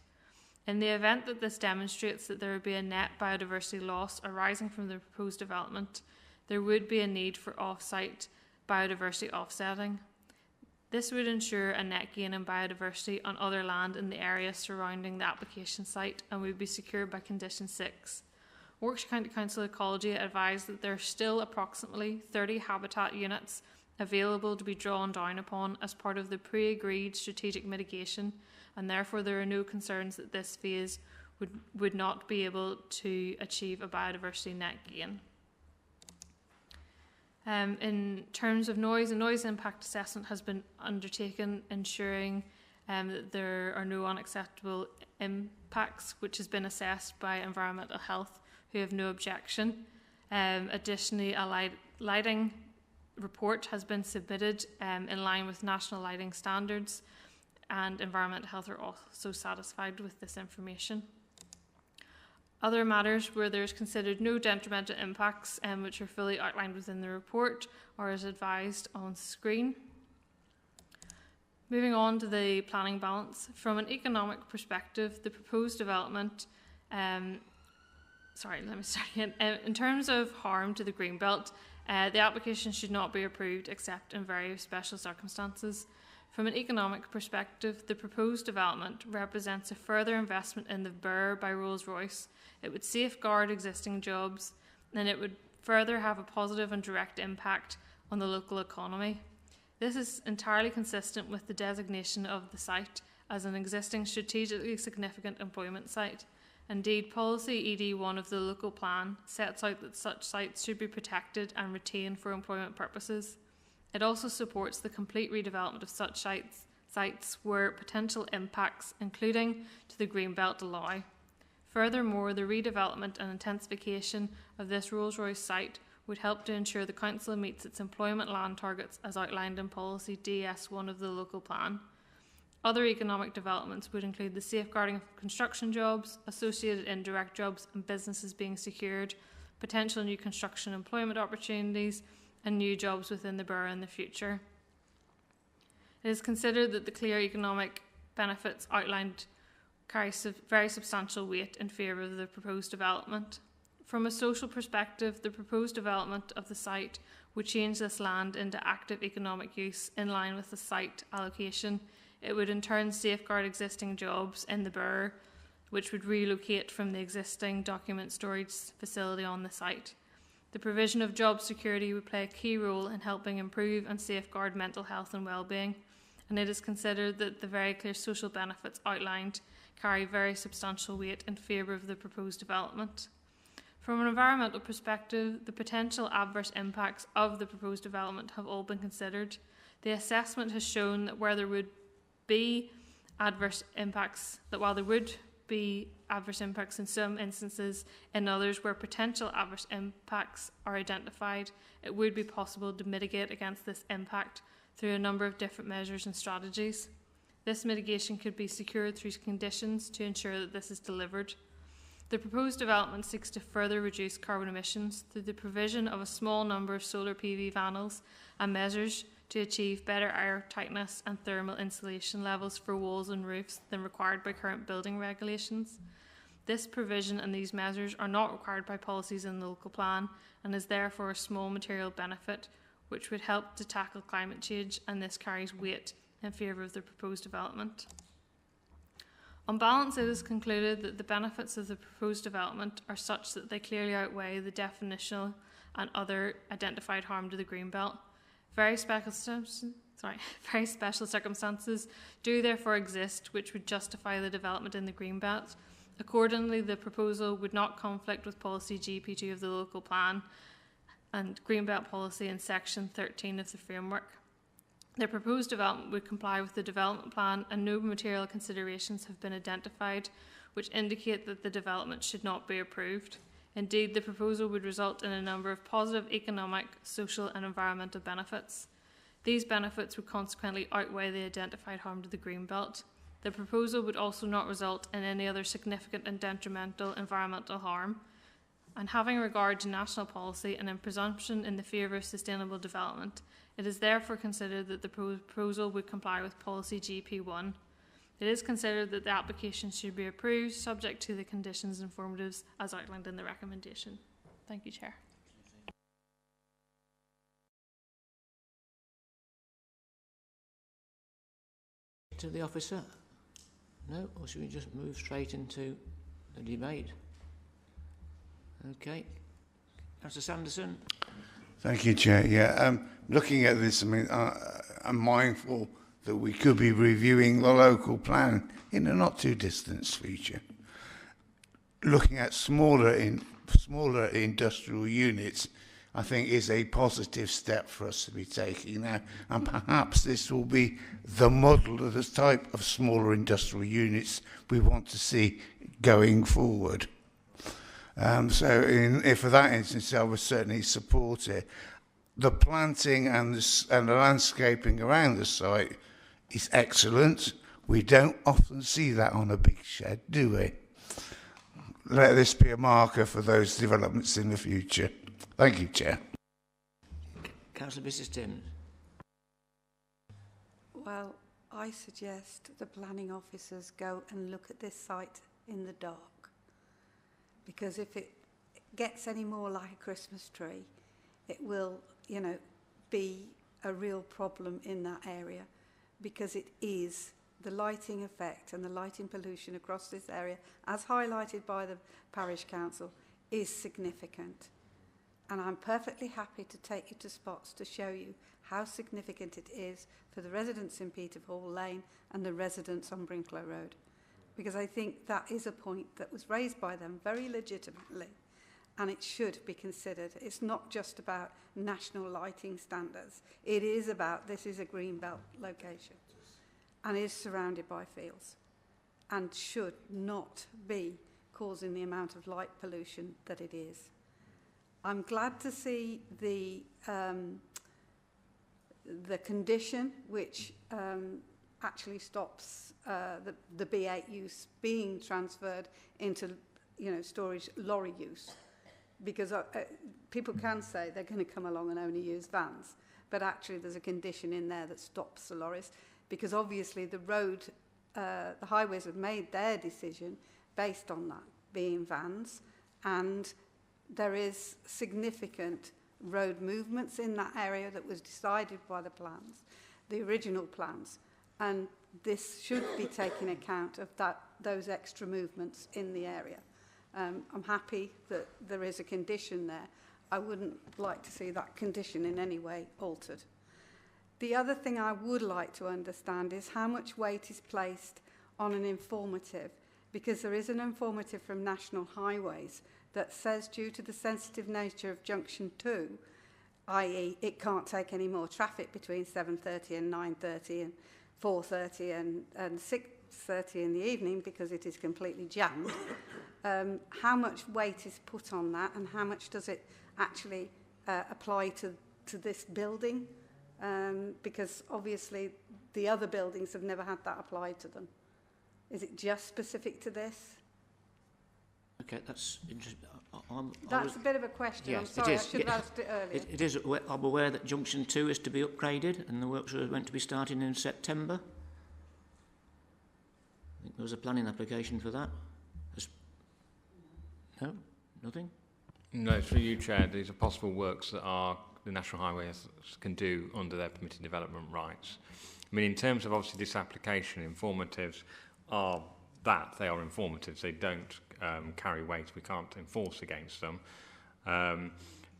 In the event that this demonstrates that there would be a net biodiversity loss arising from the proposed development, there would be a need for off-site biodiversity offsetting. This would ensure a net gain in biodiversity on other land in the area surrounding the application site and would be secured by Condition 6. Warwickshire County Council Ecology advised that there are still approximately 30 habitat units available to be drawn down upon as part of the pre-agreed strategic mitigation, and therefore there are no concerns that this phase would not be able to achieve a biodiversity net gain. In terms of noise, a noise impact assessment has been undertaken, ensuring that there are no unacceptable impacts, which has been assessed by Environmental Health, who have no objection. Additionally, a lighting report has been submitted in line with national lighting standards, and Environmental Health are also satisfied with this information. Other matters where there is considered no detrimental impacts, which are fully outlined within the report, are as advised on screen. Moving on to the planning balance. From an economic perspective, the proposed development, in terms of harm to the Greenbelt, the application should not be approved except in very special circumstances. From an economic perspective, the proposed development represents a further investment in the Borough by Rolls-Royce. It would safeguard existing jobs, and it would further have a positive and direct impact on the local economy. This is entirely consistent with the designation of the site as an existing strategically significant employment site. Indeed, Policy ED1 of the local plan sets out that such sites should be protected and retained for employment purposes. It also supports the complete redevelopment of such sites where potential impacts, including to the Greenbelt, allow. Furthermore, the redevelopment and intensification of this Rolls-Royce site would help to ensure the Council meets its employment land targets as outlined in Policy DS1 of the local plan. Other economic developments would include the safeguarding of construction jobs, associated indirect jobs and businesses being secured, potential new construction employment opportunities, and new jobs within the borough in the future. It is considered that the clear economic benefits outlined carry very substantial weight in favour of the proposed development. From a social perspective, the proposed development of the site would change this land into active economic use in line with the site allocation. It would in turn safeguard existing jobs in the borough, which would relocate from the existing document storage facility on the site. The provision of job security would play a key role in helping improve and safeguard mental health and well-being, and it is considered that the very clear social benefits outlined carry very substantial weight in favour of the proposed development. From an environmental perspective, the potential adverse impacts of the proposed development have all been considered. The assessment has shown that where there would be adverse impacts, in some instances, in others where potential adverse impacts are identified, it would be possible to mitigate against this impact through a number of different measures and strategies. This mitigation could be secured through conditions to ensure that this is delivered. The proposed development seeks to further reduce carbon emissions through the provision of a small number of solar PV panels and measures to achieve better air tightness and thermal insulation levels for walls and roofs than required by current building regulations. This provision and these measures are not required by policies in the local plan and is therefore a small material benefit which would help to tackle climate change, and this carries weight in favour of the proposed development. On balance, it is concluded that the benefits of the proposed development are such that they clearly outweigh the definitional and other identified harm to the Greenbelt. Very special circumstances do therefore exist which would justify the development in the Greenbelt. Accordingly, the proposal would not conflict with Policy GP2 of the local plan and Greenbelt policy in Section 13 of the framework. The proposed development would comply with the development plan, and no material considerations have been identified which indicate that the development should not be approved. Indeed, the proposal would result in a number of positive economic, social and environmental benefits. These benefits would consequently outweigh the identified harm to the greenbelt. The proposal would also not result in any other significant and detrimental environmental harm. And having regard to national policy and in presumption in the favour of sustainable development, it is therefore considered that the proposal would comply with Policy GP1. It is considered that the application should be approved, subject to the conditions and informatives as outlined in the recommendation. Thank you, Chair. To the officer? No? Or should we just move straight into the debate? Okay. Councillor Sanderson? Thank you, Chair. Yeah, looking at this, I mean, I'm mindful that we could be reviewing the local plan in a not too distant future. Looking at smaller industrial units, I think is a positive step for us to be taking now, and perhaps this will be the model of the type of smaller industrial units we want to see going forward. If for that instance, I would certainly support it. The planting and the landscaping around the site is excellent. We don't often see that on a big shed, do we? Let this be a marker for those developments in the future. Thank you, Chair. Councillor Mrs. Timms. Well, I suggest the planning officers go and look at this site in the dark. Because if it gets any more like a Christmas tree, it will, be a real problem in that area, because it is the lighting effect and the lighting pollution across this area, as highlighted by the parish council, is significant. And I'm perfectly happy to take you to spots to show you how significant it is for the residents in Peterhall Lane and the residents on Brinklow Road. Because I think that is a point that was raised by them very legitimately, and it should be considered. It's not just about national lighting standards. It is about, this is a green belt location and is surrounded by fields and should not be causing the amount of light pollution that it is. I'm glad to see the condition which actually stops the B8 use being transferred into, storage lorry use, because people can say they're going to come along and only use vans, but actually there's a condition in there that stops the lorries, because obviously the highways have made their decision based on that being vans, and there is significant road movements in that area that was decided by the plans, the original plans. And this should be taking account of those extra movements in the area. I'm happy that there is a condition there. I wouldn't like to see that condition in any way altered. The other thing I would like to understand is how much weight is placed on an informative, because there is an informative from National Highways that says, due to the sensitive nature of Junction 2, i.e. it can't take any more traffic between 7:30 and 9:30 and 4:30 and 6:30 in the evening, because it is completely jammed. How much weight is put on that, and how much does it actually apply to this building? Because obviously the other buildings have never had that applied to them. Is it just specific to this? Okay, that's interesting. That's a bit of a question. Yes, I'm sorry, it is. I should have asked it earlier. It is. I'm aware that Junction 2 is to be upgraded, and the works are meant to be starting in September. I think there was a planning application for that. No? Nothing? No, through you, Chair, these are possible works that the National Highways can do under their permitted development rights. I mean, in terms of obviously this application, informatives are that. They are informatives. They don't carry weight. We can't enforce against them.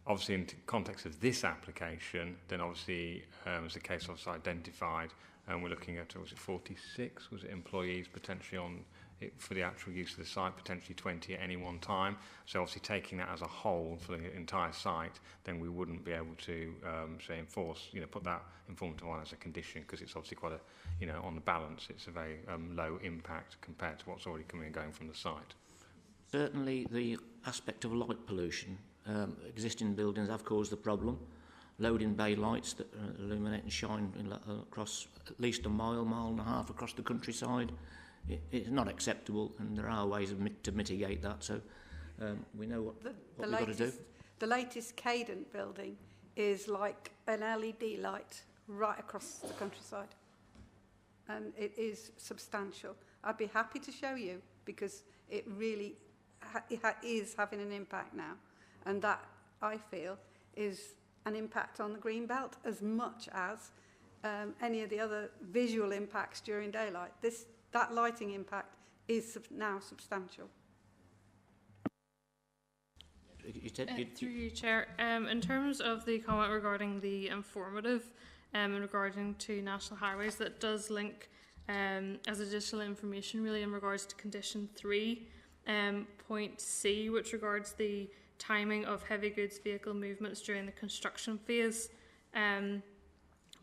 Obviously, in the context of this application, then obviously, as the case officer identified, we're looking at, was it 46? Was it employees potentially on it for the actual use of the site, potentially 20 at any one time? So obviously taking that as a whole for the entire site, then we wouldn't be able to, say, enforce, put that informative on as a condition, because it's obviously quite a, on the balance, it's a very low impact compared to what's already coming and going from the site. Certainly the aspect of light pollution, existing buildings have caused the problem. loading bay lights that illuminate and shine across at least a mile, mile and a half across the countryside. It's not acceptable, and there are ways to mitigate that. So we know what we've got to do. The latest Cadent building is like an LED light right across the countryside, and it is substantial. I'd be happy to show you, because it really is having an impact now, and that, I feel, is an impact on the green belt as much as any of the other visual impacts during daylight. That lighting impact is now substantial. Through you, Chair. In terms of the comment regarding the informative regarding to national highways, that does link as additional information really in regards to condition 3, point C, which regards the timing of heavy goods vehicle movements during the construction phase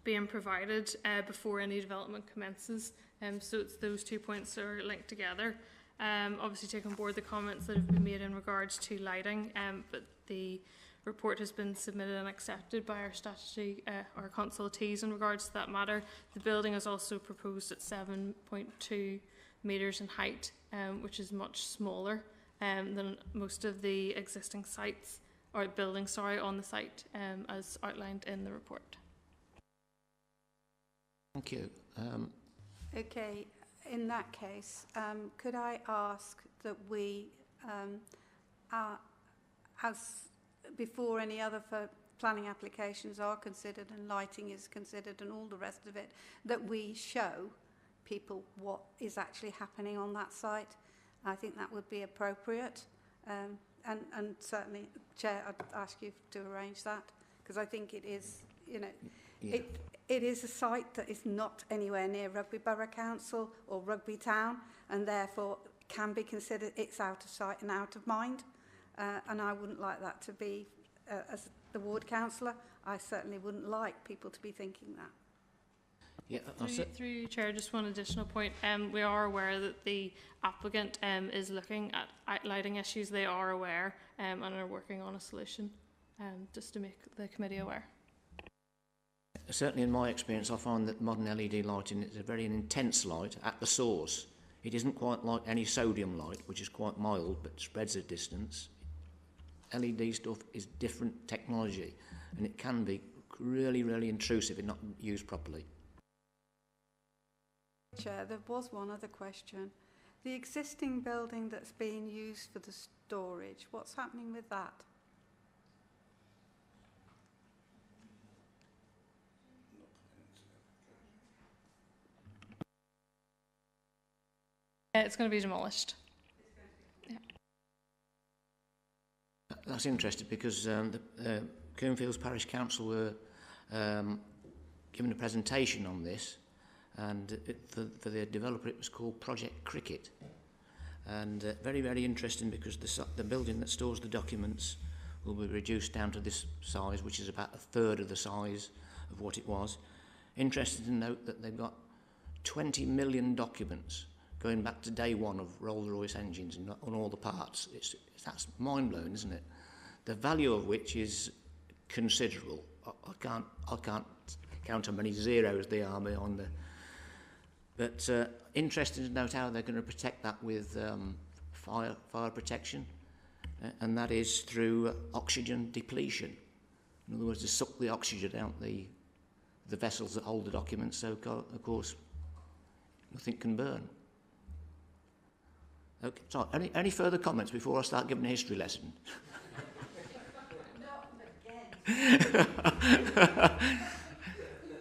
being provided before any development commences. So it's those 2 points that are linked together. Obviously take on board the comments that have been made in regards to lighting, but the report has been submitted and accepted by our statutory, our consultees in regards to that matter. The building is also proposed at 7.2 metres in height, which is much smaller than most of the existing sites, or buildings, sorry, on the site, as outlined in the report. Thank you. Okay, in that case, could I ask that we, as before any other planning applications are considered and lighting is considered and all the rest of it, that we show people what is actually happening on that site? I think that would be appropriate, and certainly, Chair, I'd ask you to arrange that, because I think it is, you know, Yeah. It is a site that is not anywhere near Rugby Borough Council or Rugby Town, and therefore can be considered, it's out of sight and out of mind, and I wouldn't like that to be, as the ward councillor, I certainly wouldn't like people to be thinking that. Yeah, through you, Chair, just one additional point. We are aware that the applicant is looking at lighting issues. They are aware and are working on a solution, just to make the committee aware. Certainly in my experience, I find that modern LED lighting is a very intense light at the source. It isn't quite like any sodium light, which is quite mild but spreads a distance. LED stuff is different technology, and it can be really, really intrusive if not used properly. Chair, there was one other question. The existing building that's being used for the storage, what's happening with that? It's going to be demolished. Yeah. That's interesting, because the Coomfields Parish Council were given a presentation on this, and for the developer it was called Project Cricket, and very, very interesting, because the building that stores the documents will be reduced down to this size, which is about a third of the size of what it was. Interesting to note that they've got 20 million documents going back to day one of Rolls-Royce engines and on all the parts. That's mind-blowing, isn't it? The value of which is considerable. I can't count how many zeros they are behind the... But interesting to note how they're going to protect that with fire protection, and that is through oxygen depletion. In other words, to suck the oxygen out the vessels that hold the documents, so of course nothing can burn. Okay, so any further comments before I start giving a history lesson?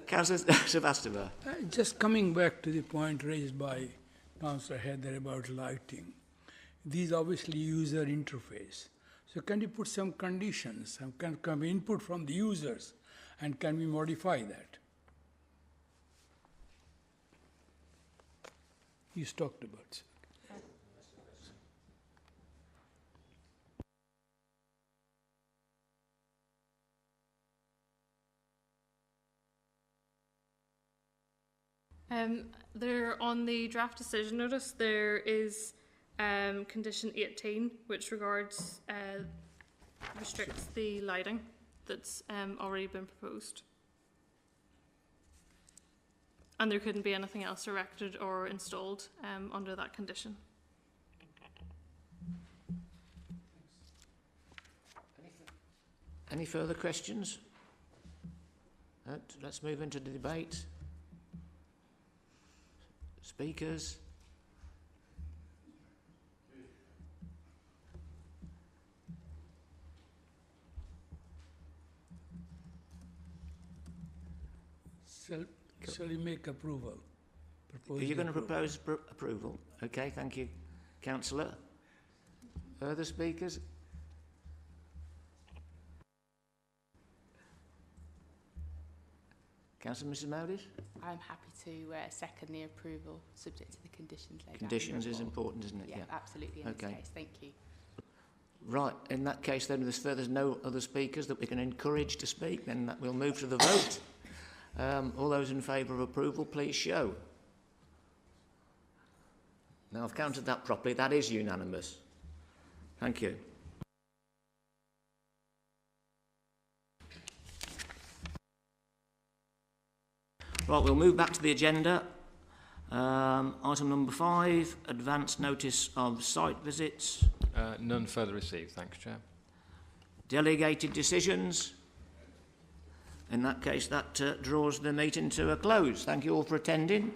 Councillor Sebastova. Just coming back to the point raised by Councillor Heather about lighting. These obviously user interface. So can you put some conditions, some kind of input from the users, and can we modify that? You talked about. There, on the draft decision notice, there is condition 18, which restricts the lighting. that's already been proposed. And there couldn't be anything else erected or installed under that condition. Any further questions? Let's move into the debate. Speakers? Shall you make approval? Are you going to propose approval? Okay, thank you, Councillor. Further speakers? Councillor Mrs Mowdish? I'm happy to second the approval, subject to the conditions laid out. Conditions is important, isn't it? Yeah, absolutely, in this case. Thank you. Right, in that case then, if there's no other speakers that we can encourage to speak, then we'll move to the vote. All those in favour of approval, please show. Now, I've counted that properly. That is unanimous. Thank you. Right, we'll move back to the agenda. Item number 5, advance notice of site visits. None further received, thanks, Chair. Delegated decisions. In that case, that draws the meeting to a close. Thank you all for attending.